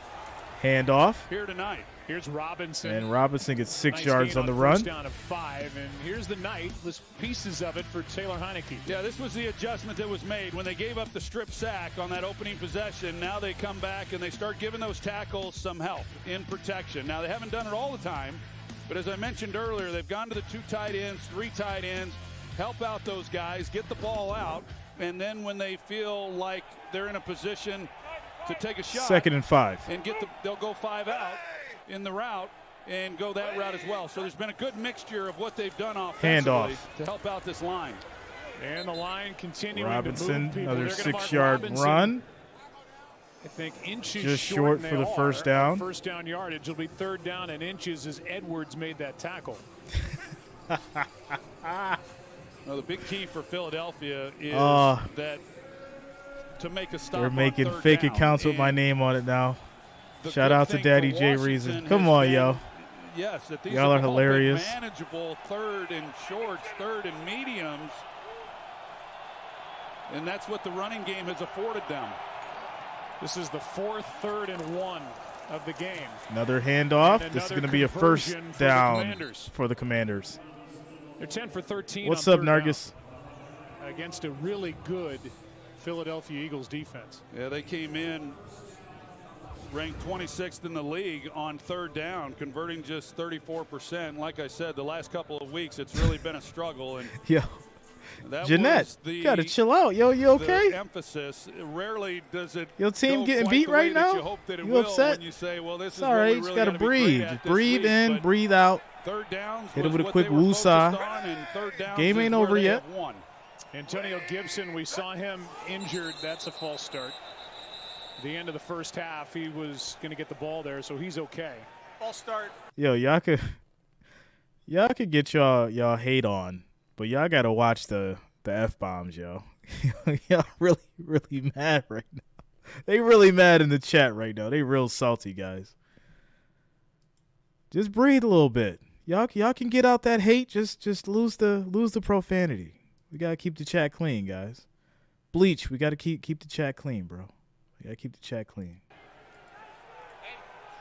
Handoff. Here tonight. Here's Robinson. And Robinson gets 6 nice yards on the run. First down of 5. And here's the night. There's pieces of it for Taylor Heinicke. Yeah, this was the adjustment that was made when they gave up the strip sack on that opening possession. Now they come back and they start giving those tackles some help in protection. Now they haven't done it all the time, but as I mentioned earlier, they've gone to the 2 tight ends, 3 tight ends, help out those guys, get the ball out, and then when they feel like they're in a position to take a shot. 2nd and 5. And they'll go 5 out in the route and go that route as well. So there's been a good mixture of what they've done offensively to help out this line. And the line continuing Robinson, to move people. another 6-yard run. I think inches just short for the first down. First down yardage will be 3rd down and inches as Edwards made that tackle. Well, the big key for Philadelphia is that to make a stop. They're making on 3rd fake down. accounts with my name on it now. Shout out to Daddy J Reason. Come on, yo. Yes, that these y'all are hilarious. Manageable 3rd and shorts, 3rd and mediums, and that's what the running game has afforded them. This is the 4th 3rd and 1 of the game. Another handoff. This is going to be a first down for the Commanders. They're 10 for 13. What's up, Nargis? Against a really good Philadelphia Eagles defense. Yeah, they came in ranked 26th in the league on 3rd down, converting just 34%. Like I said, the last couple of weeks, it's really been a struggle. And Jeanette, you got to chill out. Yo, you okay? The emphasis. Rarely does it. Your team getting beat right now? You upset? When you say, well, this it's is all right. you just got to breathe. Just breathe in, breathe out. 3rd downs. Hit it with a quick woosah. Game ain't over yet. Antonio Gibson, we saw him injured. That's a false start. The end of the first half, he was going to get the ball there, so he's okay. False start. Yo, y'all could get y'all hate on, but y'all got to watch the F-bombs, yo. Y'all really mad right now. They really mad in the chat right now. They real salty, guys. Just breathe a little bit. Y'all can get out that hate. Just lose the profanity. We gotta keep the chat clean, guys. Bleach, we gotta keep the chat clean, bro. We gotta keep the chat clean.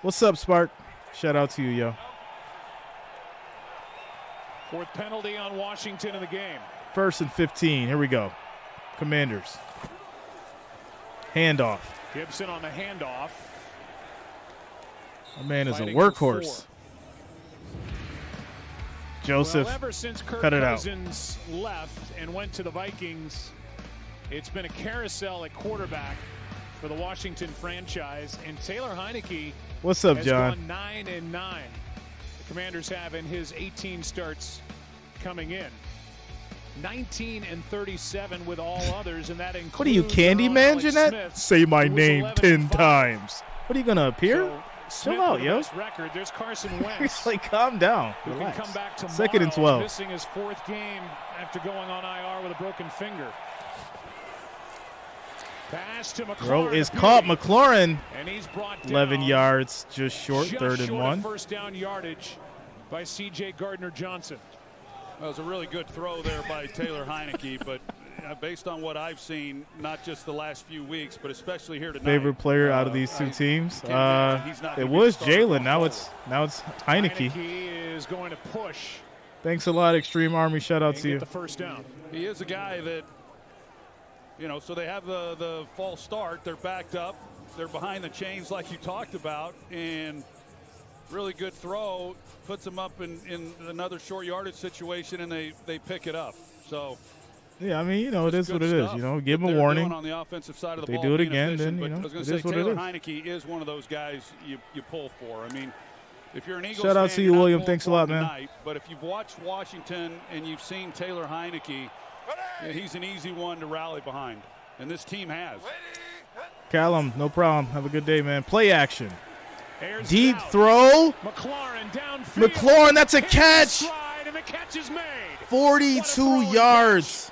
What's up, Spark? Shout out to you, yo. 4th penalty on Washington in the game. 1st and 15. Here we go. Commanders. Handoff. Gibson on the handoff. My man is a workhorse. Joseph, well, ever since Kirk cut it out. Cousins left and went to the Vikings, it's been a carousel at quarterback for the Washington franchise. And Taylor Heinicke What's up, has John? gone 9-9. The Commanders have in his 18 starts coming in. 19-37 with all others, and that includes. What are you, Candyman, Jeanette? Smith, say my name 10 times. What are you gonna appear? So, chill out, yo. Record. There's Carson Wentz. Like, calm down. Who Relax. can come back tomorrow, 2nd and 12. missing his 4th game after going on IR with a broken finger. Pass to McLaurin. Throw is caught. McLaurin, and he's brought down 11 yards, just short, third and one. First down yardage by C.J. Gardner-Johnson. That was a really good throw there by Taylor Heinicke, but based on what I've seen, not just the last few weeks, but especially here tonight. Favorite player out of these two teams? It was Jalen. Now it's Heinicke. Heinicke is going to push. Thanks a lot, Extreme Army. Shout out to you. The first down. He is a guy that, so they have the false start. They're backed up. They're behind the chains like you talked about, and really good throw puts them up in another short yardage situation, and they pick it up. So. Yeah, I mean, it is what it is. Give them a warning. On the offensive side of the they ball, do it again, then, it I was going is to say what Taylor it is. Heinicke is one of those guys you pull for. I mean, if you're an Eagles shout out fan, to you, William. Thanks a lot, tonight, man. But if you've watched Washington and you've seen Taylor Heinicke, he's an easy one to rally behind, and this team has. Callum, no problem. Have a good day, man. Play action. Airs deep out. Throw. McLaurin downfield. McLaurin, that's a catch. Stride, and the catch is made. 42 yards.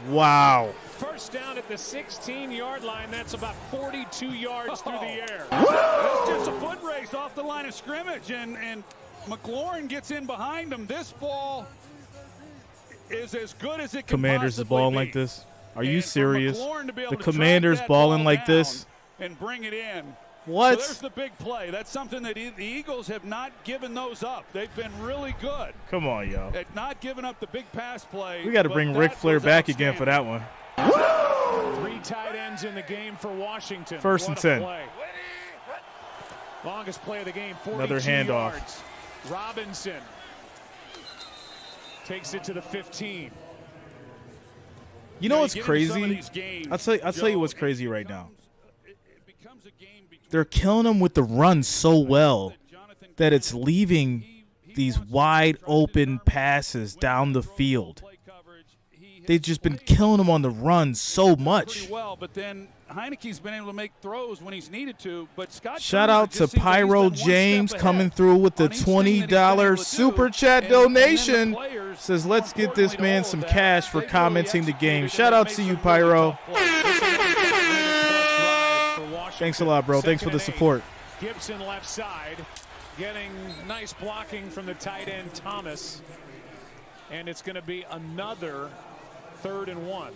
Wow. First down at the 16-yard line. That's about 42 yards through the air. It's just a foot race off the line of scrimmage, and McLaurin gets in behind him. This ball is as good as it can Commanders is balling like this. Are you serious? The Commanders balling like this? And bring it in. What? So there's the big play. That's something that the Eagles have not given those up. They've been really good. Come on, yo. At not giving up the big pass play. We got to bring Ric Flair back again for that one. 3 tight ends in the game for Washington. First and 10. Play. Longest play of the game, 42 Another handoff. yards. Robinson takes it to the 15. You know what's crazy? I'll tell you what's crazy right now. They're killing them with the run so well that it's leaving these wide open passes down the field. They've just been killing them on the run so much. Pretty well, but then Heinicke's been able to make throws when he's needed to. But Scott shout out to Pyro James coming through with the $20 super chat donation. Says, let's get this man some cash for commenting the game. Shout out to you, Pyro. Thanks a lot, bro. Thanks for the support. Gibson left side, getting nice blocking from the tight end Thomas. And it's going to be another 3rd and 1.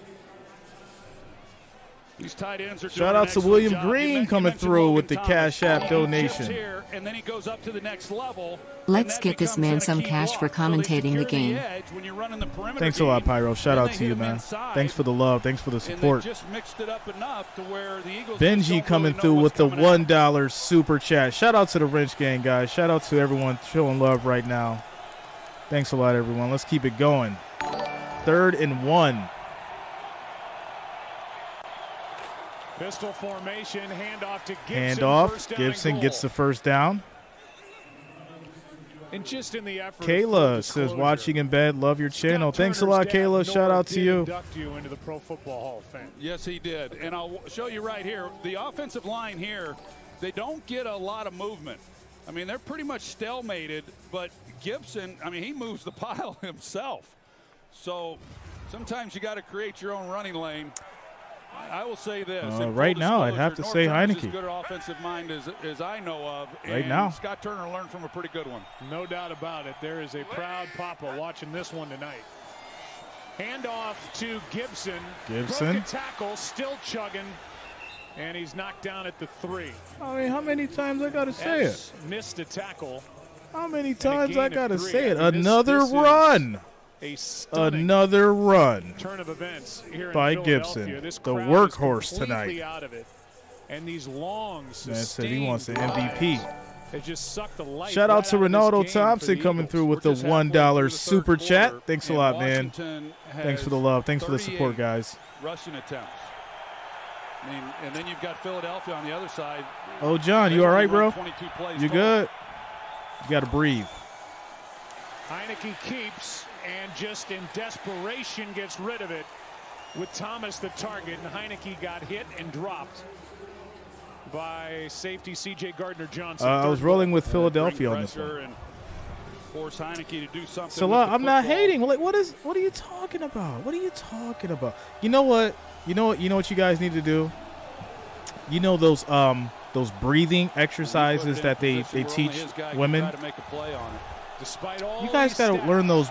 These tight ends are shout out to William Green coming through with the Cash App donation. Here, and then he goes up to the next level. Let's get this man some cash for commentating the game. Thanks a lot, Pyro. Shout out to you, man. Thanks for the love. Thanks for the support. Just mixed it up enough to where the Eagles Benji coming through with the $1 super chat. Shout out to the Wrench Gang, guys. Shout out to everyone showing love right now. Thanks a lot, everyone. Let's keep it going. 3rd and 1. Pistol formation, handoff to Gibson. Handoff. Gibson gets the first down. And just in the effort. Kayla says, watching in bed, love your channel. Thanks a lot, Kayla. Shout out to you. Induct you into the Pro Football Hall of Fame. Yes, he did. And I'll show you right here. The offensive line here, they don't get a lot of movement. I mean, they're pretty much stalemated, but Gibson, I mean, he moves the pile himself. So sometimes you got to create your own running lane. I will say this. Right now, I'd have to say Heinicke. As good an offensive mind as I know of. Right now. Scott Turner learned from a pretty good one. No doubt about it. There is a proud papa watching this one tonight. Handoff to Gibson. Gibson. Broken tackle, still chugging. And he's knocked down at the 3. I mean, how many times I got to say it? Missed a tackle. How many times I got to say it? Another run. Another run turn of events here by Gibson, the workhorse tonight. Out of it. And these long, man said he wants an MVP. They just suck the life. Shout out to Ronaldo Thompson coming through with the $1 super chat. Thanks a lot, man. Thanks for the love. Thanks for the support, guys. Rushing attempts. I mean, and then you've got Philadelphia on the other side. Oh, John, you all right, bro? You good? You got to breathe. Heinicke keeps and just in desperation gets rid of it with Thomas the target, and Heinicke got hit and dropped by safety C.J. Gardner-Johnson. I was rolling with Philadelphia on this one. And force Heinicke to do something. So I'm not hating. What are you talking about? What are you talking about? You know what? You know what you guys need to do? You know those breathing exercises that they teach women? You guys got to learn those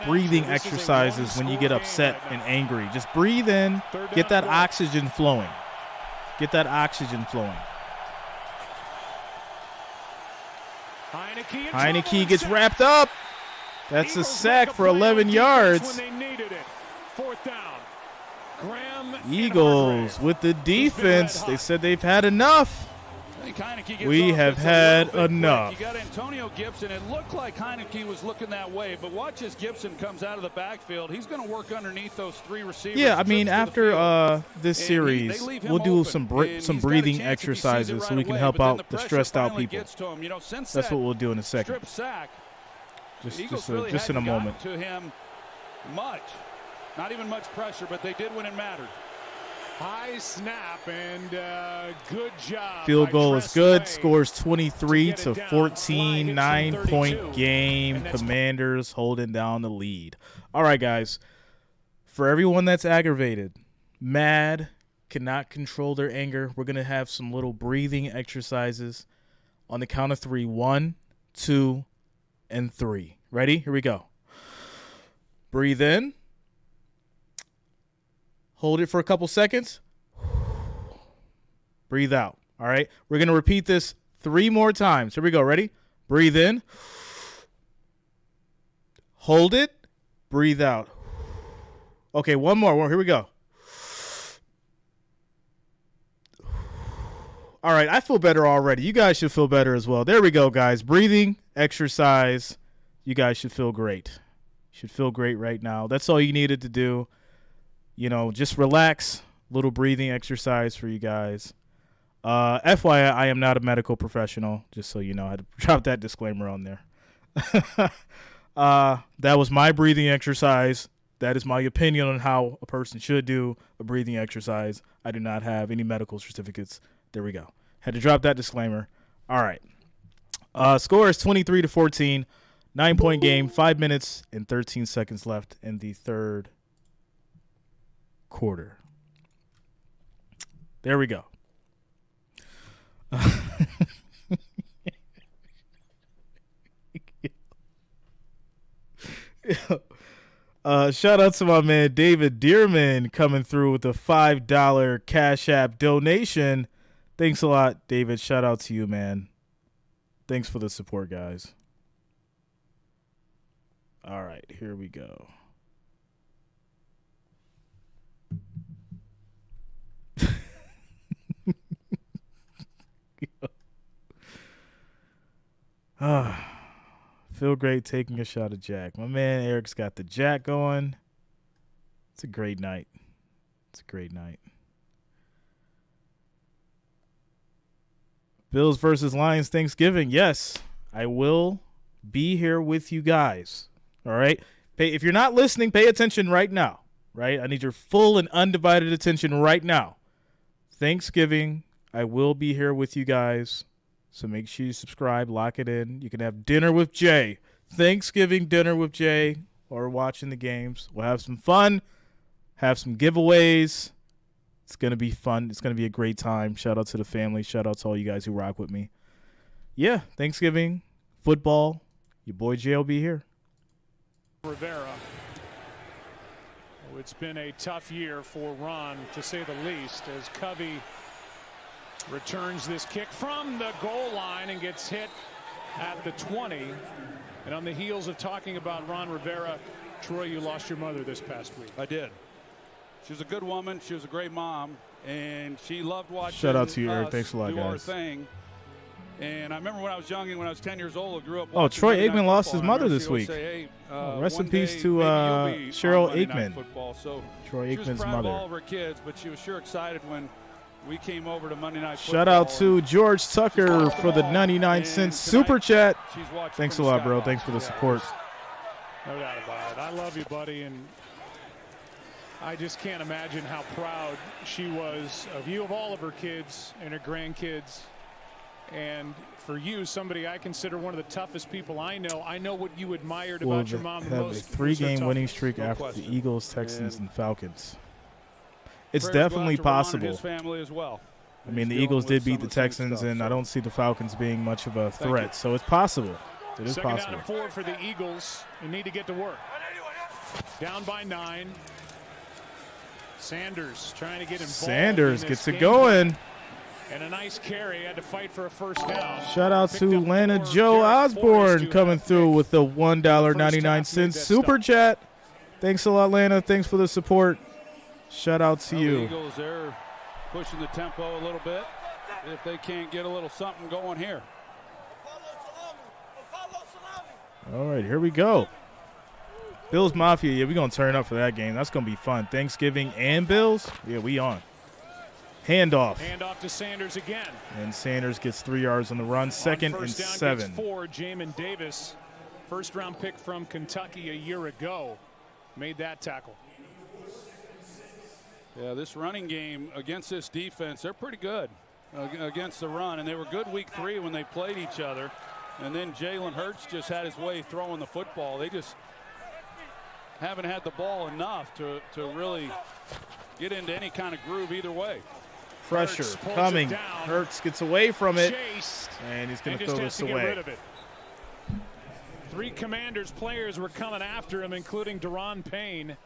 breathing exercises when you get upset and angry. Just breathe in, get that oxygen flowing. Get that oxygen flowing. Heinicke gets wrapped up. That's a sack for 11 yards. Eagles with the defense. They said they've had enough. We have had enough. You got Antonio Gibson. It looked like Heinicke was looking that way, but watch as Gibson comes out of the backfield. He's going to work underneath those three receivers. Yeah, I mean, after this series, we'll do some breathing exercises so we can help out the stressed out people. That's what we'll do in a second. Just in a moment. To him much. Not even much pressure, but they did when it mattered. High snap and good job. Field goal is good. Scores 23-14. 9-point game. Commanders holding down the lead. All right, guys. For everyone that's aggravated, mad, cannot control their anger, we're going to have some little breathing exercises on the count of 3. 1, 2, and 3. Ready? Here we go. Breathe in. Hold it for a couple seconds. Breathe out. All right. We're going to repeat this 3 more times. Here we go. Ready? Breathe in. Hold it. Breathe out. Okay, one more. Here we go. All right. I feel better already. You guys should feel better as well. There we go, guys. Breathing exercise. You guys should feel great. You should feel great right now. That's all you needed to do. You know, just relax. Little breathing exercise for you guys. FYI, I am not a medical professional, just so you know. I had to drop that disclaimer on there. That was my breathing exercise. That is my opinion on how a person should do a breathing exercise. I do not have any medical certificates. There we go. Had to drop that disclaimer. All right. Score is 23-14. 9-point game. 5 minutes and 13 seconds left in the third quarter. There we go. Shout out to my man David Dearman coming through with a $5 Cash App donation. Thanks a lot, David. Shout out to you, man. Thanks for the support, guys. All right, here we go. Feel great taking a shot of Jack. My man Eric's got the Jack going. It's a great night. It's a great night. Bills versus Lions Thanksgiving. Yes, I will be here with you guys. All right? If you're not listening, pay attention right now. Right? I need your full and undivided attention right now. Thanksgiving, I will be here with you guys. So make sure you subscribe, lock it in. You can have dinner with Jay. Thanksgiving dinner with Jay or watching the games. We'll have some fun, have some giveaways. It's going to be fun. It's going to be a great time. Shout out to the family. Shout out to all you guys who rock with me. Yeah, Thanksgiving, football. Your boy Jay will be here. Rivera. Oh, it's been a tough year for Ron, to say the least, as Covey returns this kick from the goal line and gets hit at the 20. And on the heels of talking about Ron Rivera, Troy, you lost your mother this past week. I did. She was a good woman. She was a great mom. And she loved watching. Shout out to you, Eric. Thanks a lot, do guys. Our thing. And I remember when I was young and when I was 10 years old, I grew up. Oh, Troy Monday Aikman Night lost Football. his mother this She would week. say, hey, rest in one peace day, to maybe you'll be Cheryl on Monday Night Aikman. Football. So Troy she was Aikman's proud mother. of all of her kids, but she was sure excited when we came over to Monday Night Football. Shout out to George Tucker for the 99-cent super chat. Thanks a lot, bro. Thanks for the support. No doubt about it. I love you, buddy, and I just can't imagine how proud she was of you, of all of her kids and her grandkids. And for you, somebody I consider one of the toughest people I know. I know what you admired about your mom the most. Have a 3-game winning streak after the Eagles, Texans, and Falcons. It's Prayers definitely go out to Ron and possible. his family as well. I mean, the Eagles did beat the Texans, and I don't see the Falcons being much of a threat. So it's possible. It is Second possible. down and 4 for the Eagles. You need to get to work. Down by 9. Sanders trying to get involved. Sanders gets it going. And a nice carry. Had to fight for a first down. Shout out to Atlanta Joe Osborne coming through with the $1.99 super chat. Thanks a lot, Lana. Thanks for the support. Shout out to you. The Eagles, they're pushing the tempo a little bit if they can't get a little something going here. All right, here we go. Bills Mafia, yeah, we're going to turn up for that game. That's going to be fun. Thanksgiving and Bills, yeah, we on. Handoff. Handoff to Sanders again. And Sanders gets 3 yards on the run. Second and 7. Gets 4. Jamin Davis, first-round pick from Kentucky a year ago, made that tackle. Yeah, this running game against this defense, they're pretty good against the run. And they were good week 3 when they played each other. And then Jalen Hurts just had his way throwing the football. They just haven't had the ball enough to really get into any kind of groove either way. Pressure coming. Hurts gets away from it. And he's going to throw this away. Get rid of it. 3 Commanders players were coming after him, including Deron Payne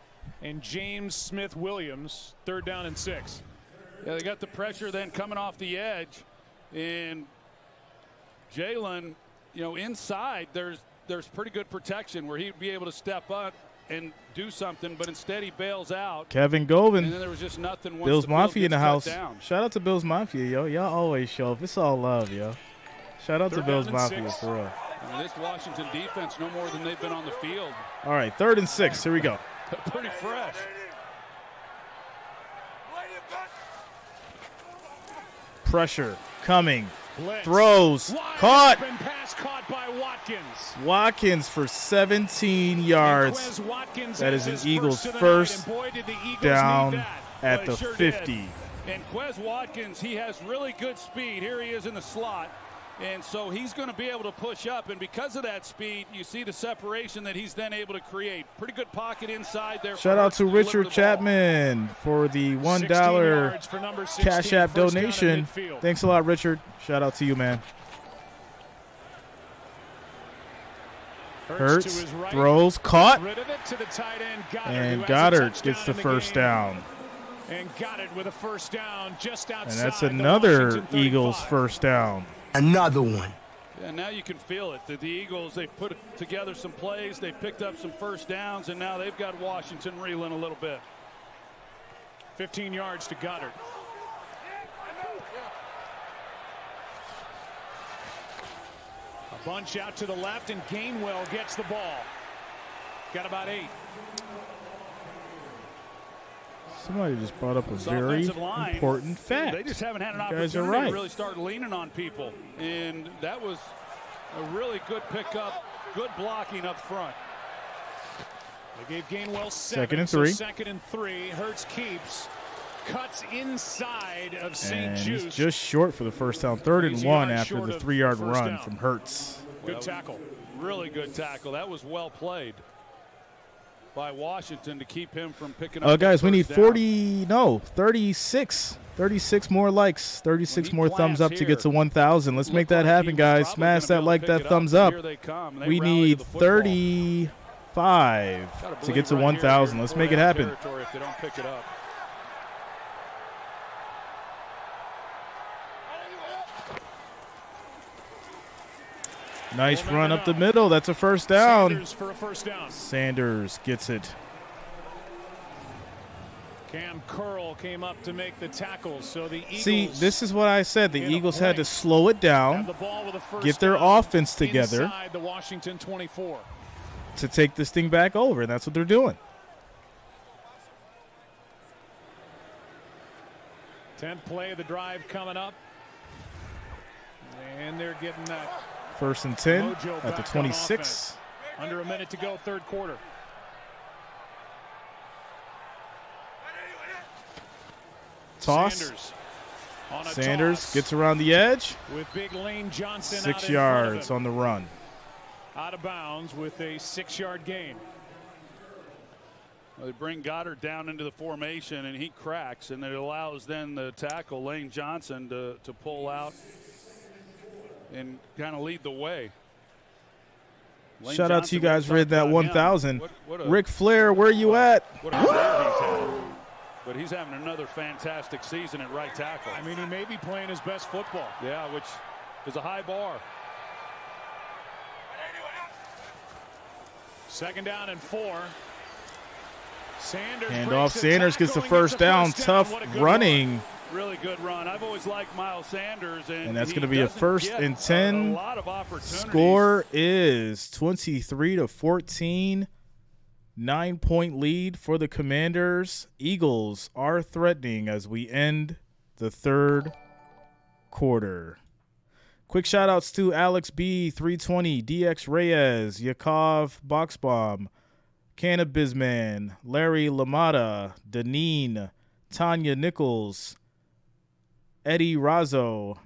and James Smith-Williams. 3rd down and 6. Yeah, they got the pressure then coming off the edge. And Jalen, you know, inside there's pretty good protection where he'd be able to step up and do something, but instead he bails out. Kevin Govin. And then there was just nothing. Bills Mafia in the house. Shout out to Bills Mafia, yo. Y'all always show up. It's all love, yo. Shout out to Bills Mafia for real. And this Washington defense, no more than they've been on the field. All right, 3rd and 6. Here we go. Pretty fresh. Pressure coming. Blitz. Throws. Wide Caught. open pass caught by Watkins. Watkins for 17 yards. That is an Eagles first down at the 50. And Quez Watkins, he has really good speed. Here he is in the slot. And so he's going to be able to push up. And because of that speed, you see the separation that he's then able to create. Pretty good pocket inside there. Shout out to Richard Chapman for the $1 Cash App donation. Thanks a lot, Richard. Shout out to you, man. Hurts throws, caught. And Goddard gets the first down. And Goddard with a first down just outside. And that's another Eagles first down. Another one. Yeah, now you can feel it. The Eagles, they've put together some plays. They've picked up some first downs, and now they've got Washington reeling a little bit. 15 yards to Goddard. A bunch out to the left, and Gainwell gets the ball. Got about 8. Somebody just brought up a very important fact. They just haven't had an opportunity to really start leaning on people. And that was a really good pickup, good blocking up front. They gave Gainwell 7. Second and 3. So 2nd and 3. Hurts keeps. Cuts inside of St. Jude. He's just short for the first down. 3rd and 1 after the 3-yard run from Hurts. Good tackle. Really good tackle. That was well played by Washington to keep him from picking up. Guys, we need 36 more likes, 36 more thumbs up to get to 1,000. Let's make that happen, guys. Smash that like, that thumbs up. We need 35 to get to 1,000. Let's make it happen. If they don't pick it up. Nice run up the middle. That's a first down. Sanders for a first down. Sanders gets it. Cam Curl came up to make the tackle. So the Eagles. See, this is what I said. The Eagles had to slow it down, get their offense together inside the Washington 24 to take this thing back over, and that's what they're doing. 10th play of the drive coming up. And they're getting that. 1st and 10 at the 26. Under a minute to go, 3rd quarter. Toss. Sanders gets around the edge. With Big Lane Johnson 6 yards on the run. Out of bounds with a 6-yard gain. Well, they bring Goddard down into the formation, and he cracks, and it allows then the tackle, Lane Johnson, to pull out and kind of lead the way. Lane Shout Johnson, out to you guys, read that 1,000. Ric Flair, where you at? What a career he's had. But he's having another fantastic season at right tackle. I mean, he may be playing his best football. Yeah, which is a high bar. 2nd down and 4. Sanders handoff. Sanders gets the first down. Tough running. Really good run. I've always liked Miles Sanders. And that's going to be a 1st and 10. A lot of opportunities. Score is 23-14. 9-point lead for the Commanders. Eagles are threatening as we end the 3rd quarter. Quick shout-outs to Alex B, 320, DX Reyes, Yakov Boxbomb, Cannabisman, Larry Lamada, Deneen, Tanya Nichols, Eddie Razzo,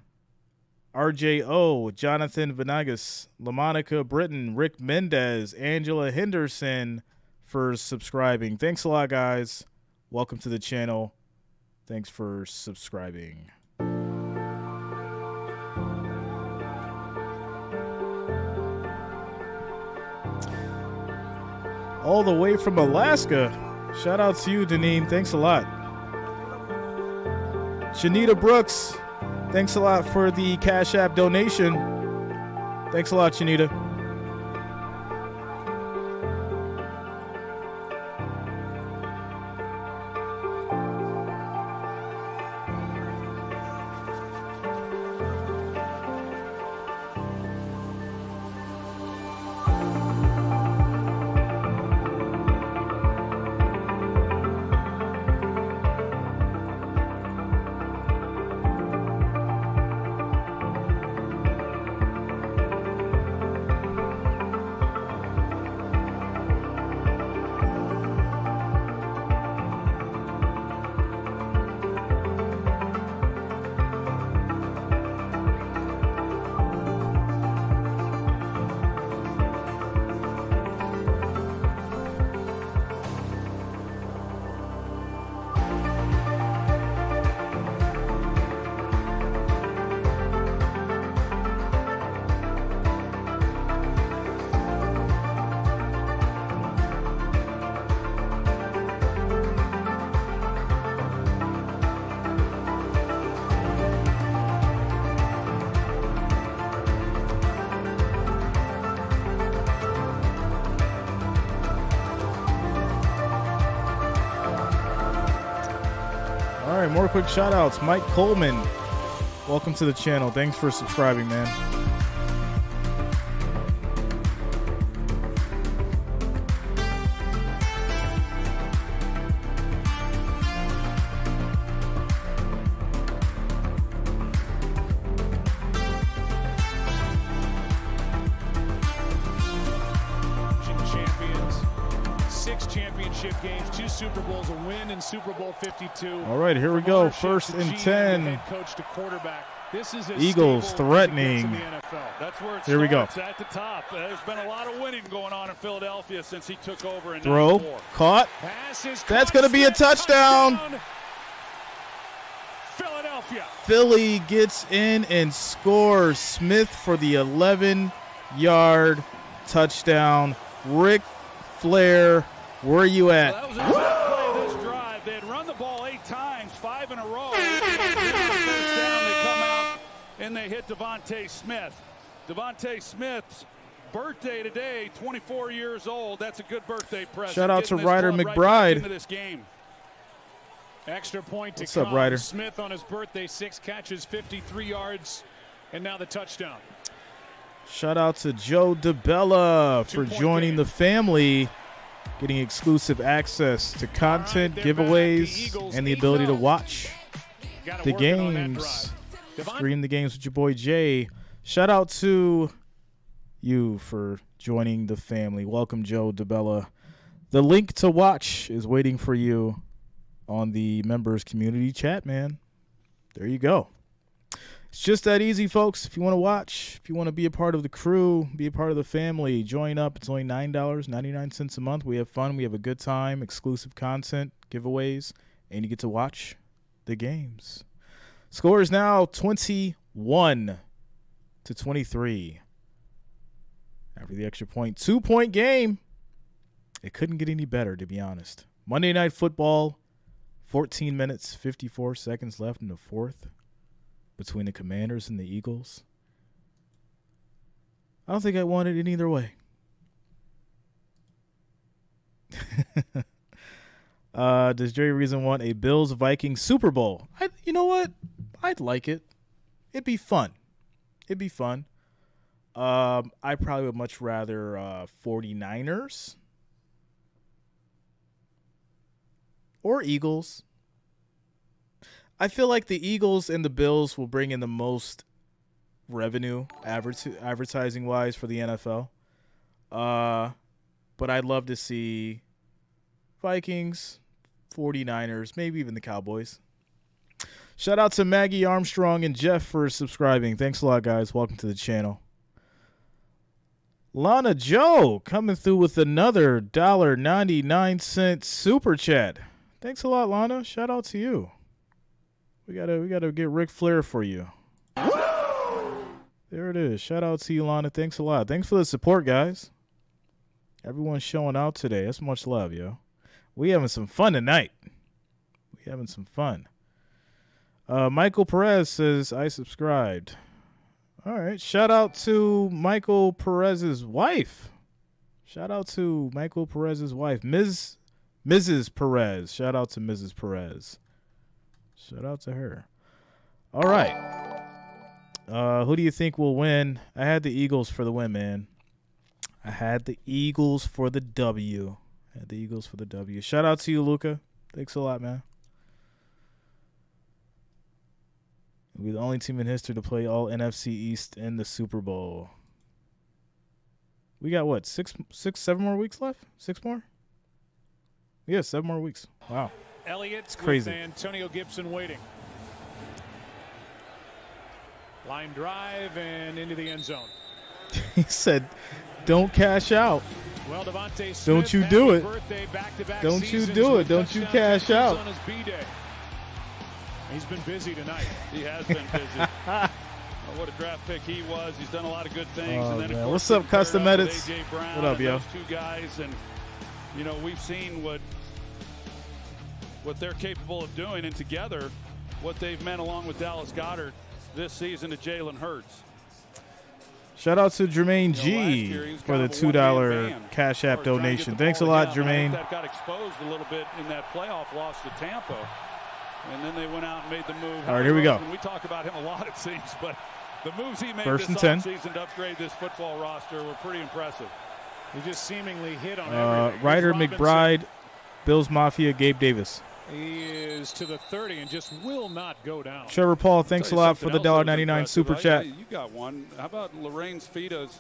RJO, Jonathan Venegas, LaMonica Britton, Rick Mendez, Angela Henderson for subscribing. Thanks a lot, guys. Welcome to the channel. Thanks for subscribing. All the way from Alaska. Shout out to you, Deneen. Thanks a lot. Shanita Brooks, thanks a lot for the Cash App donation. Thanks a lot, Shanita. All right, more quick shout outs. Mike Coleman, welcome to the channel. Thanks for subscribing, man. Super Bowls, a win in Super Bowl 52. All right, here we go. 1st and 10. Head coach to quarterback. This is Eagles threatening. That's where it here we go. At the top. There's been a lot of winning going on in Philadelphia since he took over in throw 94. Caught. That's going to be a touchdown. Philadelphia. Philly gets in and scores. Smith for the 11-yard touchdown. Ric Flair, where are you at? Well, that was a tough play of this drive. They had run the ball 8 times, 5 in a row. First down, they come out and they hit Devontae Smith. Devontae Smith's birthday today, 24 years old. That's a good birthday present. Shout out to Ryder McBride. Right into this game. Extra point to What's up, Ryder? Smith on his birthday, 6 catches, 53 yards, and now the touchdown. Shout out to Joe DeBella for joining the family, getting exclusive access to content, giveaways, and the ability to watch the games. Stream the games with your boy Jay. Shout out to you for joining the family. Welcome, Joe DeBella. The link to watch is waiting for you on the members community chat, man. There you go. It's just that easy, folks. If you want to watch, if you want to be a part of the crew, be a part of the family, join up. It's only $9.99 a month. We have fun. We have a good time, exclusive content, giveaways, and you get to watch the games. Score is now 21-23. After the extra point, 2-point game. It couldn't get any better, to be honest. Monday Night Football, 14 minutes, 54 seconds left in the fourth between the Commanders and the Eagles. I don't think I wanted it either way. Does Jerry Reason want a Bills-Vikings Super Bowl? You know what? I'd like it. It'd be fun. I probably would much rather 49ers or Eagles. I feel like the Eagles and the Bills will bring in the most revenue advertising-wise for the NFL. But I'd love to see Vikings, 49ers, maybe even the Cowboys. Shout out to Maggie Armstrong and Jeff for subscribing. Thanks a lot, guys. Welcome to the channel. Lana Joe coming through with another $1.99 super chat. Thanks a lot, Lana. Shout out to you. We gotta get Ric Flair for you. There it is. Shout out to you, Lana. Thanks a lot. Thanks for the support, guys. Everyone's showing out today. That's much love, yo. We having some fun tonight. Michael Perez says, I subscribed. All right. Shout out to Michael Perez's wife. Mrs. Perez. Shout out to Mrs. Perez. Shout out to her. All right. Who do you think will win? I had the Eagles for the win, man. I had the Eagles for the W. Shout out to you, Luca. Thanks a lot, man. We're the only team in history to play all NFC East in the Super Bowl. We got what, 7 more weeks left? 6 more? Yeah, 7 more weeks. Wow. Elliott's crazy. With Antonio Gibson waiting. Line drive and into the end zone. He said, don't cash out. Well, Devontae Smith, don't you do it. Back-to-back don't you do it. Don't you cash out. On his B-day. He's been busy tonight. He has been busy. What a draft pick he was. He's done a lot of good things. Oh, and then, of course, what's up, Custom Edits? What up, yo? Those two guys, and we've seen what they're capable of doing, and together, what they've meant along with Dallas Goedert this season to Jalen Hurts. Shout out to Jermaine G for the $2 Cash App donation. Thanks a lot, Jermaine. That got exposed a little bit in that playoff loss to Tampa. And then they went out and made the move. All right, here we go. And we talk about him a lot, it seems, but the moves he made First this and 10. offseason to upgrade this football roster were pretty impressive. He just seemingly hit on everything. Ryder McBride, Bills Mafia, Gabe Davis. He is to the 30 and just will not go down. Trevor Paul, thanks a lot for the $1.99 super chat. You got one. How about Lorraine's Fita's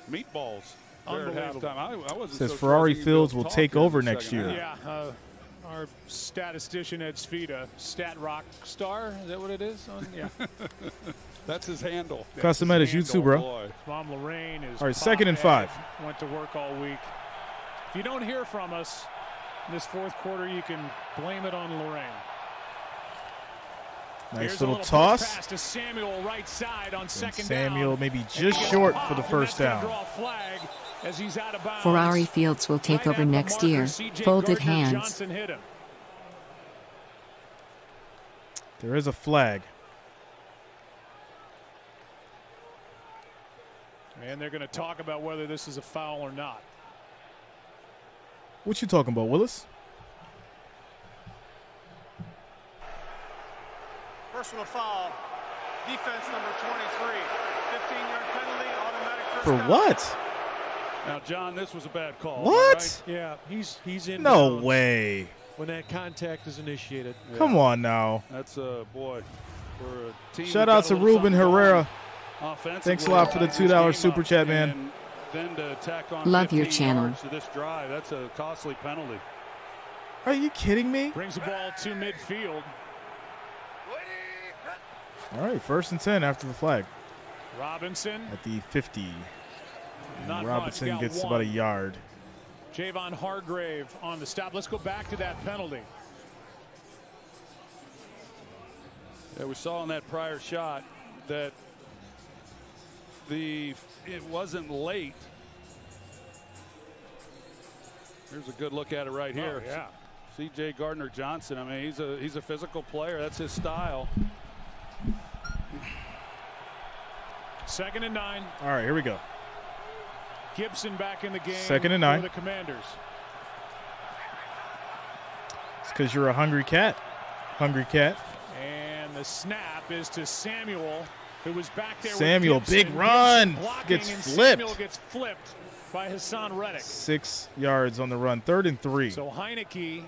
meatballs? Unbelievable. I wasn't says so Ferrari sure Fields will take over next year. Yeah. Our statistician at Sfida, Stat Rock Star, is that what it is? Yeah. That's his handle. Custom Edits, you too, bro. Boy. Mom Lorraine is. All right, 2nd and 5. Went to work all week. If you don't hear from us in this fourth quarter, you can blame it on Lorraine. Nice little toss. Pass to Samuel right side on second Samuel down. maybe just short for the first down. As he's out of bounds. Ferrari Fields will take over next year. Folded hands. There is a flag. And they're going to talk about whether this is a foul or not. What you talking about, Willis? Personal foul. Defense number 23. 15-yard penalty, automatic first For down. what? Now, John, this was a bad call. What? Right? Yeah, he's in. No way. When that contact is initiated. Yeah. Come on now. That's boy. For a team shout out to Ruben Herrera. Thanks a lot for the $2 super chat, man. Then to tack on love your channel. To this drive, that's a costly penalty. Are you kidding me? Brings the ball to midfield. All right, 1st and 10 after the flag. Robinson at the 50. Not Robinson much, gets one. about a yard. Javon Hargrave on the stop. Let's go back to that penalty. Yeah, we saw in that prior shot that it wasn't late. Here's a good look at it right here. Oh, yeah. C.J. Gardner-Johnson. I mean, he's a physical player. That's his style. 2nd and 9. All right, here we go. Gibson back in the game. 2nd and 9 for the Commanders. It's because you're a hungry cat. Hungry cat. And the snap is to Samuel, who was back there. Samuel, with Gibson. big run. Gets flipped. Samuel gets flipped by Hassan Reddick. 6 yards on the run. 3rd and 3. So Heinicke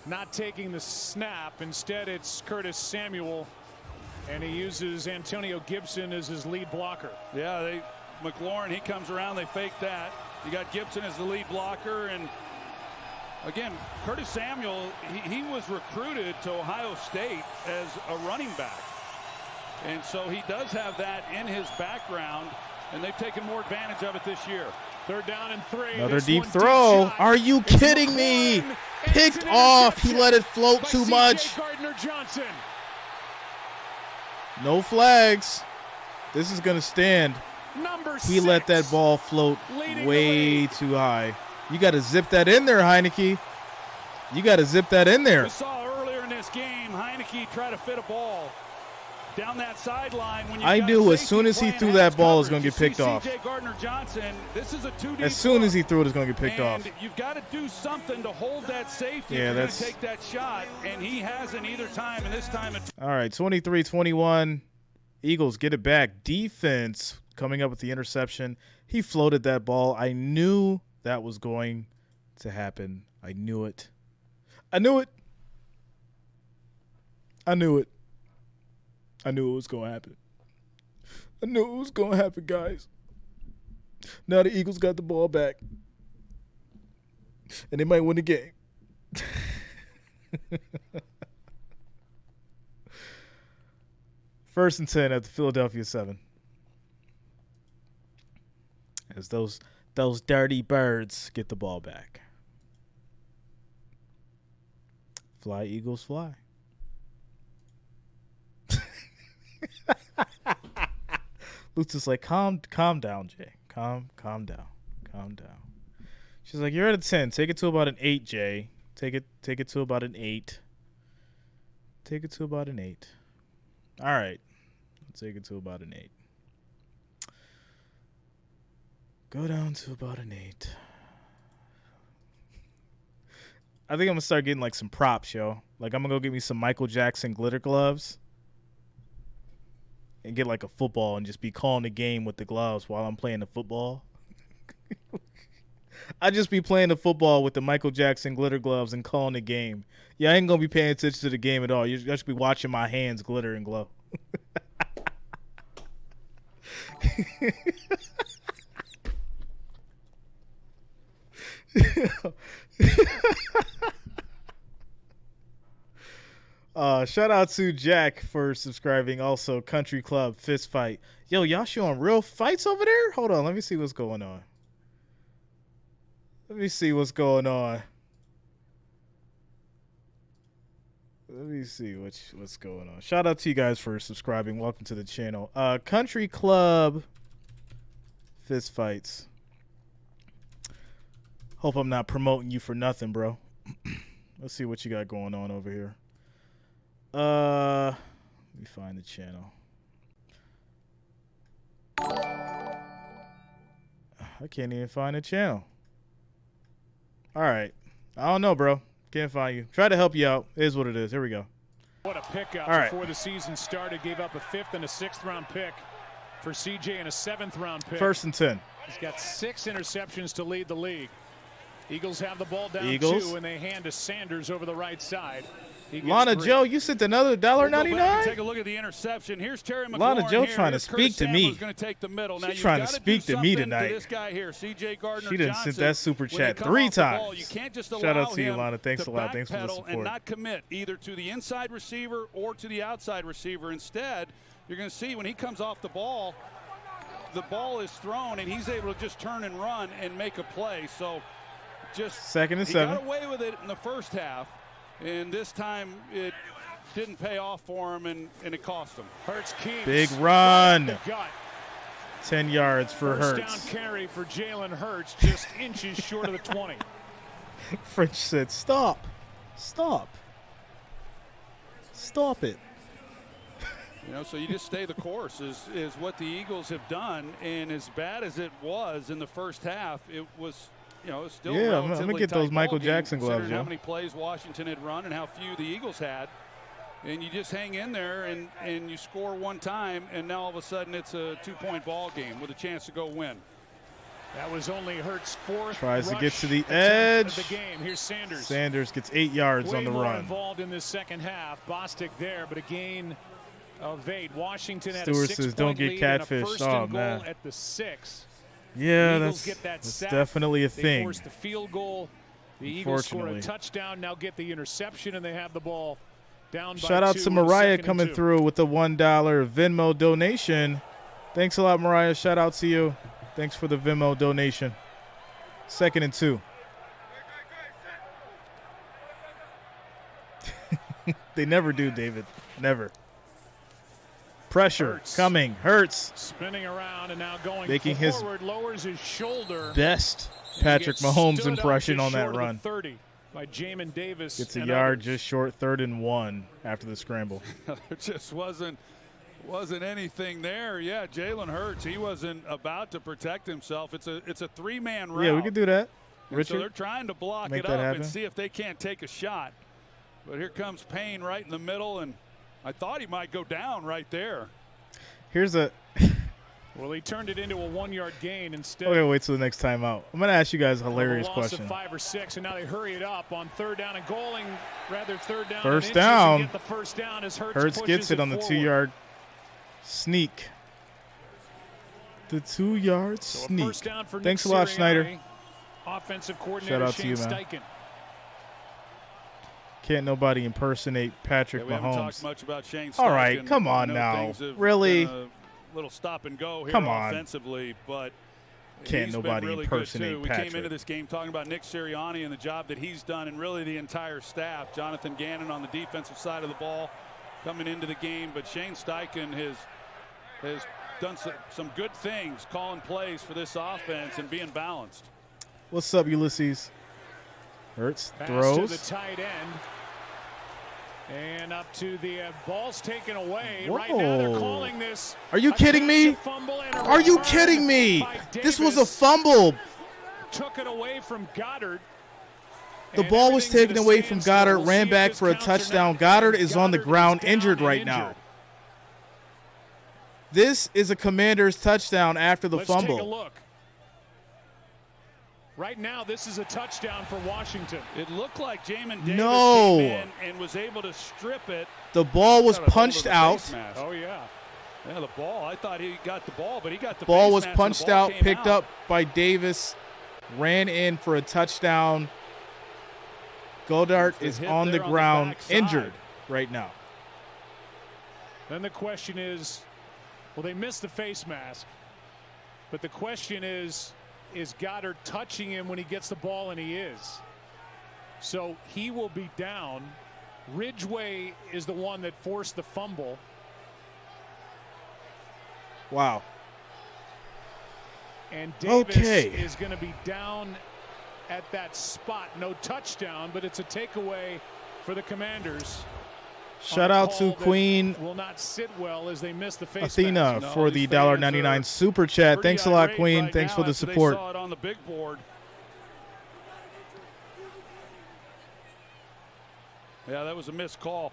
not taking the snap. Instead, it's Curtis Samuel, and he uses Antonio Gibson as his lead blocker. Yeah, McLaurin, he comes around, they fake that. You got Gibson as the lead blocker, and again, Curtis Samuel, he was recruited to Ohio State as a running back. And so he does have that in his background, and they've taken more advantage of it this year. 3rd down and 3. Another deep throw. Are you kidding me? Picked off. He let it float too much. Gardner-Johnson. No flags. This is going to stand. Number He 6. let that ball float way too high. You got to zip that in there, Heinicke. You got to zip that in there. We saw earlier in this game, Heinicke try to fit a ball down that sideline. When I knew as soon as he threw that ball, it was going to get picked off. C.J. Gardner-Johnson, this is a 2-deep As soon as he threw it, it's going to get picked off. You've got to do something to hold that safety. Yeah, if you're that's going to take that shot, and he hasn't either time. And this time, all right, 23-21. Eagles get it back. Defense coming up with the interception. He floated that ball. I knew that was going to happen. I knew it. I knew it. I knew it. I knew it was going to happen. I knew it was going to happen, guys. Now the Eagles got the ball back. And they might win the game. First and 10 at the Philadelphia 7. As those dirty birds get the ball back. Fly, Eagles, fly. Lutz's like, calm down, Jay. Calm down. She's like, you're at a 10. Take it to about an 8, Jay. Take it to about an 8. Take it to about an 8. All right. Let's take it to about an 8. Go down to about an 8. I think I'm going to start getting like some props, yo. Like I'm going to go get me some Michael Jackson glitter gloves and get like a football and just be calling the game with the gloves while I'm playing the football. I just be playing the football with the Michael Jackson glitter gloves and calling the game. Yeah, I ain't going to be paying attention to the game at all. You just be watching my hands glitter and glow. Shout out to Jack for subscribing. Also, Country Club Fist Fight. Yo, y'all showing real fights over there? Hold on, let me see what's going on. Let me see what's going on. Shout out to you guys for subscribing. Welcome to the channel. Country Club Fist Fights. Hope I'm not promoting you for nothing, bro. Let's see what you got going on over here. Let me find the channel. I can't even find the channel. All right. I don't know, bro. Can't find you. Try to help you out. It is what it is. Here we go. What a pickup before the season started. Gave up a 5th and a 6th round pick for CJ and a 7th round pick. 1st and 10. He's got 6 interceptions to lead the league. Eagles have the ball down 2, and they hand to Sanders over the right side. Lana Joe, you sent another $1.99? Take a look at the interception. Here's Terry McLaurin. Lana Joe here. trying to speak to me. Going to take the middle. She's trying to speak to me tonight. To this guy here, CJ Gardner she didn't send that super chat 3 times. You can't just shout out to you, Lana. Thanks a lot. Thanks for the support. And not commit either to the inside receiver or to the outside receiver. Instead, you're going to see when he comes off the ball is thrown, and he's able to just turn and run and make a play. So just 2nd and 7. He got away with it in the first half, and this time it didn't pay off for him, and it cost him. Hurts keeps. Big run. 10 yards for Hurts. First down carry for Jalen Hurts, just inches short of the 20. French said, stop. Stop. Stop it. So you just stay the course is what the Eagles have done, and as bad as it was in the first half, it was, still I'm gonna get those Michael Jackson gloves. How many plays Washington had run and how few the Eagles had, and you just hang in there and you score one time, and now all of a sudden it's a 2-point ball game with a chance to go win. That was only Hurts' 4th. Tries to get to the edge. Of the game. Here's Sanders. Sanders gets 8 yards on the Way more run. Involved in this second half. Bostic there, but a gain of 8. Washington had Stewart a 6-point says, don't get lead catfished. And a man. goal at the 6. Yeah, the Eagles that's definitely a thing. They forced the field goal. The Eagles score a touchdown, now get the interception, and they have the ball down by 2. Shout out to Mariah coming through with the $1 Venmo donation. Thanks a lot, Mariah. Shout out to you. Thanks for the Venmo donation. 2nd and 2. They never do, David. Never. Pressure Hurts. Coming. Hurts. Spinning around and now going making forward, lowers his shoulder. Best Patrick Mahomes impression on that run. 30 by Jamin Davis. Gets a yard just short, 3rd and 1 after the scramble. There just wasn't anything there. Yeah, Jalen Hurts, he wasn't about to protect himself. It's a 3-man route. Yeah, we could do that. Richard, so they're trying to block it up and see if they can't take a shot. But here comes Payne right in the middle, and I thought he might go down right there. Here's a well, he turned it into a 1-yard gain instead. Okay, wait till the next time out. I'm going to ask you guys a hilarious question. Of 5 or 6, and now they hurry it up on 3rd down and goaling, rather 3rd down. First down. Get the first down as Hurts gets it on the 2-yard sneak. The 2-yard sneak. First down for Thanks a lot, Schneider. Offensive coordinator shout out Shane to you, man. Steichen. Can't nobody impersonate Patrick we Mahomes. haven't talked much about Shane Steichen. All right, come on now. Really? A little stop and go here come on. offensively, but can't he's nobody been really impersonate good too. Patrick. We came into this game talking about Nick Sirianni and the job that he's done, and really the entire staff. Jonathan Gannon on the defensive side of the ball coming into the game, but Shane Steichen has done some good things, calling plays for this offense and being balanced. What's up, Ulysses? Hurts Pass throws. to the tight end. And up to the ball's taken away. Whoa. Right now they're calling this. Are you kidding me? Are you kidding me? This was a fumble. Took it away from Goddard. The ball was taken away from Goddard, ran back for a touchdown. Goddard is on the ground injured right now. This is a Commander's touchdown after the fumble. Let's take a look. Right now, this is a touchdown for Washington. It looked like Jamin Davis came in and was able to strip it. The ball was punched out. Oh, yeah. Yeah, the ball. I thought he got the ball, but he got the ball was punched out, picked up by Davis, ran in for a touchdown. Goddard is on the ground, injured right now. Then the question is, well, they missed the face mask, but the question is Goddard touching him when he gets the ball, and he is. So he will be down. Ridgeway is the one that forced the fumble. Wow. And Davis is going to be down at that spot. No touchdown, but it's a takeaway for the Commanders. Shout out to Queen will not sit well as they miss the face Athena for the $1.99 super chat. Thanks a lot, Queen. Thanks for the support. They saw it on the big board. Yeah, that was a missed call.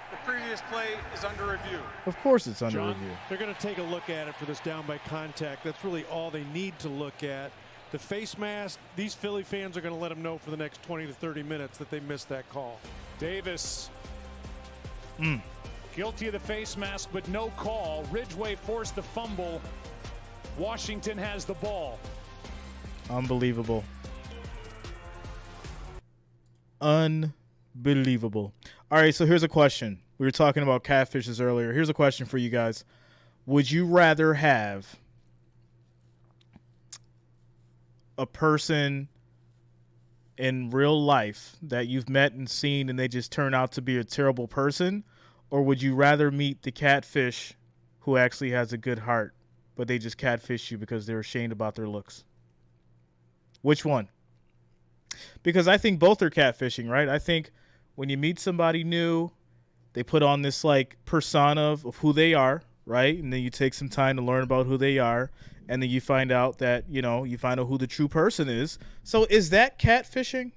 The previous play is under review. Of course it's under review. They're going to take a look at it for this down by contact. That's really all they need to look at. The face mask, these Philly fans are going to let them know for the next 20 to 30 minutes that they missed that call. Davis Guilty of the face mask, but no call. Ridgeway forced the fumble. Washington has the ball. Unbelievable. Unbelievable. All right, so here's a question. We were talking about catfishes earlier. Here's a question for you guys. Would you rather have a person in real life that you've met and seen and they just turn out to be a terrible person? Or would you rather meet the catfish who actually has a good heart, but they just catfish you because they're ashamed about their looks? Which one? Because I think both are catfishing, right? I think when you meet somebody new, they put on this like persona of who they are, right? And then you take some time to learn about who they are. And then you find out that, you find out who the true person is. So is that catfishing?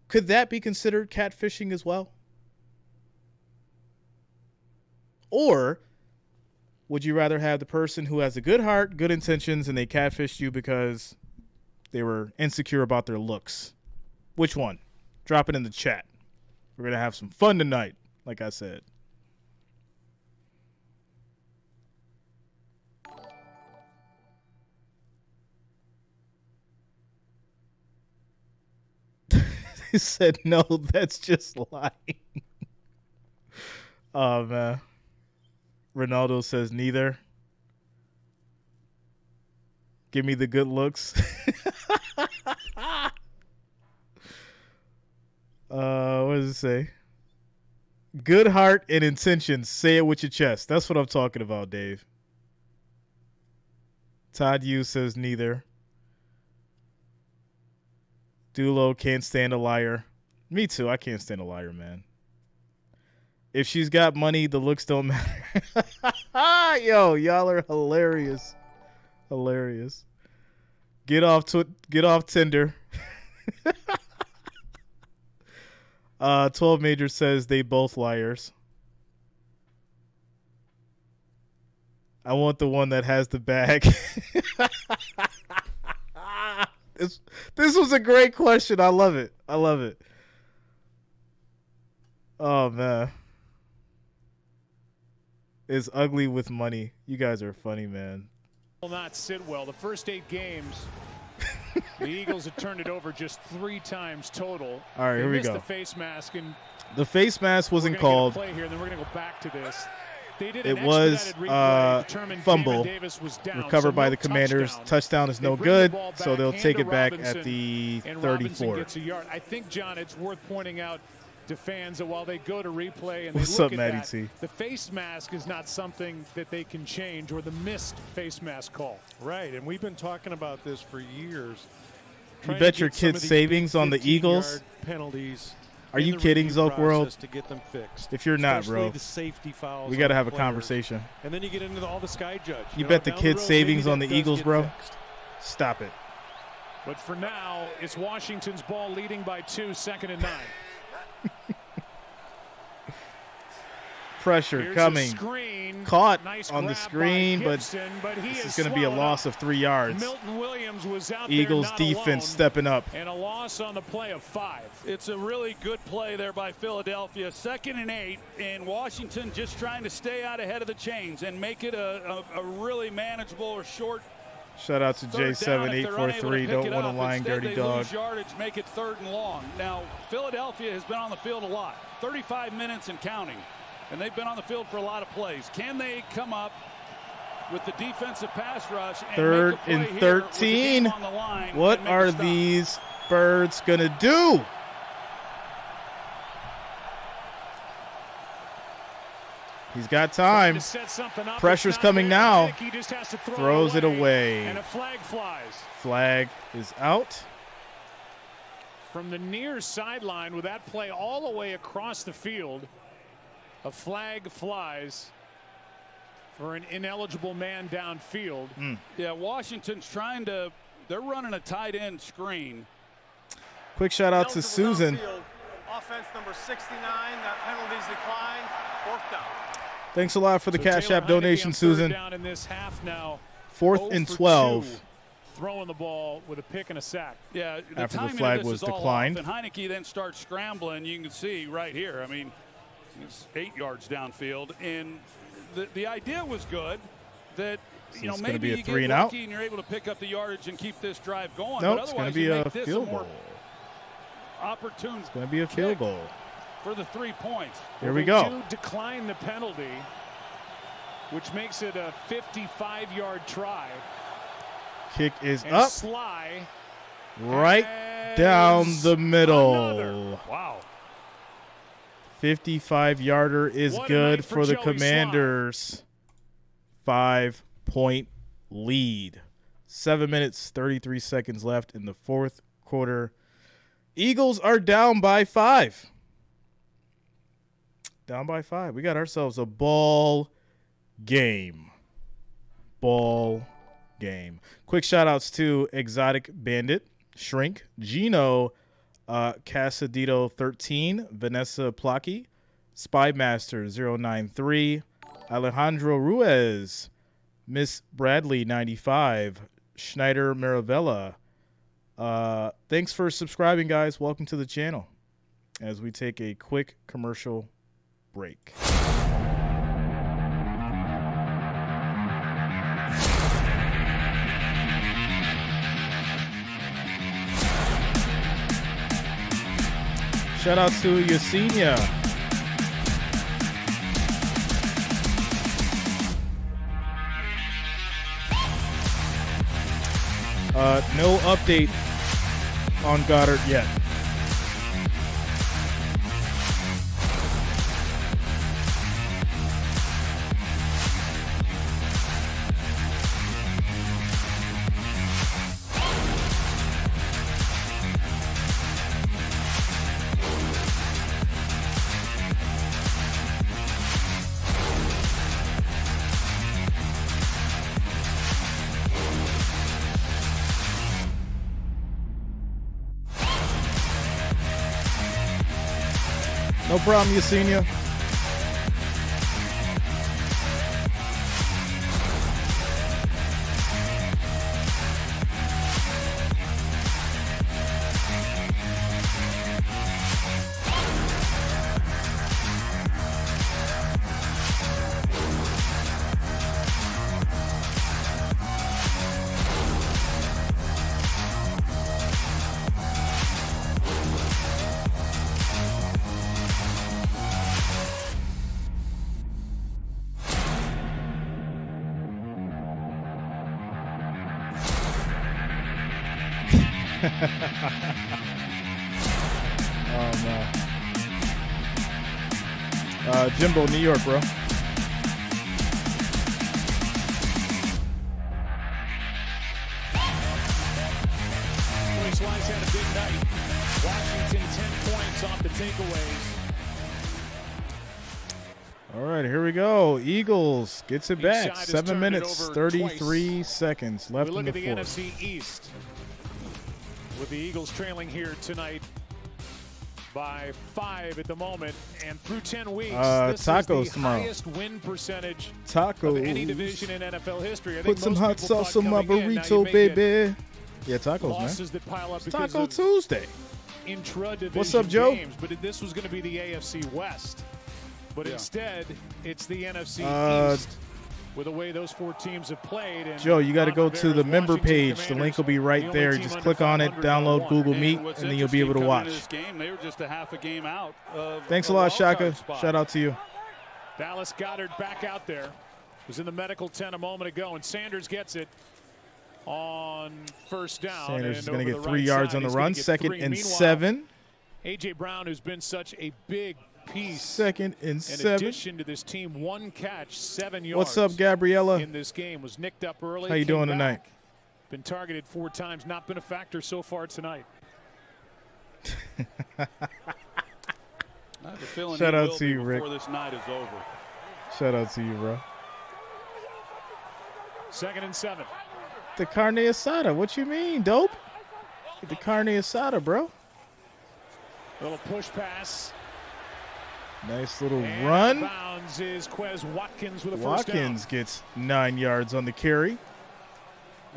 Could that be considered catfishing as well? Or would you rather have the person who has a good heart, good intentions, and they catfished you because they were insecure about their looks? Which one? Drop it in the chat. We're going to have some fun tonight, like I said. He said, no, that's just lying. Oh, man. Ronaldo says neither. Give me the good looks. What does it say? Good heart and intentions. Say it with your chest. That's what I'm talking about, Dave. Todd Yu says neither. Dulo can't stand a liar. Me too. I can't stand a liar, man. If she's got money, the looks don't matter. Yo, y'all are hilarious. Hilarious. Get off Tinder. 12 Major says they both liars. I want the one that has the bag. This was a great question. I love it. I love it. Oh, man. It's ugly with money. You guys are funny, man. Will not sit well. The first 8 games, the Eagles have turned it over just 3 times total. All right, here we go. The face mask, and the face mask wasn't called. Play here, and then we're going to go back to this. They did it was fumble recovered by the Commanders. Touchdown is no good, so they'll take it back at the 34. I think, John, it's worth pointing out to fans that while they go to replay and they What's look up, at Matty that, T? the face mask is not something that they can change, or the missed face mask call. Right, and we've been talking about this for years. You bet your kids' savings on the Eagles? Penalties. Are you kidding, Zoke World? To get them fixed. If you're not, bro, the safety fouls, we got to have a conversation. And then you get into all the sky judge. You bet the kids' savings on the Eagles, bro? Fixed. Stop it. But for now, it's Washington's ball, leading by 2, 2nd and 9. Pressure Here's coming. Caught nice on the screen, Gibson, but this is going to be a loss of 3 yards. Milton Williams was out Eagles there, defense alone, stepping up. And a loss on the play of 5. It's a really good play there by Philadelphia. 2nd and 8, and Washington just trying to stay out ahead of the chains and make it a really manageable or short. Shout out to J7843. Don't want to line dirty dog. Lose yardage, make it 3rd and long. Now, Philadelphia has been on the field a lot, 35 minutes and counting. And they've been on the field for a lot of plays. Can they come up with the defensive pass rush? And 3rd and 13. What are these birds going to do? He's got time. Pressure's coming now. Throws it away. And a flag flies. Flag is out. From the near sideline, with that play all the way across the field, a flag flies for an ineligible man downfield. Yeah, Washington's trying to, they're running a tight end screen. Quick shout out to Susan. Offense number 69, that penalties decline, 4th down. Thanks a lot for the Cash App donation, Susan. Down in this half now. 4th and 12. Throwing the ball with a pick and a sack. Yeah, after the flag was declined. And Heinicke then starts scrambling. You can see right here. I mean, It's 8 yards downfield, and the idea was good that maybe you get lucky and you're able to pick up the yardage and keep this drive going. Nope, but it's going to otherwise be you a make this field a more goal. Opportune. It's going to be a field goal for the 3 points. Here we go. They do decline the penalty, which makes it a 55-yard try. Kick is and up. Sly right down the middle. Another. Wow. 55-yarder is good for the Commanders. 5-point lead. 7 minutes, 33 seconds left in the fourth quarter. Eagles are down by 5. Down by 5. We got ourselves a ball game. Ball game. Quick shout-outs to Exotic Bandit, Shrink, Gino, Casadito 13, Vanessa Plaki, Spymaster 093, Alejandro Ruiz, Miss Bradley 95, Schneider Maravella. Thanks for subscribing, guys. Welcome to the channel as we take a quick commercial break. Shout out to Yesenia. No update on Goddard yet. No problem, Yesenia. Jimbo, New York, bro. Sly's had a big night. Washington 10 points off the takeaways. All right, here we go. Eagles gets it back. 7 minutes, 33 seconds left in the fourth. We look at the NFC East with the Eagles trailing here tonight by 5 at the moment, and through 10 weeks, this tacos is the tomorrow. highest win percentage Tacos. of any division in NFL history. I Put think some most hot people sauce on my thought coming in, burrito, baby. Yeah, tacos, losses man. that pile up It's because Taco of Tuesday. intra-division What's up, Joe? games, but this was going to be the AFC West. But instead, it's the NFC East with the way those 4 teams have played. And Joe, you got to go to the member page. The link will be right there. Just click on it, download Google Meet, and then you'll be able to watch. This game, they were just a half a game out. Thanks a lot, Shaka. Shout out to you. Dallas Goedert back out there. Was in the medical tent a moment ago, and Sanders gets it on first down. Sanders is going to get 3 right yards side. on the He's run. gonna get 2nd 3. and Meanwhile, 7. A.J. Brown, who's been such a big piece. 2nd and in 7. addition to this team, 1 catch, 7 yards. What's up, Gabriella? In this game, was nicked up early. How you doing tonight? Been targeted 4 times, not been a factor so far tonight. I have a feeling Shout he out will to be you, Rick. before this night is over. Shout out to you, bro. 2nd and 7. The carne asada. What you mean, dope? The carne asada, bro. Little push pass. Nice little And run. Bounds is Quez Watkins with a Watkins first down. gets 9 yards on the carry.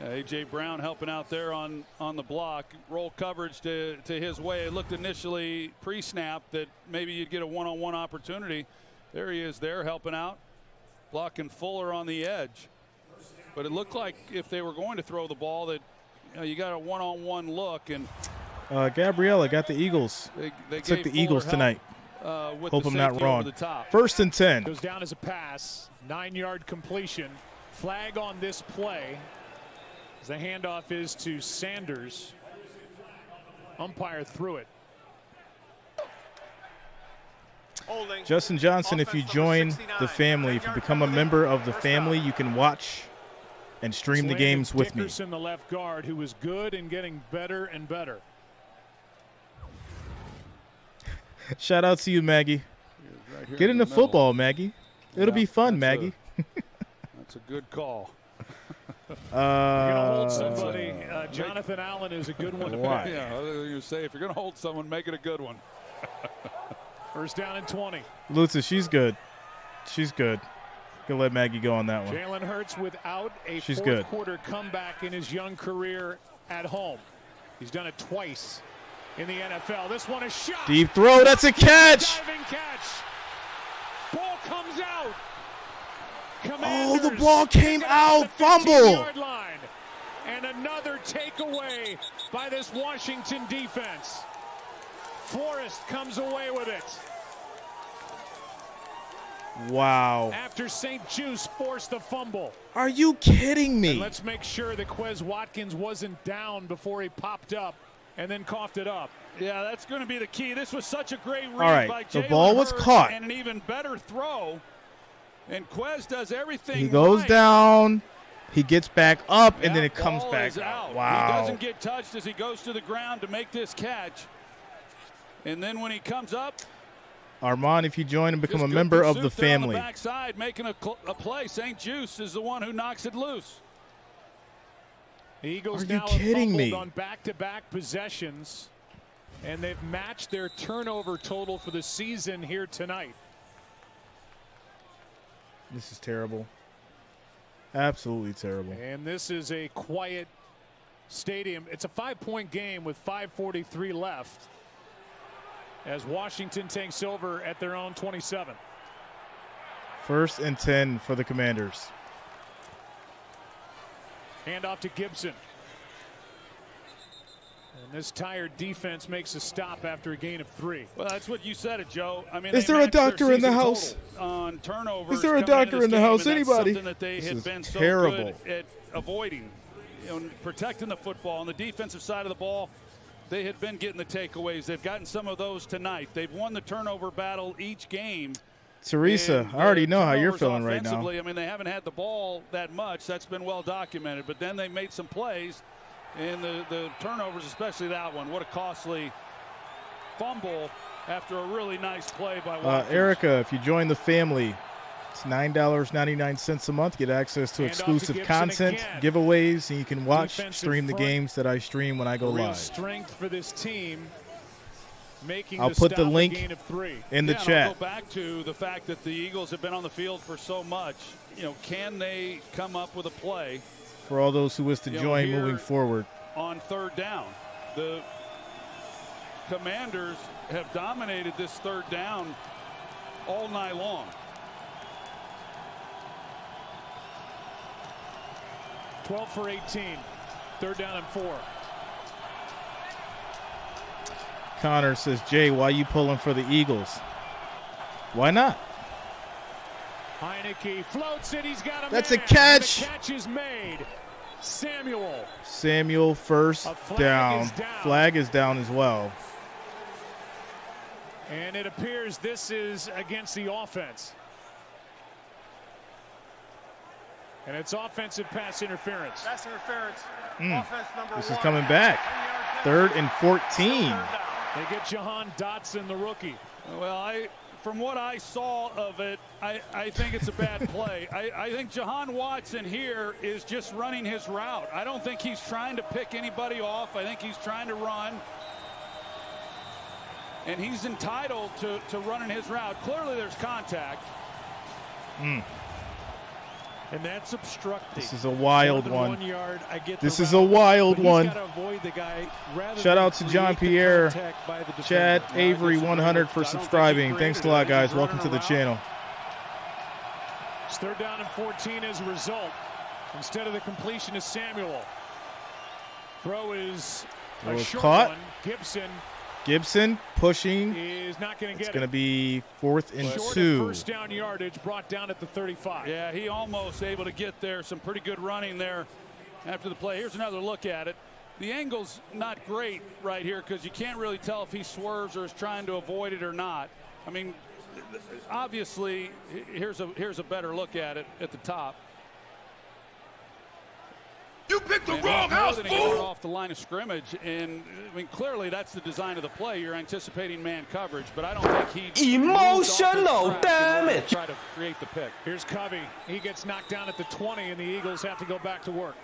A.J. Brown helping out there on the block. Roll coverage to his way. It looked initially pre-snap that maybe you'd get a one-on-one opportunity. There he is there helping out, blocking Fuller on the edge. But it looked like if they were going to throw the ball that you got a one-on-one look. And Gabriella got the Eagles. They took the Fuller Eagles tonight. Hope I'm not wrong. 1st and 10. Goes down as a pass. 9-yard completion. Flag on this play. The handoff is to Sanders. Umpire threw it. Holding. Justin Johnson, if you join the family, if you become a member of the family, you can watch and stream the games with me. Dickerson, the left guard, who was good and getting better and better. Shout out to you, Maggie. Right Get into football, Maggie. It'll be fun, Maggie. That's a good call. You're gonna hold somebody. Jonathan Allen is a good one to pick. Yeah, you say if you're gonna hold someone, make it a good one. 1st down and 20. Lutza, she's good. She's good. Gonna let Maggie go on that one. Jalen Hurts without a She's fourth good. quarter comeback in his young career at home. He's done it twice in the NFL. This one is shot. Deep throw. That's a catch. Diving catch. Ball comes out. Oh, the ball came out. Fumble. Line. And another takeaway by this Washington defense. Forrest comes away with it. Wow. After St. Juice forced the fumble. Are you kidding me? And let's make sure that Quez Watkins wasn't down before he popped up and then coughed it up. Yeah, that's going to be the key. This was such a great read All right, by the Jalen ball was Hurts caught. And an even better throw. And Quez does everything He goes right. down. He gets back up, and then it comes ball back is out. He Wow. doesn't get touched as he goes to the ground to make this catch. And then when he comes up, Armand, if you join and become just a good member of pursuit the there on family. the backside, making a play. St. Juice is the one who knocks it loose. The Eagles Are you now kidding have me? fumbled on back-to-back possessions, and they've matched their turnover total for the season here tonight. This is terrible. Absolutely terrible. And this is a quiet stadium. It's a 5-point game with 5:43 left as Washington takes over at their own 27. 1st and 10 for the Commanders. Handoff to Gibson. And this tired defense makes a stop after a gain of 3. Well, that's what you said, Joe. I mean, Is there a doctor in the house? On turnovers. Is there a coming into doctor this in the game, house? and that's Anybody? something that they This had is been terrible. so good at avoiding, protecting the football. On the defensive side of the ball, they had been getting the takeaways. They've gotten some of those tonight. They've won the turnover battle each game. Teresa, I already know how you're feeling right now. I mean, they haven't had the ball that much. That's been well documented. But then they made some plays, and the turnovers, especially that one. What a costly fumble after a really nice play by Watkins. Erica, if you join the family, it's $9.99 a month. Get access to exclusive content, giveaways, and you can watch, stream the games that I stream when I go Real live. strength for this team. I'll put the link in the chat. I'll go back to the fact that the Eagles have been on the field for so much. Can they come up with a play For all those who wish to join here moving forward. on 3rd down? The Commanders have dominated this 3rd down all night long. 12 for 18. 3rd down and 4. Connor says, Jay, why you pulling for the Eagles? Why not? Heinicke floats it. He's got a That's man. a catch. The catch is made. Samuel. 1st down. Flag is down as well. And it appears this is against the offense. And it's offensive pass interference. Pass interference. Offense number This 1. is coming back. 3rd and 14. They get Jahan Dotson, the rookie. Well, from what I saw of it, I think it's a bad play. I think Jahan Watson here is just running his route. I don't think he's trying to pick anybody off. I think he's trying to run. And he's entitled to running his route. Clearly there's contact. And that's obstructing. This is a wild one. 1 yard, this is a wild one. Guy, shout out to John Pierre, Chad Avery 100 for subscribing. Thanks a lot, guys. Welcome to the channel. It's 3rd down and 14 as a result. Instead of the completion to Samuel. Throw is a short caught. One. Gibson pushing. Is not going to get It's going to be 4th and 2. First down yardage brought down at the 35. Yeah, he almost able to get there. Some pretty good running there after the play. Here's another look at it. The angle's not great right here because you can't really tell if he swerves or is trying to avoid it or not. I mean, obviously, here's a better look at it at the top. You picked the wrong house, fool! Off the line of scrimmage, and I mean, clearly that's the design of the play. You're anticipating man coverage, but I don't think he emotional damage. Try to create the pick. Here's Covey. He gets knocked down at the 20, and the Eagles have to go back to work.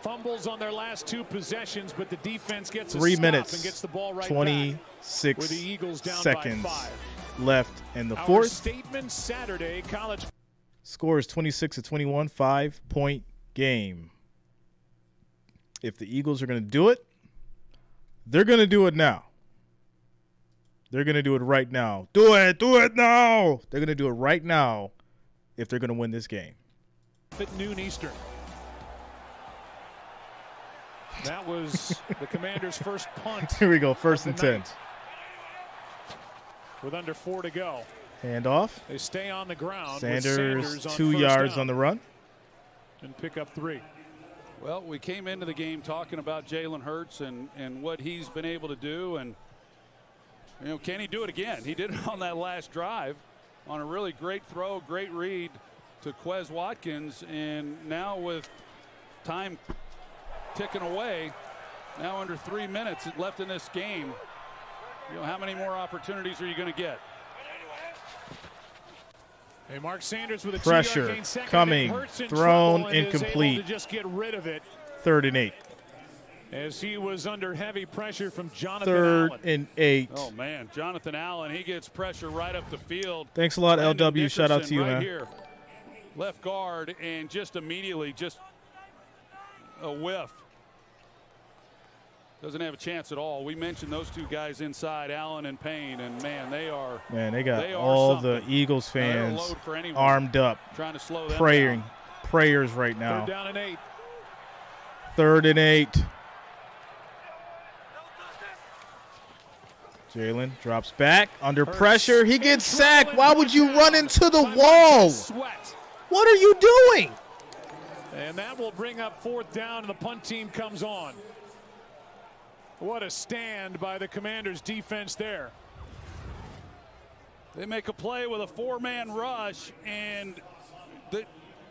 Fumbles on their last 2 possessions, but the defense gets a 3 stop minutes, and gets the ball right 26 back, with the Eagles down seconds by 5. left in the Our 4th. Statement Saturday college. Score is 26-21, 5-point game. If the Eagles are going to do it, they're going to do it now. They're going to do it right now. Do it now. They're going to do it right now if they're going to win this game. At noon Eastern. That was the Commanders' first punt. Here we go, 1st and 10. With under 4 to go. Handoff. They stay on the ground. Sanders on 2 yards on the run. And pick up 3. Well, we came into the game talking about Jalen Hurts and what he's been able to do, and you know, can he do it again? He did it on that last drive on a really great throw, great read to Quez Watkins, and now with time ticking away, now under 3 minutes left in this game, you know, how many more opportunities are you going to get? Hey, Mark Sanders with a pressure 2-yard gain, second, coming, thrown, incomplete. To just get rid of it. 3rd and 8. As he was under heavy pressure from Jonathan 3rd Allen. and 8. Oh man, Jonathan Allen, he gets pressure right up the field. Thanks a lot, Brandon LW. Shout out to you, right man. Here. Left guard, and just immediately, just a whiff. Doesn't have a chance at all. We mentioned those 2 guys inside, Allen and Payne, and man, they are. Man, they got all the Eagles fans armed up, trying to slow them praying, down. prayers right now. 3rd down and 8. 3rd and 8. Jalen drops back under pressure. He gets sacked. Why would you run into the wall? What are you doing? And that will bring up 4th down, and the punt team comes on. What a stand by the Commanders defense there. They make a play with a 4-man rush, and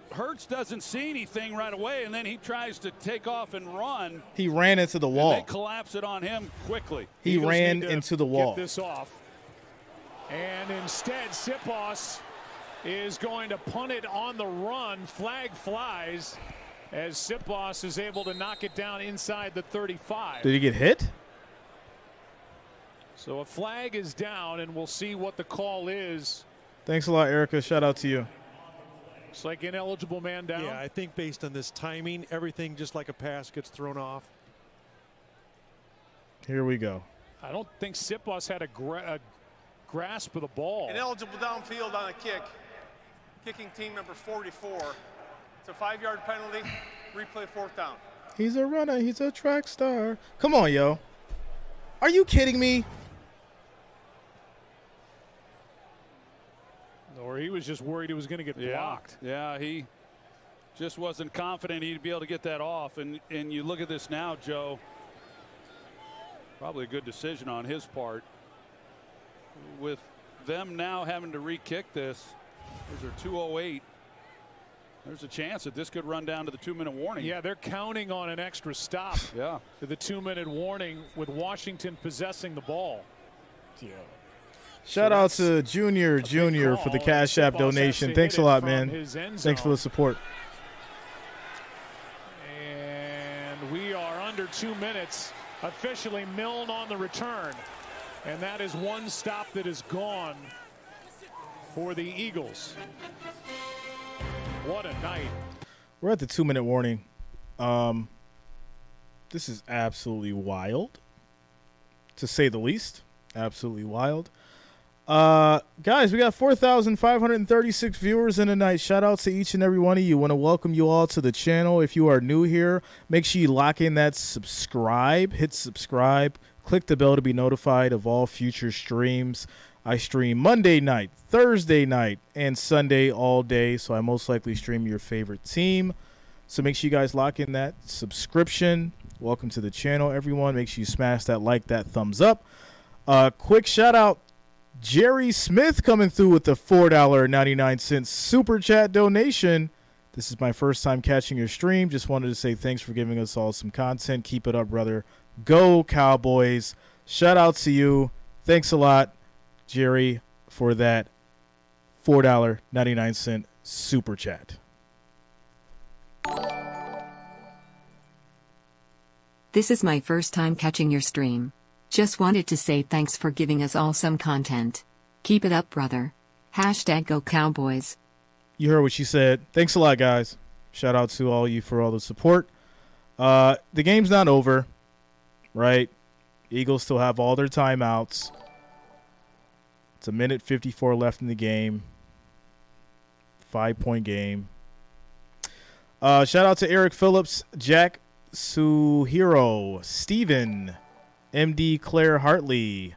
Hurts doesn't see anything right away, and then he tries to take off and run. He ran into the wall. They collapse it on him quickly. He ran into the wall. Get this off. And instead, Sipos is going to punt it on the run. Flag flies as Sipos is able to knock it down inside the 35. Did he get hit? So a flag is down, and we'll see what the call is. Thanks a lot, Erica. Shout out to you. It's like ineligible man down. Yeah, I think based on this timing, everything just like a pass gets thrown off. Here we go. I don't think Sipos had a grasp of the ball. Ineligible downfield on a kick. Kicking team number 44. It's a 5-yard penalty. Replay 4th down. He's a runner. He's a track star. Come on, yo. Are you kidding me? Or he was just worried he was going to get blocked. Yeah, he just wasn't confident he'd be able to get that off. And you look at this now, Joe. Probably a good decision on his part. With them now having to re-kick this, there's a 2:08. There's a chance that this could run down to the 2-minute warning. Yeah, they're counting on an extra stop. Yeah. To the 2-minute warning with Washington possessing the ball. Yeah. Shout out to Junior for the Cash App donation. Thanks a lot, man. Thanks for the support. And we are under 2 minutes. Officially Milne on the return. And that is one stop that is gone for the Eagles. What a night. We're at the 2-minute warning. This is absolutely wild, to say the least. Absolutely wild. Guys, we got 4,536 viewers in tonight. Shout out to each and every one of you. Want to welcome you all to the channel. If you are new here, make sure you lock in that subscribe. Hit subscribe. Click the bell to be notified of all future streams. I stream Monday night, Thursday night, and Sunday all day, so I most likely stream your favorite team. So make sure you guys lock in that subscription. Welcome to the channel, everyone. Make sure you smash that like, that thumbs up. Quick shout out, Jerry Smith coming through with the $4.99 super chat donation. This is my first time catching your stream. Just wanted to say thanks for giving us all some content. Keep it up, brother. Go Cowboys. Shout out to you. Thanks a lot, Jerry, for that $4.99 super chat. This is my first time catching your stream. Just wanted to say thanks for giving us all some content. Keep it up, brother. #Go Cowboys. You heard what she said. Thanks a lot, guys. Shout out to all you for all the support. The game's not over, right? Eagles still have all their timeouts. It's a minute 54 left in the game. 5-point game. Shout out to Eric Phillips, Jack Suhiro, Steven, MD Claire Hartley,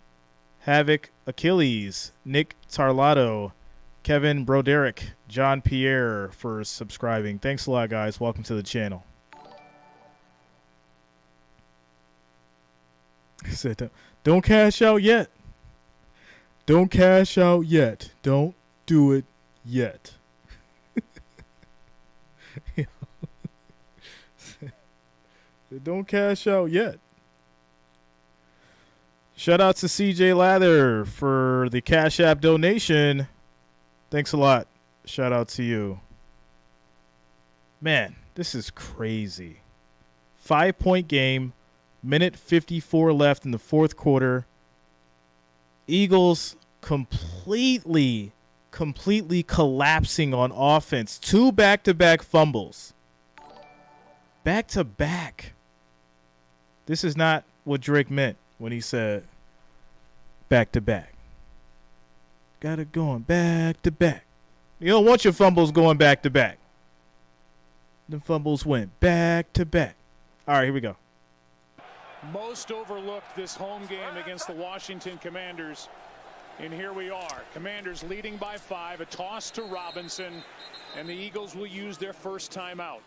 Havoc Achilles, Nick Tarlato, Kevin Broderick, John Pierre for subscribing. Thanks a lot, guys. Welcome to the channel. He said, don't cash out yet. Don't cash out yet. Don't do it yet. Don't cash out yet. Shout out to CJ Lather for the Cash App donation. Thanks a lot. Shout out to you. Man, this is crazy. 5-point game. Minute 54 left in the fourth quarter. Eagles completely collapsing on offense. 2 back-to-back fumbles. Back-to-back. This is not what Drake meant when he said back-to-back. Got it going back-to-back. You don't want your fumbles going back-to-back. The fumbles went back-to-back. All right, here we go. Most overlooked this home game against the Washington Commanders. And here we are. Commanders leading by 5. A toss to Robinson. And the Eagles will use their first timeout.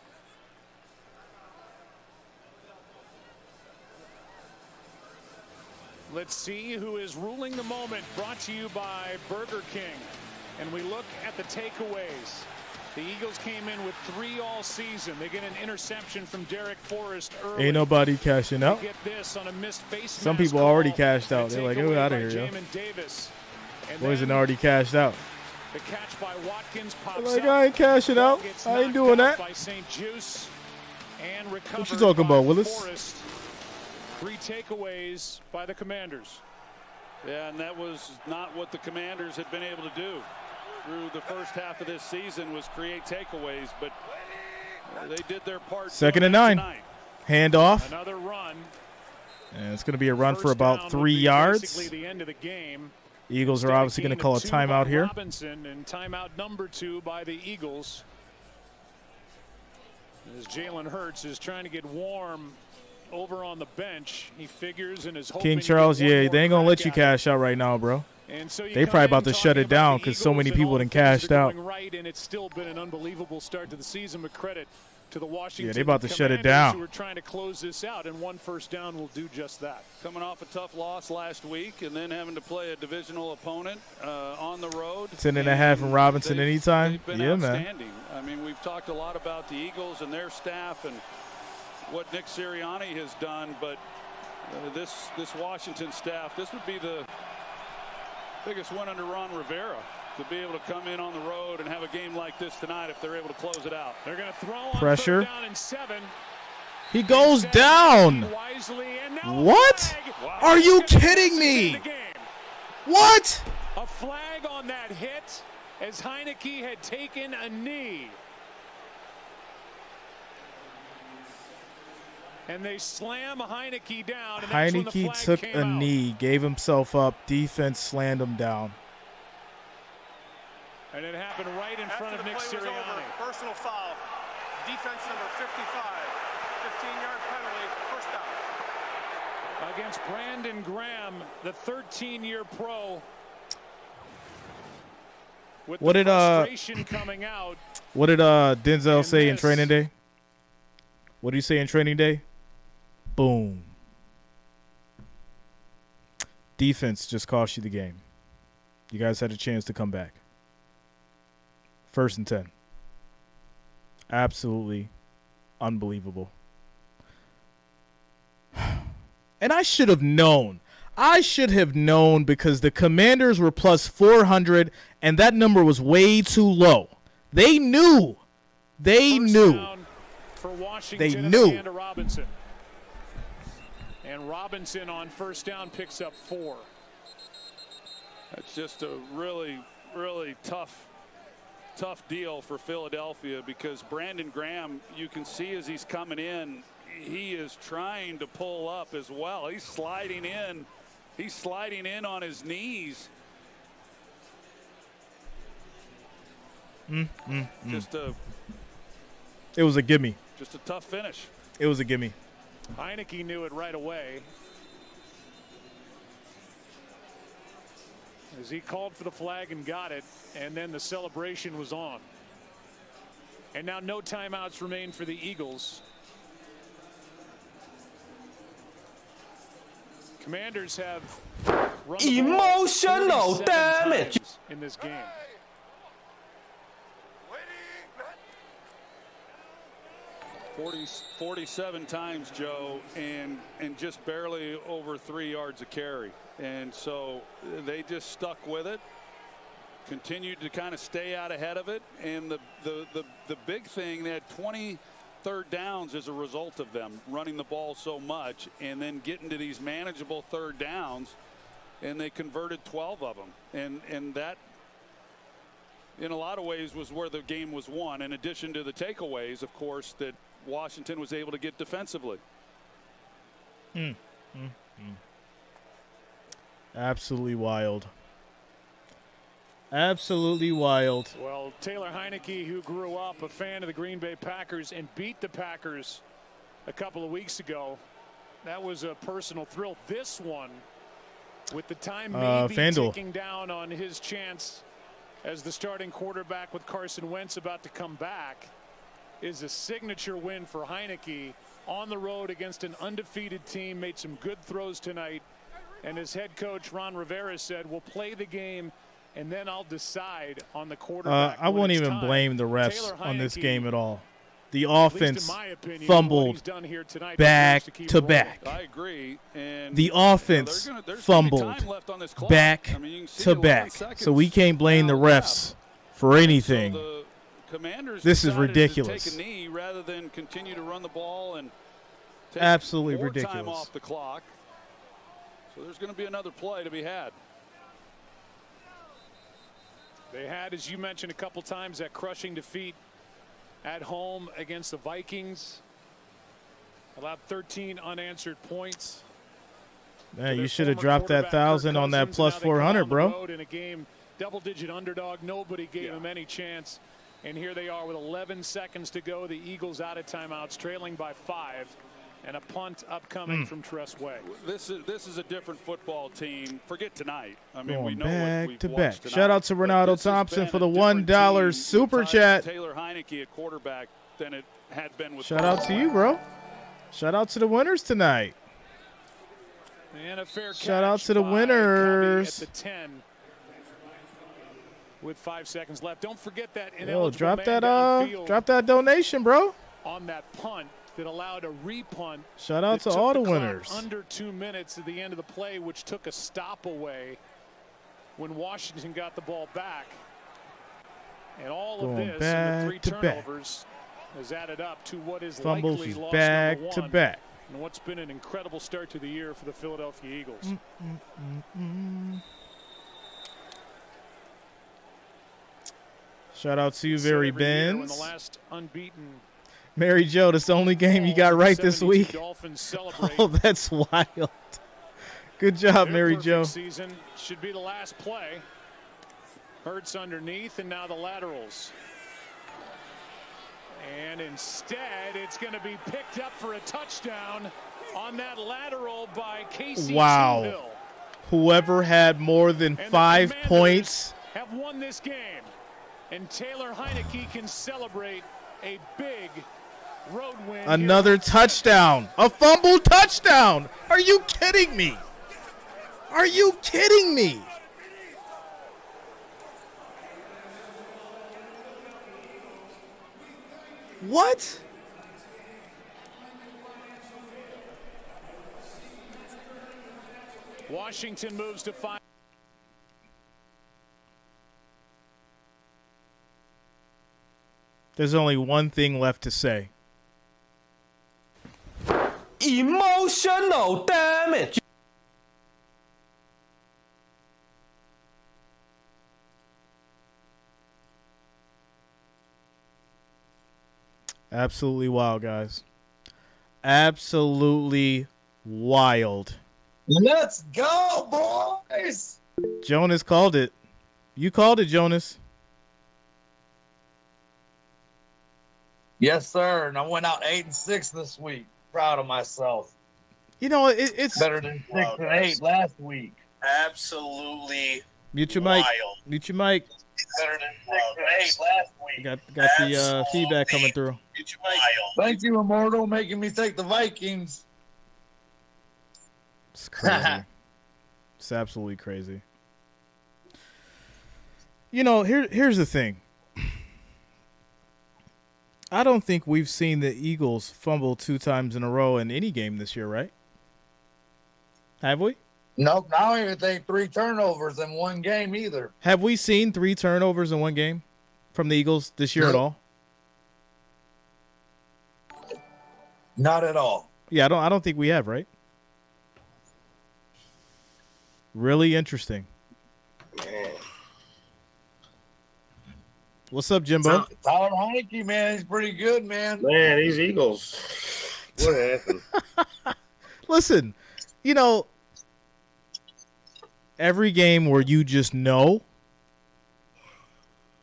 Let's see who is ruling the moment. Brought to you by Burger King. And we look at the takeaways. The Eagles came in with 3 all season. They get an interception from Derek Forrest early. Ain't nobody cashing out. Get this on a missed face Some people already cashed out. They're like, get out of here, yo. Boys are already cashed out. The catch by Watkins pops like, I ain't cashing out. I ain't doing that. By St. Juice and what you talking about, Willis? Forrest. 3 takeaways by the Commanders. Yeah, and that was not what the Commanders had been able to do through the first half of this season, was create takeaways, but they did their part. 2nd and 9. Handoff. Another run. And it's going to be a run for about 3 yards. The end of the game. Eagles are obviously going to call a timeout here. Robinson, and timeout number 2 by the Eagles. As Jalen Hurts is trying to get warm over on the bench, he figures and is hoping. King Charles, yeah, they ain't gonna let you cash out right now, bro. And so they probably about to shut it down because so many people done cashed out. Right, and it's still been an unbelievable start to the season. But credit to the Washington. Yeah, they about to shut it down. Who are trying to close this out, and 1 first down will do just that. Coming off a tough loss last week, and then having to play a divisional opponent on the road. 10.5 from Robinson anytime. Yeah, man. I mean, we've talked a lot about the Eagles and their staff and what Nick Sirianni has done, but this Washington staff, this would be the biggest win under Ron Rivera, to be able to come in on the road and have a game like this tonight if they're able to close it out. They're going to throw on pressure. Down and 7. He goes down. What? Wow. Are you kidding me? What? A flag on that hit as Heinicke had taken a knee. And they slam Heinicke down. And that's when the Heinicke flag took came a out. knee, gave himself up. Defense slammed him down. And it happened right in front of Nick After the play was Sirianni. over, personal foul. Defense number 55. 15-yard penalty. First down. Against Brandon Graham, the 13-year pro. With What the did frustration coming out. What did Denzel say in training day? What did he say in training day? Boom. Defense just cost you the game. You guys had a chance to come back. 1st and 10. Absolutely unbelievable. And I should have known. I should have known because the Commanders were plus 400 and that number was way too low. They knew. They knew. For Washington, They knew. And Robinson. And Robinson on first down picks up 4. That's just a really, really tough deal for Philadelphia because Brandon Graham, you can see as he's coming in, he is trying to pull up as well. He's sliding in. He's sliding in on his knees. It was a gimme. Just a tough finish. It was a gimme. Heinicke knew it right away. As he called for the flag and got it, and then the celebration was on. And now no timeouts remain for the Eagles. Commanders have run the ball Emotional 47 damage times in this game. Waiting. 47 times, Joe, and just barely over 3 yards a carry. And so they just stuck with it, continued to kind of stay out ahead of it. And the big thing, they had 20 third downs as a result of them running the ball so much and then getting to these manageable third downs, and they converted 12 of them. And that, in a lot of ways, was where the game was won, in addition to the takeaways, of course, that Washington was able to get defensively. Absolutely wild. Absolutely wild. Well, Taylor Heinicke, who grew up a fan of the Green Bay Packers and beat the Packers a couple of weeks ago, that was a personal thrill. This one, with the time maybe ticking down on his chance as the starting quarterback with Carson Wentz about to come back, is a signature win for Heinicke on the road against an undefeated team. Made some good throws tonight, and his head coach Ron Rivera said, we'll play the game and then I'll decide on the quarterback. I won't even blame the refs on this game at all. The offense fumbled back to back. I agree. And the offense fumbled back to back. So we can't blame the refs for anything. So Commanders this is ridiculous. To take a knee rather than continue to run the ball and take absolutely more ridiculous. Time off the clock. So there's going to be another play to be had. They had, as you mentioned a couple times, that crushing defeat at home against the Vikings. Allowed 13 unanswered points. Man, you should have dropped that 1,000 on that plus 400, bro. In a game, double-digit underdog. Nobody gave him any chance. And here they are with 11 seconds to go. The Eagles out of timeouts, trailing by 5. And a punt upcoming from Tress Way. This is a different football team. Forget tonight. I mean, going we know back what to we've back. watched tonight. Shout out to Ronaldo Thompson for the $1 super chat. Taylor Heinicke at quarterback than it had been with. Shout out to you, bro. Shout out to the winners tonight. And a fair shout out catch to the by winners. Covey at the 10 with 5 seconds left. Don't forget that Yo, drop that donation, bro. On that punt that allowed a repunt. Shout out to all the winners. Under 2 minutes at the end of the play, which took a stop away when Washington got the ball back. And all of this and the 3 turnovers has added up to what is fumbles likely loss back number 1 to back. and what's been an incredible start to the year for the Philadelphia Eagles. Shout out to you, Very Benz. When the last unbeaten Mary Jo, that's the only game you got right this week. Oh, that's wild. Good job, Mary Jo. Season should be the last play. Hurts underneath, and now the laterals. And instead, it's going to be picked up for a touchdown on that lateral by Casey Wow. Toohill. Whoever had more than 5 points have won this game. And Taylor Heinicke can celebrate a big road win. Another touchdown. A fumble touchdown. Are you kidding me? Are you kidding me? What? Washington moves to 5. There's only one thing left to say. Emotional damage. Absolutely wild, guys. Absolutely wild. Let's go, boys. Jonas called it. You called it, Jonas. Yes, sir. And I went out 8-6 this week. Proud of myself. You know, it's better than 6 and 8 last week. Absolutely Mute your mic. wild. Mute your mic. Better than 6 and 8 last week. Got the feedback coming through. Thank you, Immortal, making me take the Vikings. It's crazy. It's absolutely crazy. You know, here's the thing. I don't think we've seen the Eagles fumble 2 times in a row in any game this year, right? Have we? Nope, I don't even think 3 turnovers in one game either. Have we seen 3 turnovers in one game from the Eagles this year at all? Not at all. Yeah, I don't think we have, right? Really interesting. Man. What's up, Jimbo? Tyler Heinicke, man, he's pretty good, man. Man, these Eagles. What happened? Listen, you know, every game where you just know,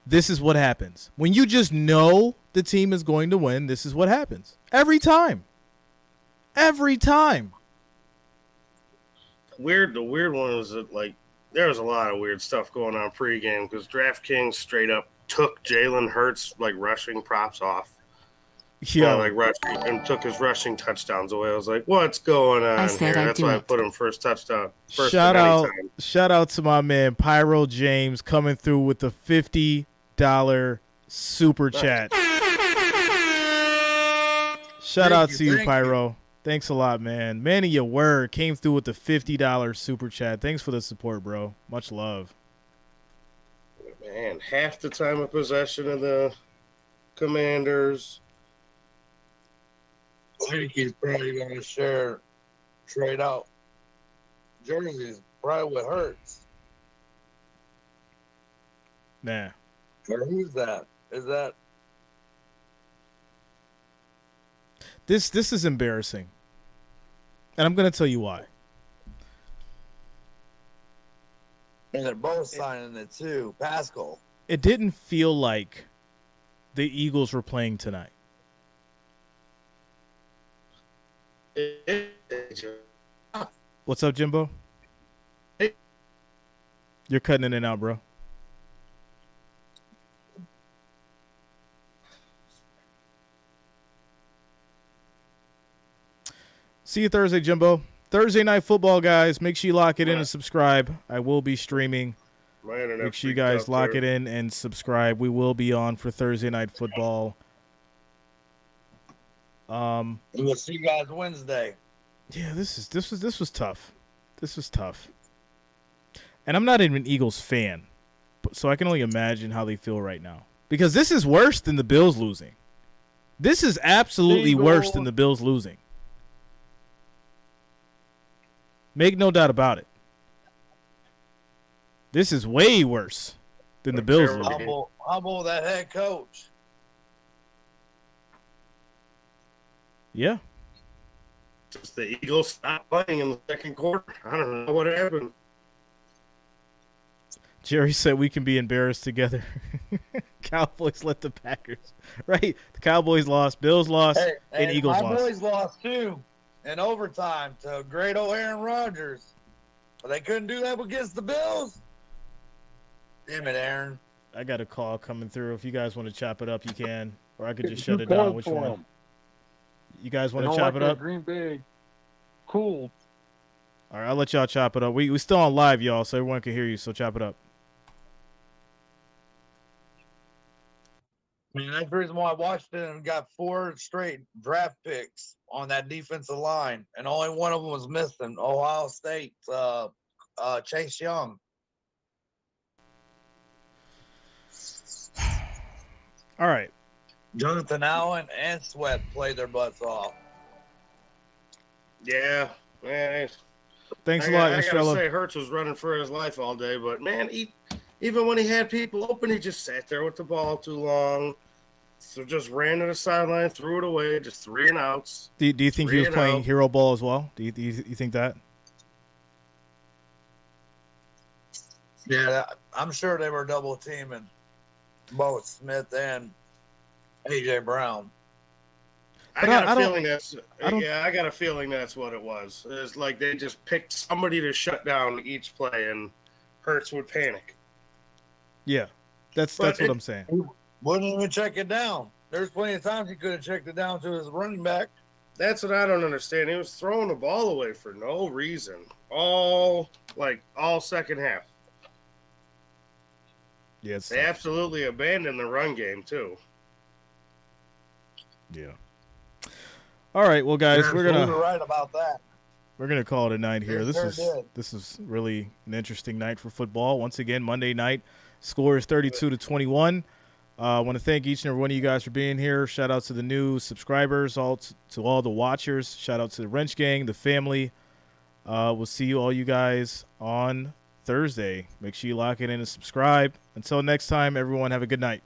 this is what happens. When you just know the team is going to win, this is what happens. Every time. Every time. The weird one was that, like, there was a lot of weird stuff going on pregame because DraftKings straight up took Jalen Hurts, like, rushing props off. Yeah. Rushing, and took his rushing touchdowns away. I was like, what's going on here? That's why I put him first touchdown. Shout out to my man Pyro James coming through with the $50 super chat. Shout out to you, Pyro. Thanks a lot, man. Man of your word, came through with the $50 super chat. Thanks for the support, bro. Much love. Man, half the time of possession of the Commanders. I think he's probably going to trade out jerseys, probably with Hurts. Nah. Or who's that? Is that? This is embarrassing. And I'm going to tell you why. And they're both signing it too, Pascal. It didn't feel like the Eagles were playing tonight. What's up, Jimbo? You're cutting in and out, bro. See you Thursday, Jimbo. Thursday night football, guys. Make sure you lock it in and subscribe. I will be streaming. Make sure you guys lock it in and subscribe. We will be on for Thursday night football. We'll see you guys Wednesday. Yeah, this was tough. This was tough. And I'm not even an Eagles fan, so I can only imagine how they feel right now. Because this is worse than the Bills losing. This is absolutely worse than the Bills losing. Make no doubt about it. This is way worse than the Bills losing. Humble that head coach. Yeah. Just the Eagles stopped playing in the second quarter. I don't know what happened. Jerry said we can be embarrassed together. Cowboys let the Packers. Right. The Cowboys lost, Bills lost, and Eagles lost. My boys lost too in overtime to great old Aaron Rodgers. But they couldn't do that against the Bills. Damn it, Aaron. I got a call coming through. If you guys want to chop it up, you can. Or I could just shut it down. Which one? You guys want to chop it up? Green Bay. Cool. All right, I'll let y'all chop it up. We still on live, y'all, so everyone can hear you, so chop it up. I mean, that's the reason why Washington got 4 straight draft picks on that defensive line, and only one of them was missing. Ohio State's Chase Young. All right. Jonathan Allen and Sweat played their butts off. Yeah, man. Thanks a lot, I gotta Estrella. say, Hurts was running for his life all day, but man, even when he had people open, he just sat there with the ball too long. So just ran to the sideline, threw it away, just 3 and outs. Do you think he was playing hero ball as well? Do you think that? Yeah, I'm sure they were double teaming both Smith and A.J. Brown. I got a feeling that's what it was. It's like they just picked somebody to shut down each play, and Hurts would panic. Yeah, that's what I'm saying. Wouldn't even check it down. There's plenty of times he could have checked it down to his running back. That's what I don't understand. He was throwing the ball away for no reason. All second half. Yeah, they absolutely abandoned the run game too. Yeah. All right, well, guys, You're right about that. We're gonna call it a night here. Yes, This is really an interesting night for football. Once again, Monday night, score is 32-21. I want to thank each and every one of you guys for being here. Shout out to the new subscribers, to all the watchers. Shout out to the Wrench Gang, the family. We'll see all you guys on Thursday. Make sure you lock it in and subscribe. Until next time, everyone, have a good night.